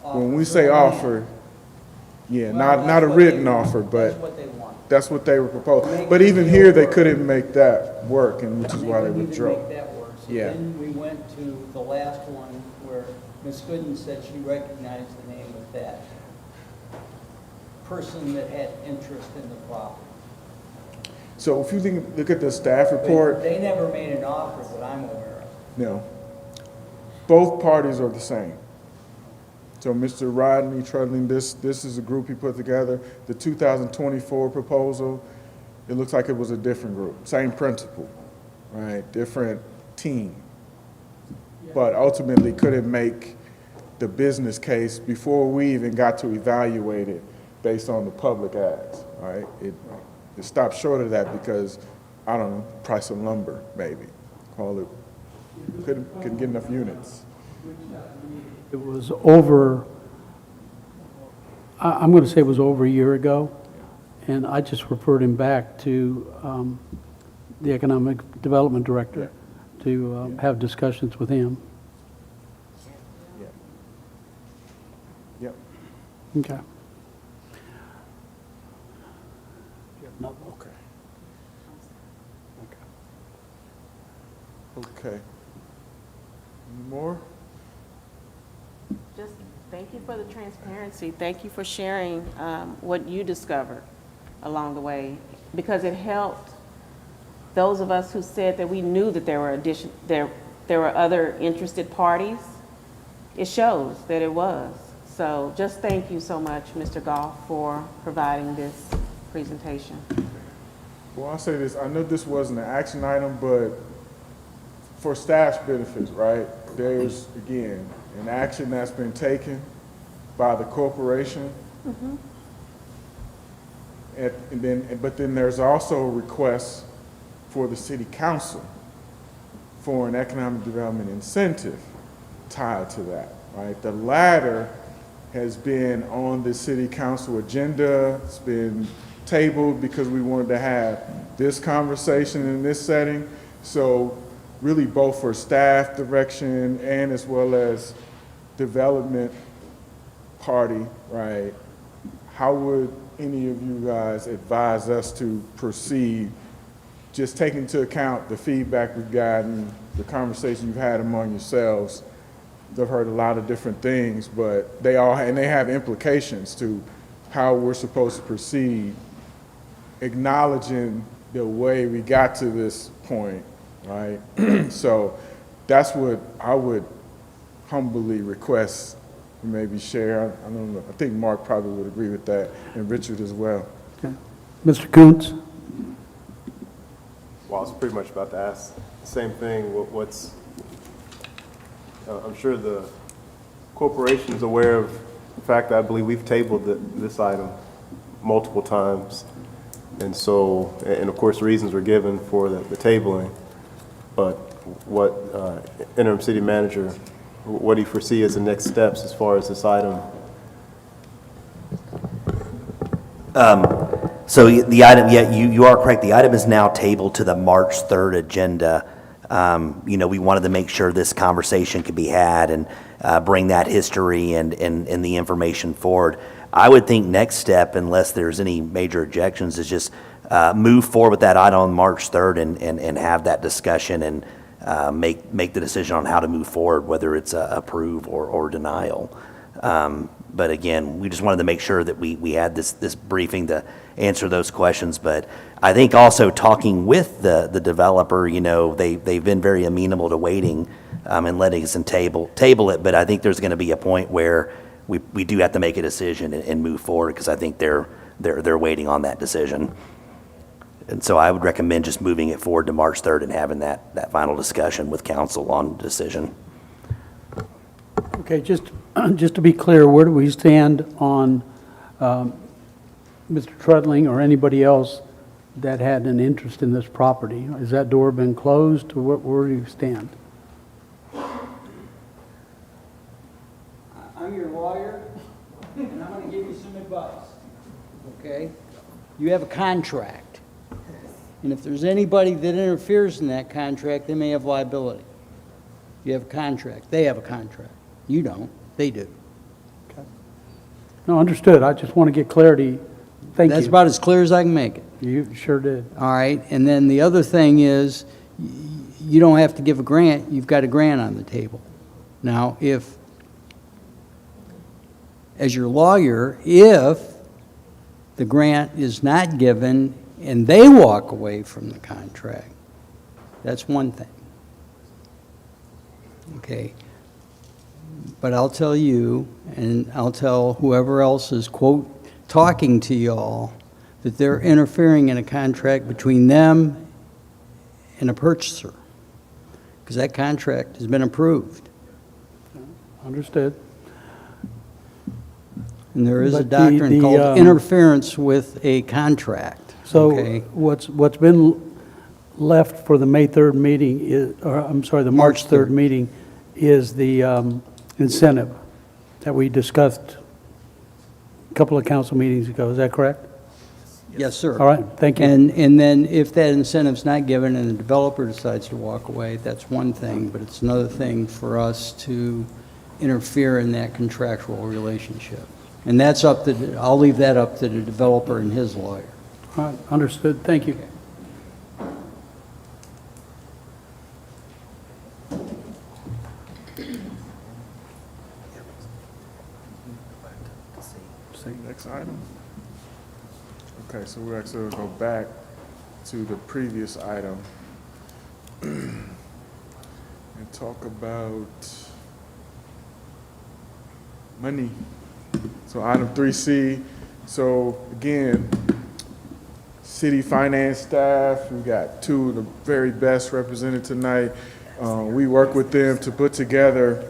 S7: offer.
S6: When we say offer, yeah, not a written offer, but
S7: that's what they want.
S6: That's what they were proposing. But even here, they couldn't make that work, and which is why they withdrew.
S7: Make that work. So
S6: Yeah.
S7: then we went to the last one where Ms. Gooden said she recognized the name of that person that had interest in the property.
S6: So if you look at the staff report,
S7: They never made an offer that I'm aware of.
S6: no, both parties are the same. So Mr. Rodney Trudling, this is a group he put together. The 2024 proposal, it looks like it was a different group, same principle, right? Different team. But ultimately couldn't make the business case before we even got to evaluate it based on the public ads, right? It stopped short of that because, I don't know, price of lumber, maybe. Call it, couldn't get enough units.
S1: It was over, I'm going to say it was over a year ago, and I just referred him back to the Economic Development Director to have discussions with him.
S6: Yep.
S1: Okay.
S6: Okay. Okay. Any more?
S14: Just thank you for the transparency. Thank you for sharing what you discovered along the way, because it helped those of us who said that we knew that there were other interested parties. It shows that it was. So just thank you so much, Mr. Goff, for providing this presentation.
S6: Well, I'll say this. I know this wasn't an action item, but for staff's benefits, right? There's, again, an action that's been taken by the corporation.
S14: Mm-hmm.
S6: But then there's also requests for the city council for an economic development incentive tied to that, right? The latter has been on the city council agenda. It's been tabled because we wanted to have this conversation in this setting. So really both for staff direction and as well as development party, right? How would any of you guys advise us to proceed, just taking into account the feedback we've gotten, the conversation you've had among yourselves? I've heard a lot of different things, but they have implications to how we're supposed to proceed, acknowledging the way we got to this point, right? So that's what I would humbly request, maybe share. I don't know. I think Mark probably would agree with that, and Richard as well.
S1: Okay. Mr. Kuntz?
S15: Well, I was pretty much about to ask the same thing. I'm sure the corporation is aware of the fact that I believe we've tabled this item multiple times. And so, and of course, reasons were given for the tabling. But what, interim city manager, what do you foresee as the next steps as far as this item?
S16: So the item, yeah, you are correct. The item is now tabled to the March 3rd agenda. We wanted to make sure this conversation could be had and bring that history and the information forward. I would think next step, unless there's any major objections, is just move forward with that item on March 3rd and have that discussion and make the decision on how to move forward, whether it's approve or denial. But again, we just wanted to make sure that we had this briefing to answer those questions. But I think also talking with the developer, they've been very amenable to waiting and letting us table it. But I think there's going to be a point where we do have to make a decision and move forward, because I think they're waiting on that decision. And so I would recommend just moving it forward to March 3rd and having that final discussion with council on the decision.
S1: Okay, just to be clear, where do we stand on Mr. Trudling or anybody else that had an interest in this property? Has that door been closed, or where do you stand?
S7: I'm your lawyer, and I'm going to give you some advice, okay? You have a contract, and if there's anybody that interferes in that contract, they may have liability. You have a contract. They have a contract. You don't. They do.
S1: Okay. No, understood. I just want to get clarity. Thank you.
S7: That's about as clear as I can make it.
S1: You sure did.
S7: All right, and then the other thing is, you don't have to give a grant. You've got a grant on the table. Now, as your lawyer, if the grant is not given and they walk away from the contract, that's one thing. Okay. But I'll tell you, and I'll tell whoever else is, quote, talking to y'all, that they're interfering in a contract between them and a purchaser, because that contract has been approved.
S1: Understood.
S7: And there is a
S1: But
S7: doctrine called interference with a contract.
S1: So
S7: okay?
S1: what's been left for the May 3rd meeting is, or I'm sorry, the March 3rd meeting is the incentive that we discussed a couple of council meetings ago. Is that correct?
S7: Yes, sir.
S1: All right, thank you.
S7: And then if that incentive's not given and the developer decides to walk away, that's one thing, but it's another thing for us to interfere in that contractual relationship. And that's up to, I'll leave that up to the developer and his lawyer.
S1: All right, understood. Thank you.
S6: Next item. Okay, so we're actually going to go back to the previous item and talk about money. So item 3C. So again, city finance staff, we got two of the very best represented tonight. We work with them to put together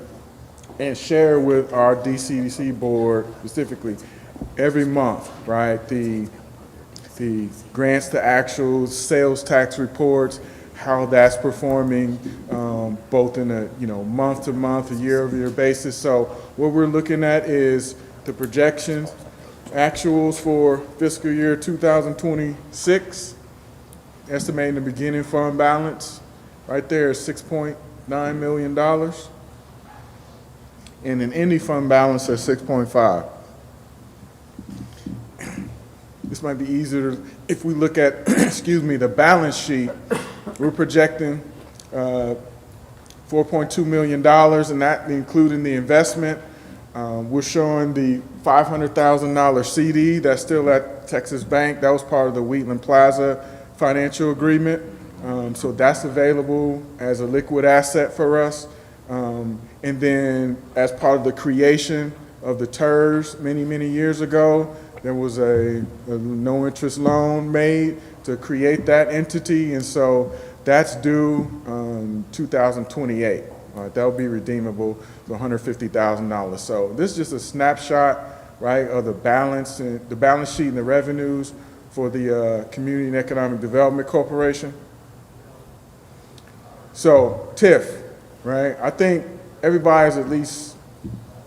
S6: and share with our DCEDC board specifically every month, right? The grants to actuals, sales tax reports, how that's performing, both in a month to month, a year-over-year basis. So what we're looking at is the projections, actuals for fiscal year 2026, estimating the beginning fund balance right there is $6.9 million, and an ending fund balance of 6.5. This might be easier if we look at, excuse me, the balance sheet. We're projecting $4.2 million, and that including the investment. We're showing the $500,000 CD that's still at Texas Bank. That was part of the Wheatland Plaza financial agreement. So that's available as a liquid asset for us. And then as part of the creation of the TIRs many, many years ago, there was a no-interest loan made to create that entity, and so that's due 2028. That'll be redeemable for $150,000. So this is just a snapshot, right, of the balance and the balance sheet and the revenues for the Community and Economic Development Corporation. So TIF, right? I think everybody's at least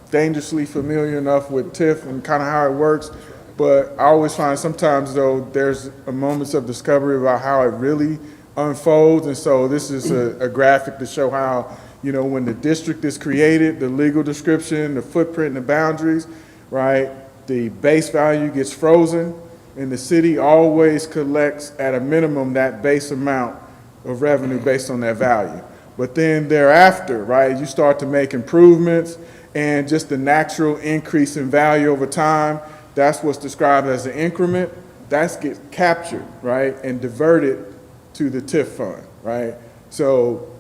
S6: dangerously familiar enough with TIF and kind of how it works. But I always find sometimes, though, there's moments of discovery about how it really unfolds. And so this is a graphic to show how, when the district is created, the legal description, the footprint, and the boundaries, right, the base value gets frozen, and the city always collects at a minimum that base amount of revenue based on that value. But then thereafter, right, you start to make improvements and just the natural increase in value over time. That's what's described as an increment. That gets captured, right, and diverted to the TIF fund, right? So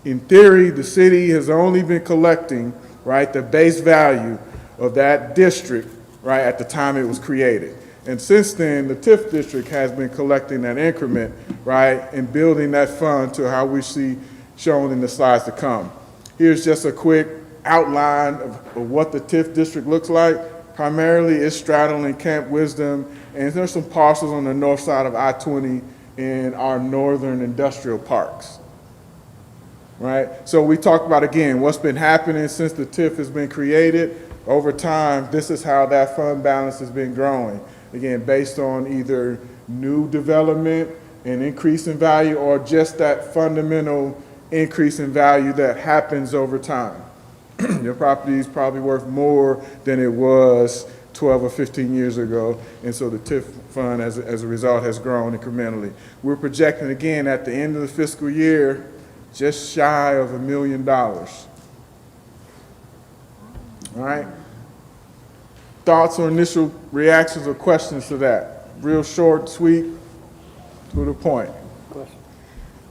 S6: in theory, the city has only been collecting, right, the base value of that district, right, at the time it was created. And since then, the TIF district has been collecting that increment, right, and building that fund to how we see shown in the slides to come. Here's just a quick outline of what the TIF district looks like. Primarily, it's straddling Camp Wisdom, and there's some parcels on the north side of I-20 in our northern industrial parks, right? So we talked about, again, what's been happening since the TIF has been created. Over time, this is how that fund balance has been growing. Again, based on either new development and increase in value or just that fundamental increase in value that happens over time. Your property is probably worth more than it was 12 or 15 years ago, and so the TIF fund, as a result, has grown incrementally. We're projecting, again, at the end of the fiscal year, just shy of $1 million. All right? Thoughts or initial reactions or questions to that? Real short, sweet, to the point.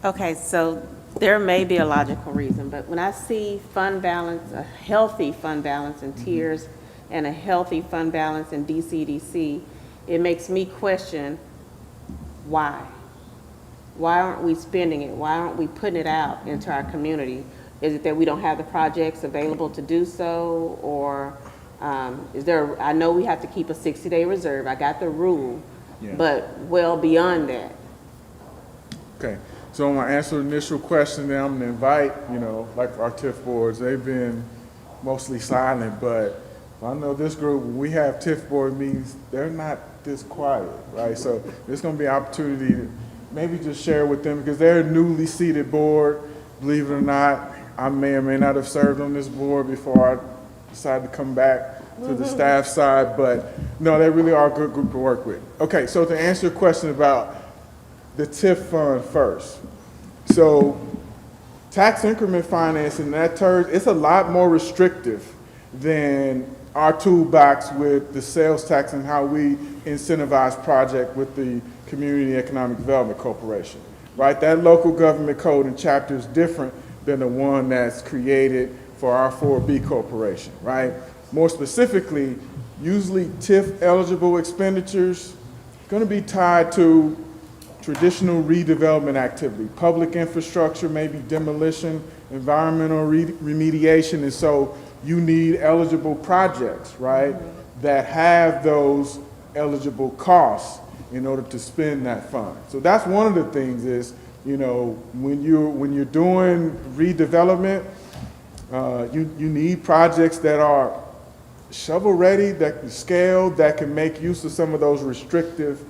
S14: Okay, so There may be a logical reason, but when I see fund balance, a healthy fund balance in tiers and a healthy fund balance in DCEDC, it makes me question why. Why aren't we spending it? Why aren't we putting it out into our community? Is it that we don't have the projects available to do so? Or is there, I know we have to keep a 60-day reserve. I got the rule, but well beyond that.
S6: Okay, so I'm gonna answer the initial question, then I'm gonna invite, like our TIF boards, they've been mostly silent, but I know this group, when we have TIF board meetings, they're not this quiet, right? So there's gonna be an opportunity to maybe just share with them, because they're a newly seated board, believe it or not. I may or may not have served on this board before I decided to come back to the staff side, but no, they really are a good group to work with. Okay, so to answer your question about the TIF fund first. So tax increment financing, it's a lot more restrictive than our toolbox with the sales tax and how we incentivize project with the Community Economic Development Corporation, right? That local government code and chapter is different than the one that's created for our 4B corporation, right? More specifically, usually TIF eligible expenditures going to be tied to traditional redevelopment activity, public infrastructure, maybe demolition, environmental remediation, and so you need eligible projects, right, that have those eligible costs in order to spend that fund. So that's one of the things is, when you're doing redevelopment, you need projects that are shovel ready, that can scale, that can make use of some of those restrictive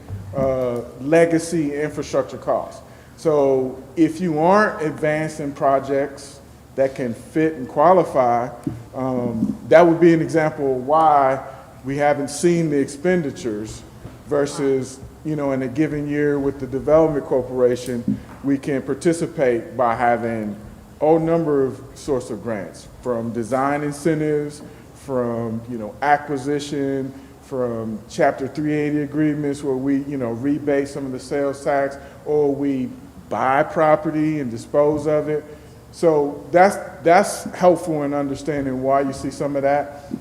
S6: legacy infrastructure costs. So if you aren't advancing projects that can fit and qualify, that would be an example of why we haven't seen the expenditures versus, in a given year with the development corporation, we can participate by having a number of source of grants, from design incentives, from, acquisition, from Chapter 380 agreements where we, rebate some of the sales tax, or we buy property and dispose of it. So that's helpful in understanding why you see some of that.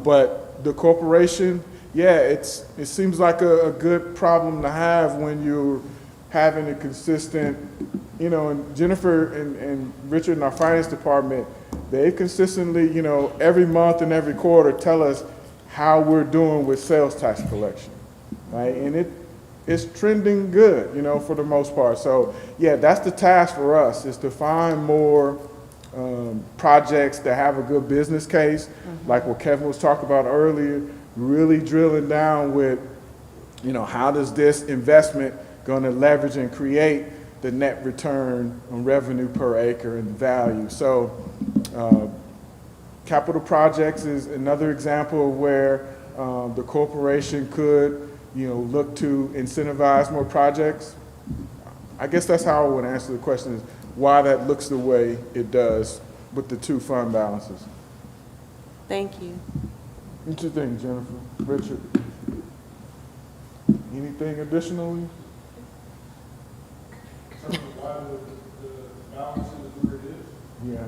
S6: But the corporation, it seems like a good problem to have when you're having a consistent, and Jennifer and Richard in our finance department, they consistently, every month and every quarter tell us how we're doing with sales tax collection, right? And it's trending good, for the most part. So that's the task for us, is to find more projects that have a good business case, like what Kevin was talking about earlier, really drilling down with, how does this investment going to leverage and create the net return on revenue per acre and value. So capital projects is another example of where the corporation could, look to incentivize more projects. I guess that's how I would answer the question, is why that looks the way it does with the two fund balances.
S14: Thank you.
S6: What you think, Jennifer? Richard? Anything additionally?
S17: Why the balance is where it is?
S6: Yeah.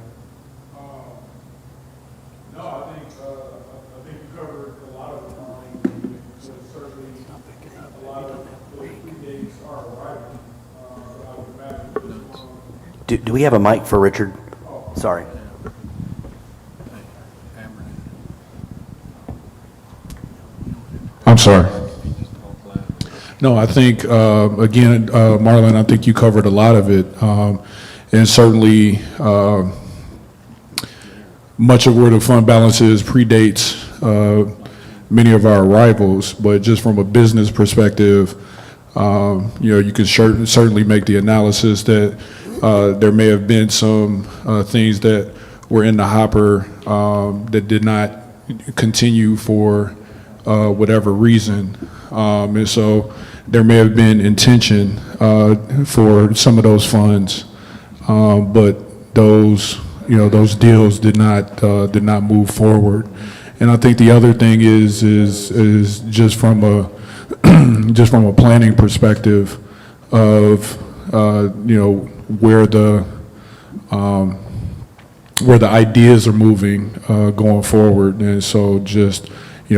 S17: No, I think you covered a lot of it. Certainly, a lot of those dates are arriving. I would imagine this one.
S16: Do we have a mic for Richard? Sorry.
S17: I'm sorry. No, I think, again, Marlon, I think you covered a lot of it. And certainly, much of where the fund balance is predates many of our arrivals, but just from a business perspective, you can certainly make the analysis that there may have been some things that were in the hopper that did not continue for whatever reason. And so there may have been intention for some of those funds, but those deals did not move forward. And I think the other thing is just from a planning perspective of where the where the ideas are moving going forward. And so just,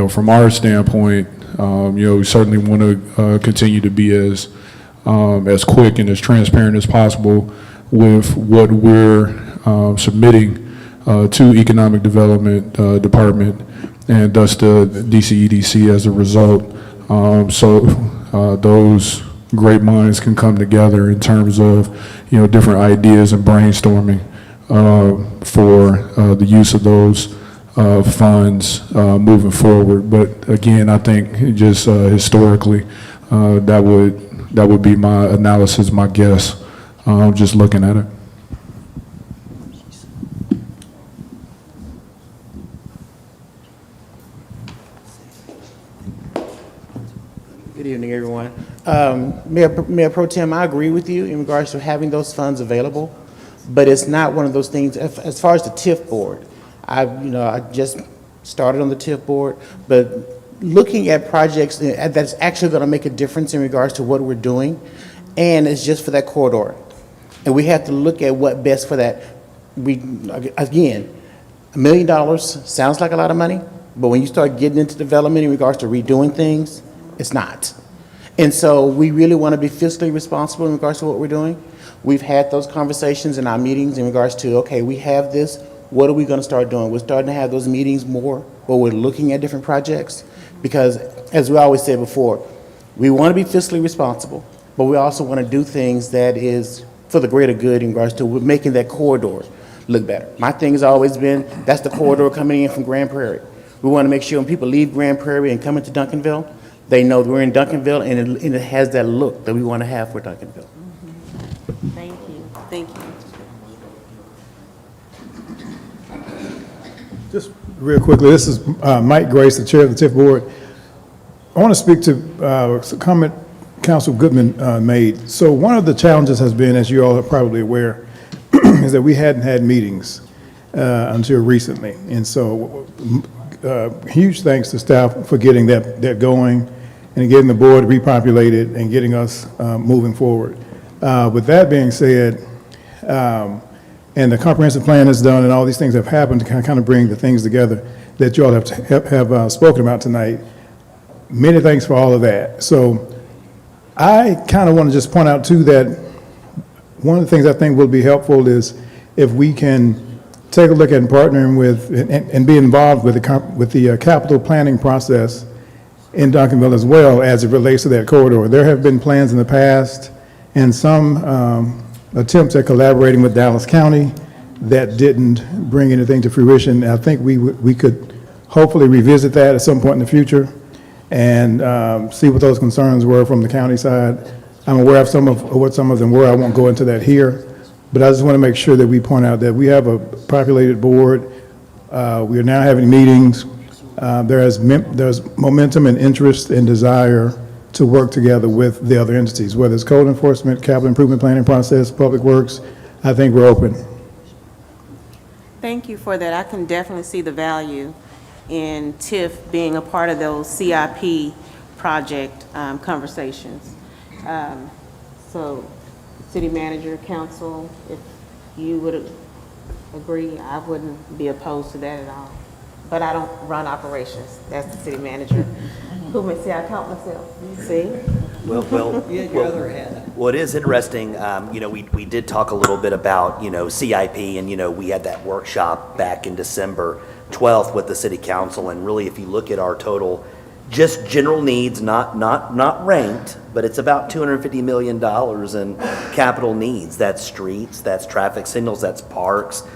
S17: from our standpoint, we certainly want to continue to be as quick and as transparent as possible with what we're submitting to Economic Development Department and thus the DCEDC as a result. So those great minds can come together in terms of, different ideas and brainstorming for the use of those funds moving forward. But again, I think just historically, that would be my analysis, my guess, just looking at it.
S9: Good evening, everyone. Mayor Pro Tem, I agree with you in regards to having those funds available, but it's not one of those things, as far as the TIF board, I just started on the TIF board, but looking at projects that's actually going to make a difference in regards to what we're doing, and it's just for that corridor. And we have to look at what best for that. Again, $1 million sounds like a lot of money, but when you start getting into development in regards to redoing things, it's not. And so we really want to be fiscally responsible in regards to what we're doing. We've had those conversations in our meetings in regards to, okay, we have this, what are we going to start doing? We're starting to have those meetings more where we're looking at different projects because, as we always said before, we want to be fiscally responsible, but we also want to do things that is for the greater good in regards to making that corridor look better. My thing has always been, that's the corridor coming in from Grand Prairie. We want to make sure when people leave Grand Prairie and come into Duncanville, they know we're in Duncanville and it has that look that we want to have for Duncanville.
S14: Thank you. Thank you.
S3: Just real quickly, this is Mike Grace, the chair of the TIF board. I want to speak to a comment Council Goodman made. So one of the challenges has been, as you all are probably aware, is that we hadn't had meetings until recently. And so huge thanks to staff for getting that going and getting the board repopulated and getting us moving forward. With that being said, and the comprehensive plan is done and all these things have happened to kind of bring the things together that you all have spoken about tonight. Many thanks for all of that. So I kind of want to just point out too that one of the things I think will be helpful is if we can take a look at partnering with and be involved with the capital planning process in Duncanville as well as it relates to that corridor. There have been plans in the past and some attempts at collaborating with Dallas County that didn't bring anything to fruition. I think we could hopefully revisit that at some point in the future and see what those concerns were from the county side. I'm aware of what some of them were. I won't go into that here, but I just want to make sure that we point out that we have a populated board. We are now having meetings. There's momentum and interest and desire to work together with the other entities, whether it's code enforcement, capital improvement planning process, public works. I think we're open.
S14: Thank you for that. I can definitely see the value in TIF being a part of those CIP project conversations. So, city manager, council, if you would agree, I wouldn't be opposed to that at all. But I don't run operations. That's the city manager. Who may say I count myself? See?
S16: Well,
S7: You had your other hand.
S16: well, it is interesting. We did talk a little bit about, CIP, and, we had that workshop back in December 12th with the city council. And really, if you look at our total, just general needs, not ranked, but it's about $250 million in capital needs. That's streets, that's traffic signals, that's parks,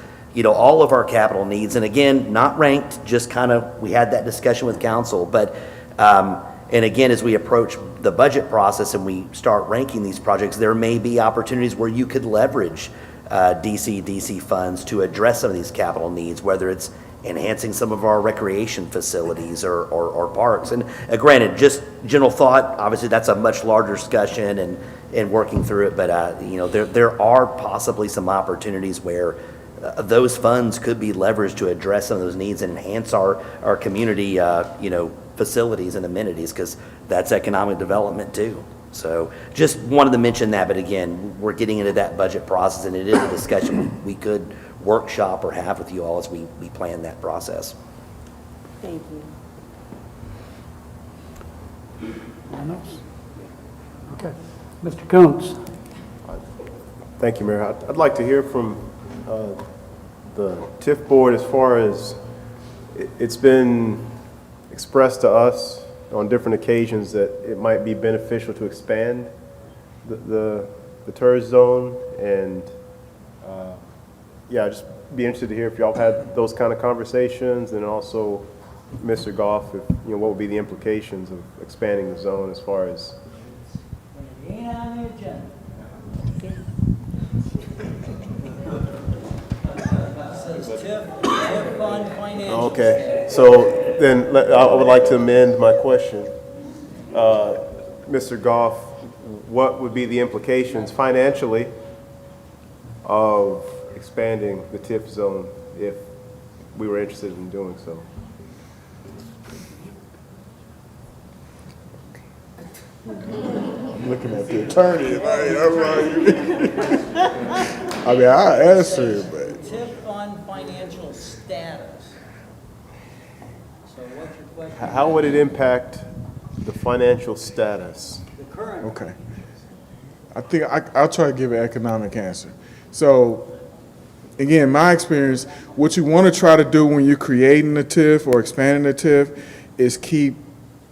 S16: all of our capital needs. And again, not ranked, just kind of, we had that discussion with council. But, and again, as we approach the budget process and we start ranking these projects, there may be opportunities where you could leverage DCEDC funds to address some of these capital needs, whether it's enhancing some of our recreation facilities or parks. And granted, just general thought, obviously that's a much larger discussion and working through it, but there are possibly some opportunities where those funds could be leveraged to address some of those needs and enhance our community facilities and amenities, because that's economic development too. So just wanted to mention that, but again, we're getting into that budget process, and it is a discussion we could workshop or have with you all as we plan that process.
S14: Thank you.
S1: Anyone else? Okay. Mr. Coons?
S15: Thank you, Mayor. I'd like to hear from the TIF board as far as it's been expressed to us on different occasions that it might be beneficial to expand the tourist zone, and yeah, just be interested to hear if y'all had those kind of conversations, and also Mr. Goff, if what would be the implications of expanding the zone as far as.
S7: It ain't on the agenda. Says TIF fund financial.
S15: Okay, so then I would like to amend my question. Mr. Goff, what would be the implications financially of expanding the TIF zone if we were interested in doing so?
S6: I'm looking at the attorney, I mean, I'll answer it, but.
S7: TIF fund financial status. So what's your question?
S15: How would it impact the financial status?
S7: The current.
S6: Okay. I think I'll try to give an economic answer. So, again, my experience, what you want to try to do when you're creating a TIF or expanding a TIF is keep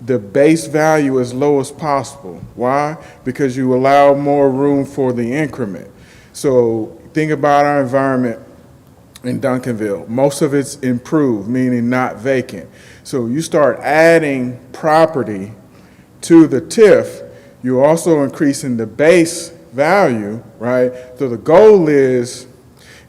S6: the base value as low as possible. Why? Because you allow more room for the increment. So think about our environment in Duncanville. Most of it's improved, meaning not vacant. So you start adding property to the TIF, you're also increasing the base value, right? So the goal is,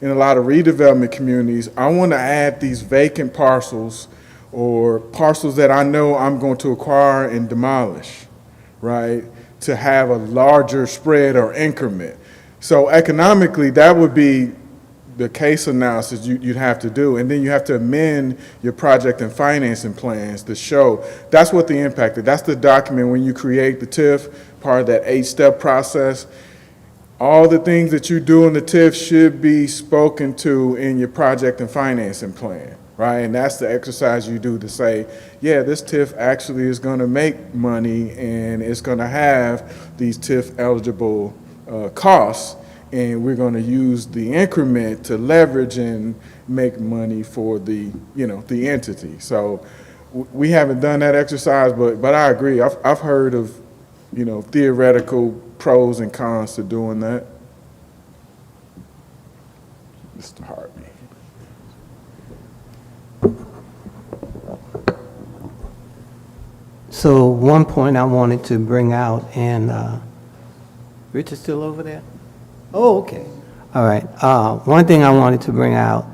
S6: in a lot of redevelopment communities, I want to add these vacant parcels or parcels that I know I'm going to acquire and demolish, right? To have a larger spread or increment. So economically, that would be the case analysis you'd have to do, and then you have to amend your project and financing plans to show. That's what the impact is. That's the document when you create the TIF, part of that 8-step process. All the things that you do in the TIF should be spoken to in your project and financing plan, right? And that's the exercise you do to say, yeah, this TIF actually is going to make money, and it's going to have these TIF eligible costs, and we're going to use the increment to leverage and make money for the, the entity. So we haven't done that exercise, but I agree. I've heard of, theoretical pros and cons to doing that. Mr. Harvey.
S2: So one point I wanted to bring out, and Richard's still over there? Oh, okay. All right. One thing I wanted to bring out,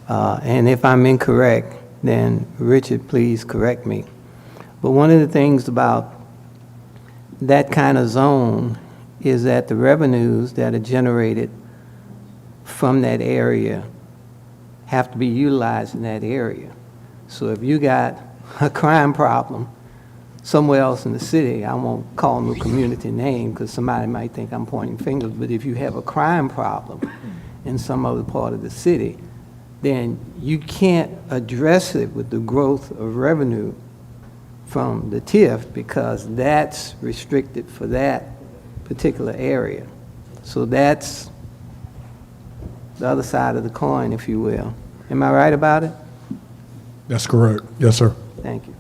S2: and if I'm incorrect, then Richard, please correct me. But one of the things about that kind of zone is that the revenues that are generated from that area have to be utilized in that area. So if you got a crime problem somewhere else in the city, I won't call no community name because somebody might think I'm pointing fingers, but if you have a crime problem in some other part of the city, then you can't address it with the growth of revenue from the TIF because that's restricted for that particular area. So that's the other side of the coin, if you will. Am I right about it?
S17: That's correct. Yes, sir.
S2: Thank you.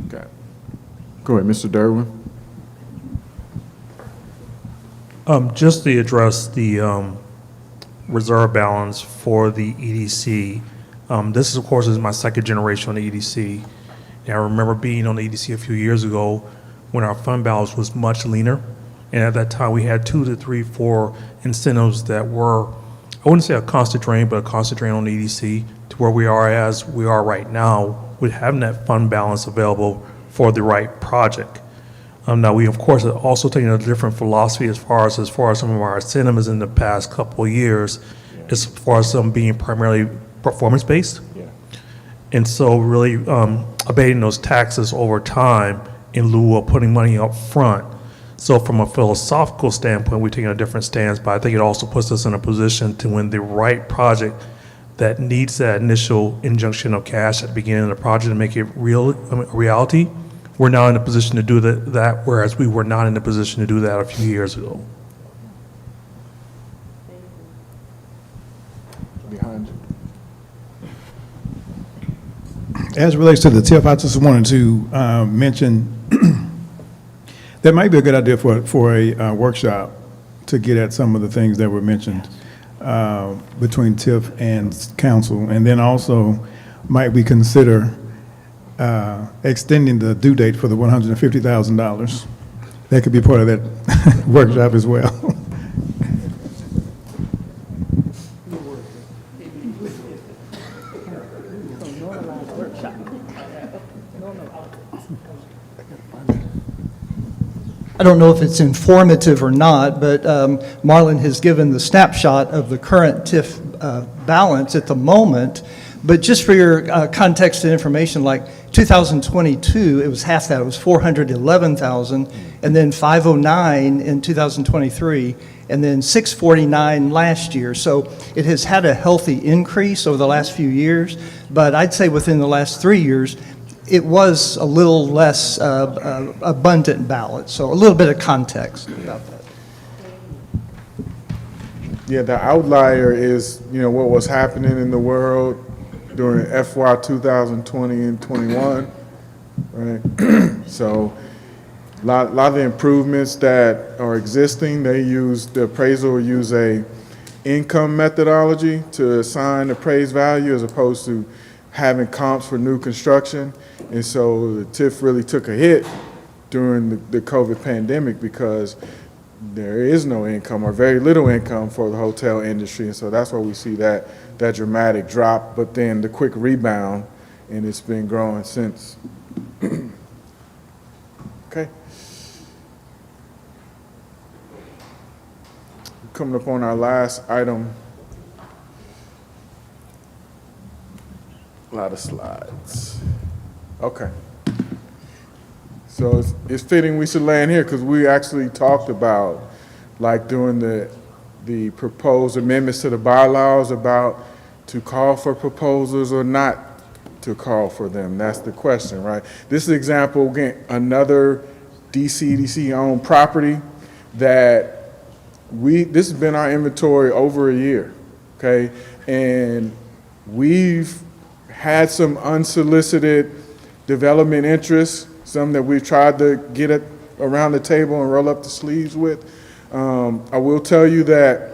S6: Okay. Go ahead, Mr. Derwin.
S18: Just to address the reserve balance for the EDC. This is, of course, is my second generation on the EDC. And I remember being on the EDC a few years ago when our fund balance was much leaner. And at that time, we had 2 to 3, 4 incentives that were, I wouldn't say a constant drain, but a constant drain on the EDC to where we are as we are right now with having that fund balance available for the right project. Now, we, of course, are also taking a different philosophy as far as some of our incentives in the past couple of years, as far as them being primarily performance-based.
S6: Yeah.
S18: And so really abating those taxes over time in lieu of putting money up front. So from a philosophical standpoint, we're taking a different stance, but I think it also puts us in a position to when the right project that needs that initial injection of cash at the beginning of the project to make it reality, we're now in a position to do that, whereas we were not in a position to do that a few years ago.
S3: Behind you. As it relates to the TIF, I just wanted to mention that might be a good idea for a workshop to get at some of the things that were mentioned between TIF and council, and then also might we consider extending the due date for the $150,000. That could be part of that workshop as well.
S19: I don't know if it's informative or not, but Marlon has given the snapshot of the current TIF balance at the moment. But just for your context and information, like 2022, it was half that. It was 411,000, and then 509 in 2023, and then 649 last year. So it has had a healthy increase over the last few years, but I'd say within the last 3 years, it was a little less abundant balance. So a little bit of context about that.
S6: Yeah, the outlier is, what was happening in the world during FY 2020 and 21, right? So a lot of the improvements that are existing, the appraiser will use a income methodology to assign appraised value as opposed to having comps for new construction. And so the TIF really took a hit during the COVID pandemic because there is no income or very little income for the hotel industry. And so that's why we see that dramatic drop, but then the quick rebound, and it's been growing since. Okay. Coming up on our last item. A lot of slides. Okay. So it's fitting we should land here because we actually talked about, like during the proposed amendments to the bylaws, about to call for proposals or not to call for them. That's the question, right? This is an example, again, another DCEDC owned property that this has been our inventory over a year, okay? And we've had some unsolicited development interests, some that we've tried to get it around the table and roll up the sleeves with. I will tell you that,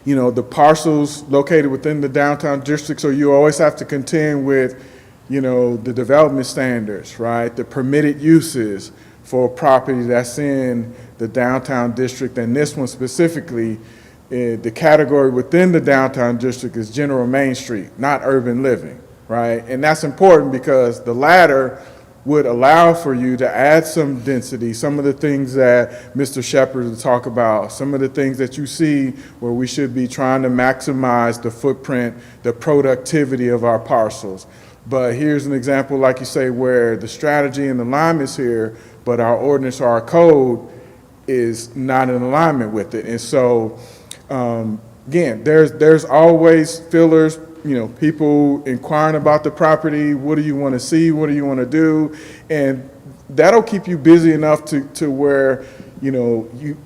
S6: the parcels located within the downtown district, so you always have to contend with, the development standards, right? The permitted uses for property that's in the downtown district, and this one specifically, the category within the downtown district is general Main Street, not urban living, right? And that's important because the latter would allow for you to add some density, some of the things that Mr. Shepherd will talk about, some of the things that you see where we should be trying to maximize the footprint, the productivity of our parcels. But here's an example, like you say, where the strategy and the alignment is here, but our ordinance or our code is not in alignment with it. And so, again, there's always fillers, people inquiring about the property. What do you want to see? What do you want to do? And that'll keep you busy enough to where,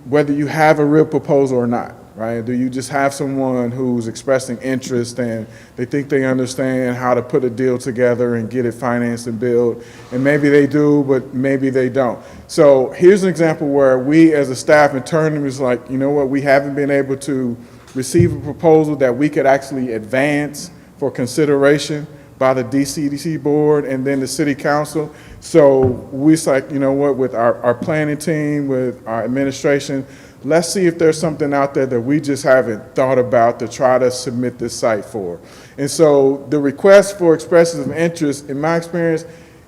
S6: whether you have a real proposal or not, right? Do you just have someone who's expressing interest and they think they understand how to put a deal together and get it financed and built? And maybe they do, but maybe they don't. So here's an example where we as a staff internally was like, we haven't been able to receive a proposal that we could actually advance for consideration by the DCEDC board and then the city council. So we like, with our planning team, with our administration, let's see if there's something out there that we just haven't thought about to try to submit this site for. And so the request for expressions of interest, in my experience,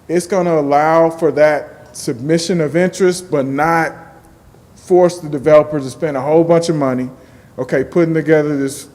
S6: it's going to allow for that submission of interest, but not force the developer to spend a whole bunch of money, okay, putting together this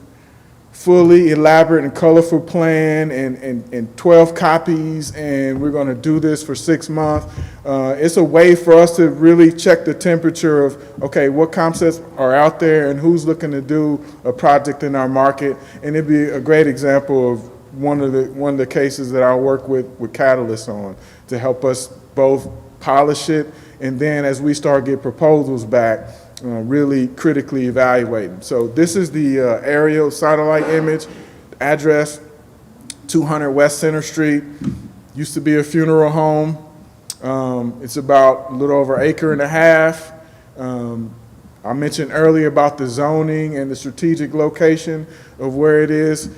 S6: fully elaborate and colorful plan and 12 copies, and we're going to do this for 6 months. It's a way for us to really check the temperature of, okay, what concepts are out there and who's looking to do a project in our market. And it'd be a great example of one of the cases that I work with Catalyst on to help us both polish it, and then as we start get proposals back, really critically evaluating. So this is the aerial satellite image, address 200 West Center Street. Used to be a funeral home. It's about a little over 1.5 acres. I mentioned earlier about the zoning and the strategic location of where it is.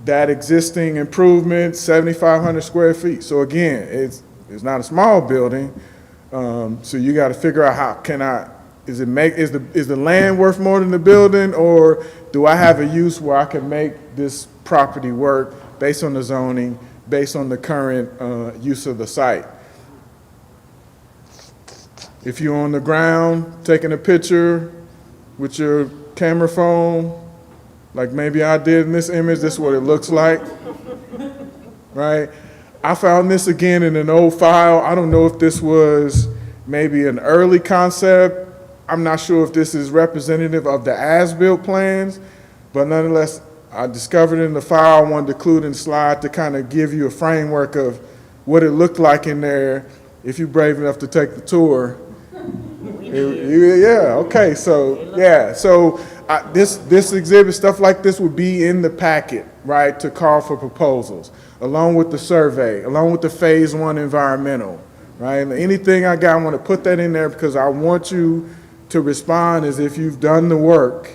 S6: That existing improvement, 7,500 square feet. So again, it's not a small building. So you got to figure out how can is the land worth more than the building, or do I have a use where I can make this property work based on the zoning, based on the current use of the site? If you're on the ground taking a picture with your camera phone, like maybe I did in this image, this is what it looks like, right? I found this again in an old file. I don't know if this was maybe an early concept. I'm not sure if this is representative of the as-built plans, but nonetheless, I discovered in the file, I wanted to include in the slide to kind of give you a framework of what it looked like in there if you're brave enough to take the tour. Yeah, okay, so, yeah, so this exhibit, stuff like this would be in the packet, right, to call for proposals, along with the survey, along with the phase 1 environmental, right? And anything I got, I want to put that in there because I want you to respond as if you've done the work,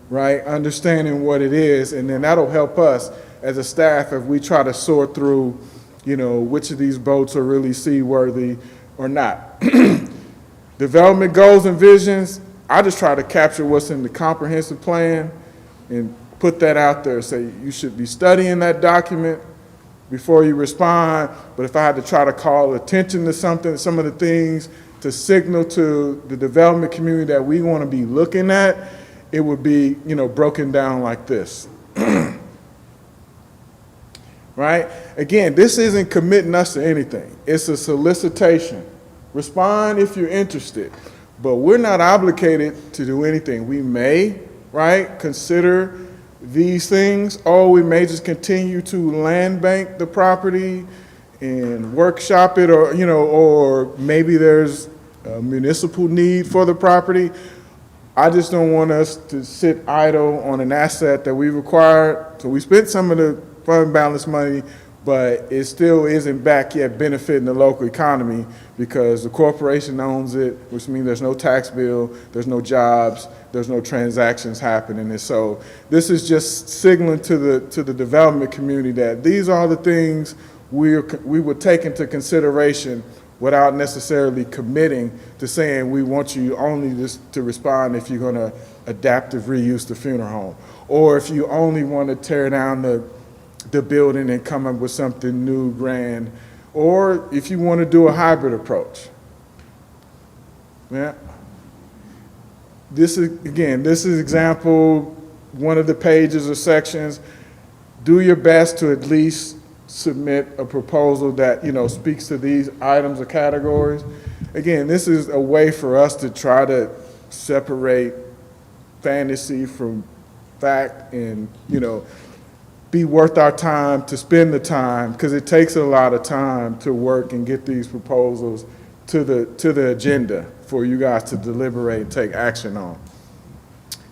S6: right, understanding what it is, and then that'll help us as a staff if we try to sort through, you know, which of these boats are really seaworthy or not. Development goals and visions, I just try to capture what's in the comprehensive plan and put that out there. Say you should be studying that document before you respond, but if I had to try to call attention to something, some of the things to signal to the development community that we want to be looking at, it would be, you know, broken down like this. Right? Again, this isn't committing us to anything. It's a solicitation. Respond if you're interested, but we're not obligated to do anything. We may, right, consider these things, or we may just continue to land bank the property and workshop it, or, you know, or maybe there's a municipal need for the property. I just don't want us to sit idle on an asset that we've acquired. So we spent some of the fund balance money, but it still isn't back yet benefiting the local economy because the corporation owns it, which means there's no tax bill, there's no jobs, there's no transactions happening. And so this is just signaling to the development community that these are the things we would take into consideration without necessarily committing to saying we want you only just to respond if you're going to adaptive reuse the funeral home, or if you only want to tear down the building and come up with something new, grand, or if you want to do a hybrid approach. Yeah. This is example, one of the pages or sections. Do your best to at least submit a proposal that, you know, speaks to these items or categories. Again, this is a way for us to try to separate fantasy from fact and, you know, be worth our time to spend the time, because it takes a lot of time to work and get these proposals to the agenda for you guys to deliberate and take action on.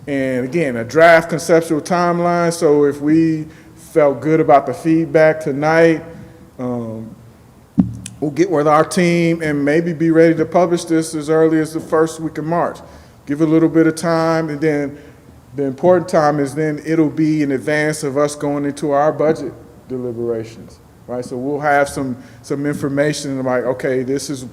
S6: And again, a draft conceptual timeline, so if we felt good about the feedback tonight, we'll get with our team and maybe be ready to publish this as early as the first week of March. Give it a little bit of time, and then the important time is then it'll be in advance of us going into our budget deliberations, right? So we'll have some information like, okay, this is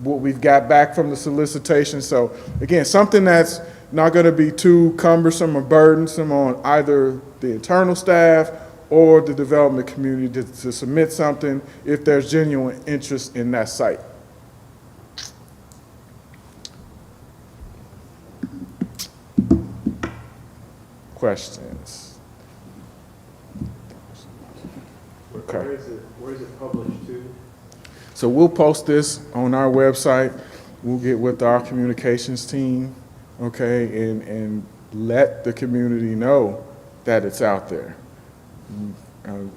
S6: what we've got back from the solicitation. So again, something that's not going to be too cumbersome or burdensome on either the internal staff or the development community to submit something if there's genuine interest in that site. Questions? Okay.
S12: Where is it published to?
S6: So we'll post this on our website. We'll get with our communications team, okay, and let the community know that it's out there. You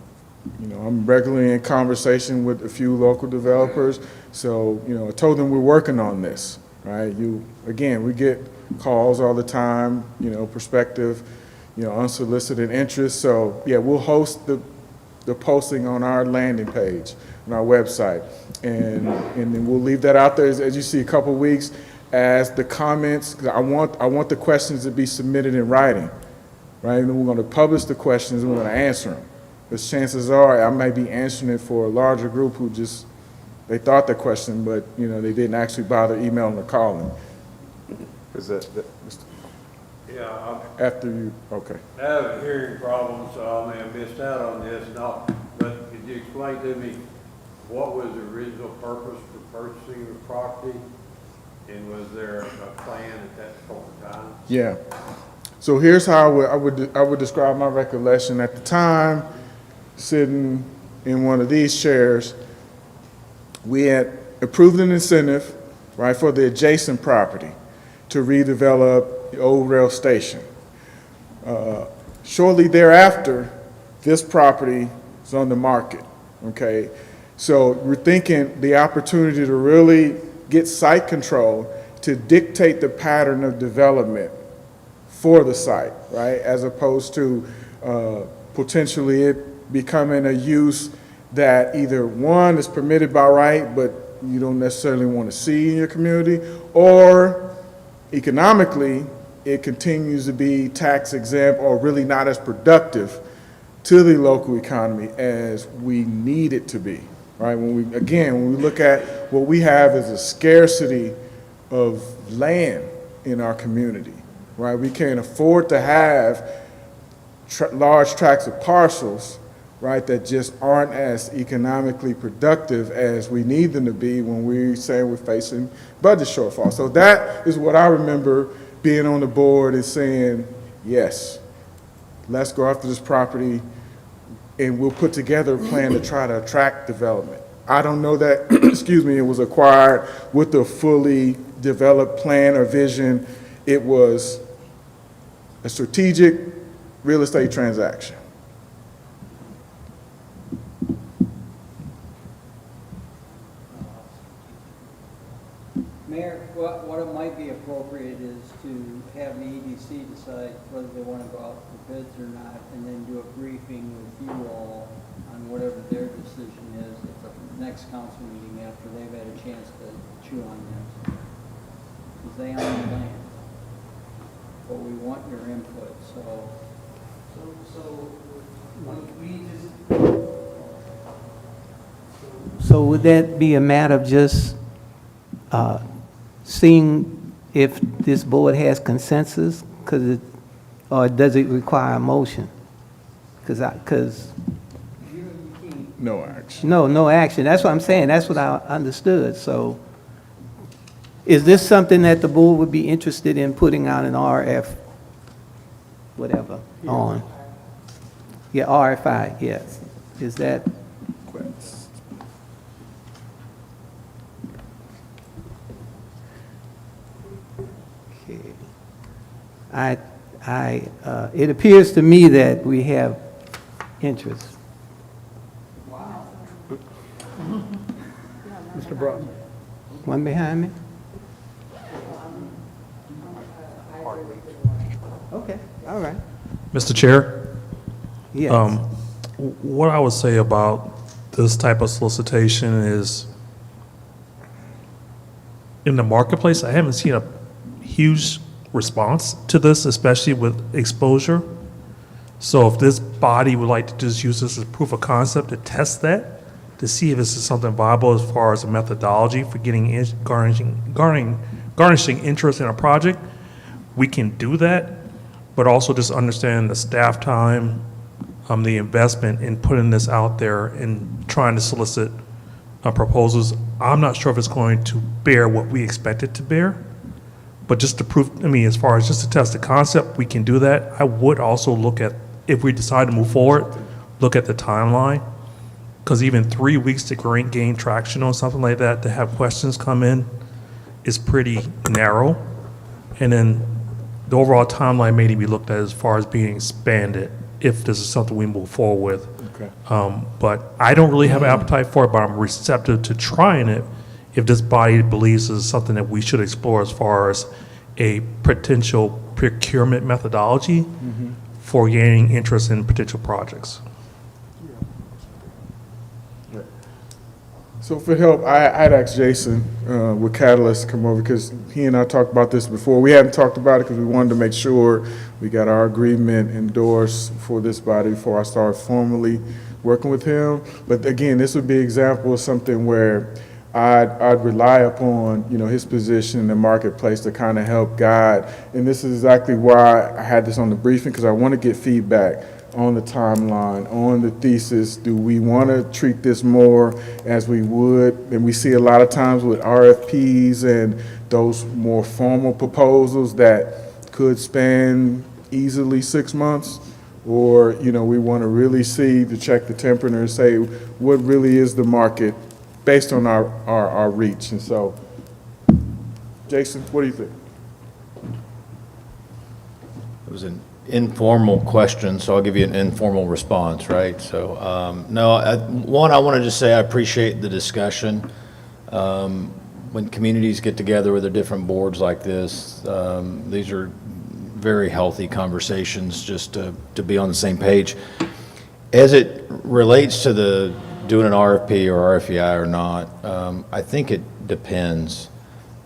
S6: know, I'm regularly in conversation with a few local developers, so, you know, I told them we're working on this, right? Again, we get calls all the time, you know, prospective, you know, unsolicited interest, so, yeah, we'll host the posting on our landing page, on our website, and then we'll leave that out there, as you see, a couple weeks, as the comments, 'cause I want the questions to be submitted in writing, right? And then we're going to publish the questions and we're going to answer them. Because chances are I might be answering it for a larger group who just, they thought the question, but, you know, they didn't actually bother emailing or calling.
S15: Is that
S12: Yeah,
S6: After you, okay.
S12: I have a hearing problem, so I may have missed out on this, but could you explain to me what was the original purpose for purchasing the property? And was there a plan at that point in time?
S6: Yeah. So here's how I would describe my recollection at the time, sitting in one of these chairs. We had approved an incentive, right, for the adjacent property to redevelop the old rail station. Shortly thereafter, this property is on the market, okay? So we're thinking the opportunity to really get site control to dictate the pattern of development for the site, right? As opposed to potentially it becoming a use that either one is permitted by right, but you don't necessarily want to see in your community, or economically, it continues to be tax exempt or really not as productive to the local economy as we need it to be, right? When we look at what we have as a scarcity of land in our community, right? We can't afford to have large tracts of parcels, right, that just aren't as economically productive as we need them to be when we say we're facing budget shortfall. So that is what I remember being on the board and saying, yes, let's go after this property and we'll put together a plan to try to attract development. I don't know that, excuse me, it was acquired with a fully developed plan or vision. It was a strategic real estate transaction.
S7: Mayor, what it might be appropriate is to have the EDC decide whether they want to go out for bids or not, and then do a briefing with you all on whatever their decision is at the next council meeting after they've had a chance to chew on this. Because they own the land. But we want your input, so
S2: So would that be a matter of just seeing if this board has consensus, or does it require a motion?
S6: No action.
S2: No action. That's what I'm saying. That's what I understood. So is this something that the board would be interested in putting out an RF, whatever, on? Yeah, RFI, yes. Is that? It appears to me that we have interest.
S1: Mr. Broughton.
S2: One behind me? Okay, all right.
S18: Mr. Chair?
S2: Yes.
S18: What I would say about this type of solicitation is, in the marketplace, I haven't seen a huge response to this, especially with exposure. So if this body would like to just use this as proof of concept to test that, to see if this is something viable as far as a methodology for getting garnishing interest in a project, we can do that, but also just understand the staff time, the investment in putting this out there and trying to solicit proposals. I'm not sure if it's going to bear what we expect it to bear, but just to prove, as far as just to test the concept, we can do that. I would also look at, if we decide to move forward, look at the timeline because even 3 weeks to gain traction on something like that, to have questions come in is pretty narrow. And then the overall timeline may need to be looked at as far as being expanded if this is something we move forward with.
S6: Okay.
S18: But I don't really have an appetite for it, but I'm receptive to trying it if this body believes this is something that we should explore as far as a potential procurement methodology for gaining interest in potential projects.
S6: So for help, I'd asked Jason with Catalyst to come over because he and I talked about this before. We hadn't talked about it because we wanted to make sure we got our agreement endorsed for this body before I started formally working with him. But again, this would be an example of something where I'd rely upon, his position in the marketplace to kind of help guide. And this is exactly why I had this on the briefing, because I want to get feedback on the timeline, on the thesis. Do we want to treat this more as we would? And we see a lot of times with RFPs and those more formal proposals that could span easily 6 months. Or, we want to really see to check the temperature and say, what really is the market based on our reach? And so, Jason, what do you think?
S20: It was an informal question, so I'll give you an informal response, right? So, no, I want to just say I appreciate the discussion. When communities get together with their different boards like this, these are very healthy conversations just to be on the same page. As it relates to the doing an RFP or RFEI or not, I think it depends.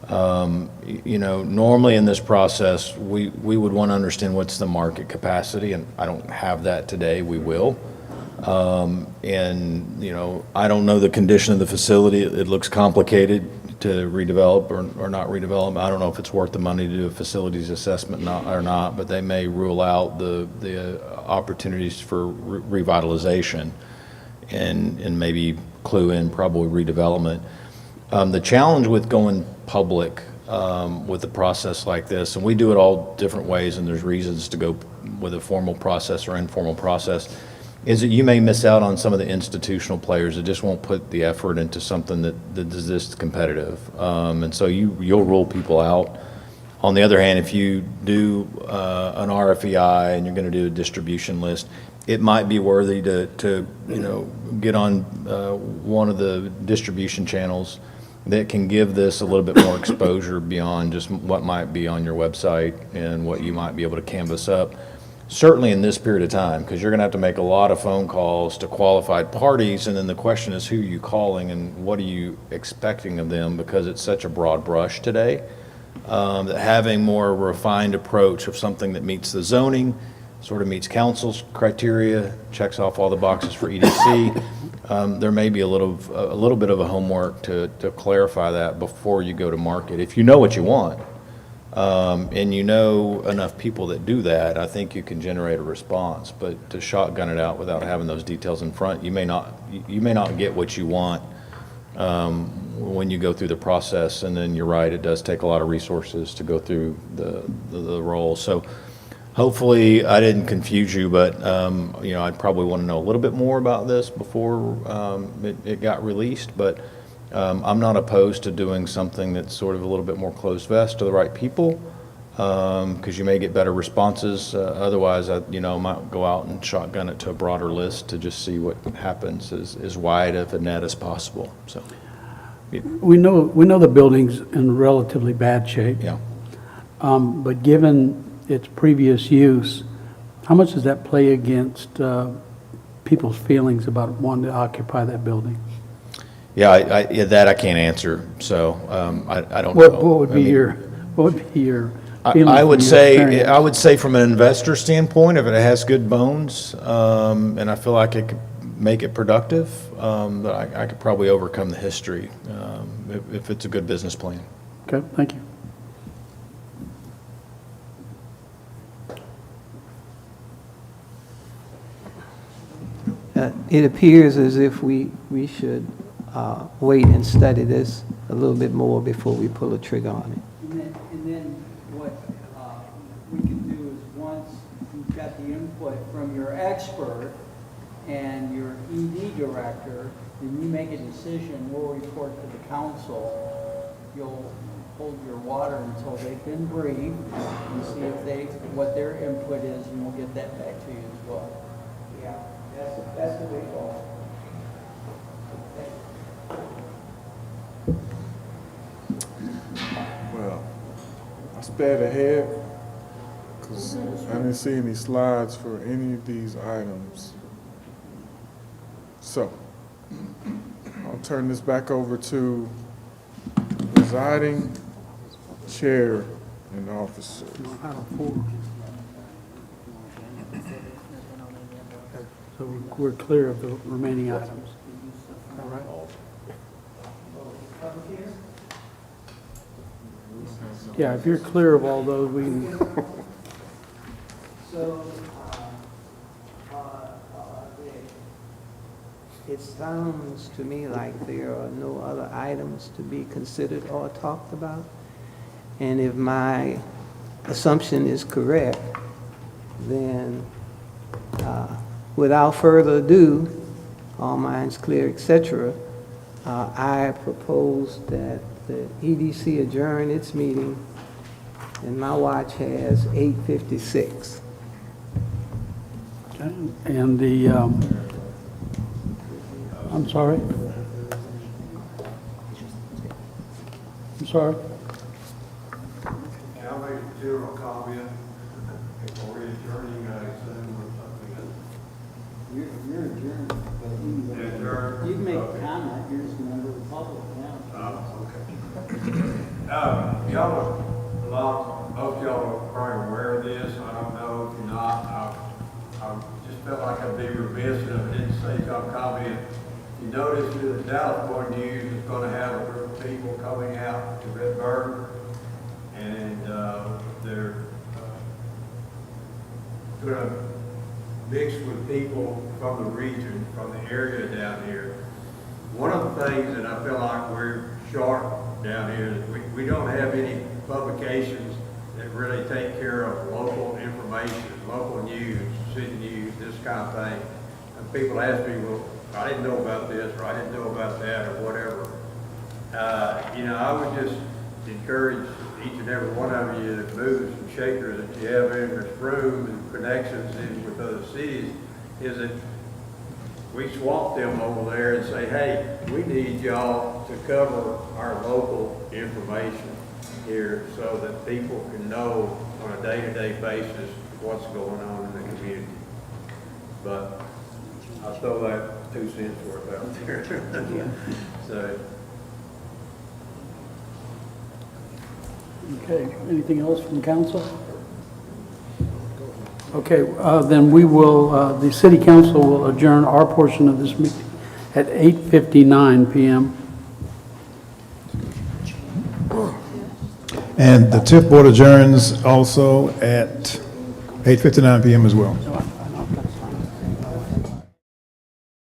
S20: Normally in this process, we would want to understand what's the market capacity, and I don't have that today. We will. I don't know the condition of the facility. It looks complicated to redevelop or not redevelop. I don't know if it's worth the money to do a facilities assessment or not, but they may rule out the opportunities for revitalization and maybe clue in probably redevelopment. The challenge with going public with a process like this, and we do it all different ways, and there's reasons to go with a formal process or informal process, is that you may miss out on some of the institutional players that just won't put the effort into something that is this competitive. And so you'll rule people out. On the other hand, if you do an RFEI and you're going to do a distribution list, it might be worthy to get on one of the distribution channels that can give this a little bit more exposure beyond just what might be on your website and what you might be able to canvas up. Certainly in this period of time, because you're going to have to make a lot of phone calls to qualified parties, and then the question is who are you calling and what are you expecting of them, because it's such a broad brush today, that having more refined approach of something that meets the zoning, sort of meets council's criteria, checks off all the boxes for EDC. There may be a little bit of a homework to clarify that before you go to market. If you know what you want, and you know enough people that do that, I think you can generate a response. But to shotgun it out without having those details in front, you may not get what you want when you go through the process. And then you're right, it does take a lot of resources to go through the role. So hopefully I didn't confuse you, but I'd probably want to know a little bit more about this before it got released. But I'm not opposed to doing something that's sort of a little bit more closed vest to the right people, because you may get better responses. Otherwise, I might go out and shotgun it to a broader list to just see what happens as wide of a net as possible. So
S1: we know the building's in relatively bad shape.
S20: Yeah.
S1: But given its previous use, how much does that play against people's feelings about wanting to occupy that building?
S20: Yeah, that I can't answer. So I don't
S1: know.
S20: What
S1: would be your feeling?
S20: I would say from an investor standpoint, if it has good bones, and I feel like it could make it productive, that I could probably overcome the history if it's a good business plan.
S1: Okay, thank you.
S2: It appears as if we should wait and study this a little bit more before we pull a trigger on it.
S7: And then what we can do is, once you've got the input from your expert, and your ED director, then you make a decision, we'll report to the council. You'll hold your water until they've been briefed and see if what their input is, and we'll get that back to you as well. Yeah, that's the way forward.
S6: Well, I sped ahead because I didn't see any slides for any of these items. So, I'll turn this back over to presiding chair and officers.
S1: So we're clear of the remaining items. All right? Yeah, if you're clear of all those, we can.
S2: So, it sounds to me like there are no other items to be considered or talked about. And if my assumption is correct, then without further ado, all minds clear, etc., I propose that the EDC adjourn its meeting, and my watch has 8:56.
S1: Okay, and the, I'm sorry? I'm sorry?
S12: Can I make a general comment before we adjourning, Zoom or something?
S7: You're adjourned, but you can make a comment, you're just a member of the public now.
S12: Okay. Y'all are, most of y'all are probably aware of this, I don't know if you're not. I just felt like I'd be remiss if I didn't say some comment. You notice that the Dallas Morning News is going to have a group of people coming out to Redbird, and they're going to mix with people from the region, from the area down here. One of the things that I feel like we're short down here is we don't have any publications that really take care of local information, local news, city news, this kind of thing. And people ask me, well, I didn't know about this, or I didn't know about that, or whatever. I would just encourage each and every one of you, the movers and shakers that you have in this room and connections in with other cities, is that we swamp them over there and say, hey, we need y'all to cover our local information here so that people can know on a day-to-day basis what's going on in the community. But I'll throw that 2 cents worth out there. So.
S1: Okay, anything else from council? Okay, then we will, the city council will adjourn our portion of this meeting at 8:59 p.m.
S3: And the TIF board adjourns also at 8:59 p.m. as well.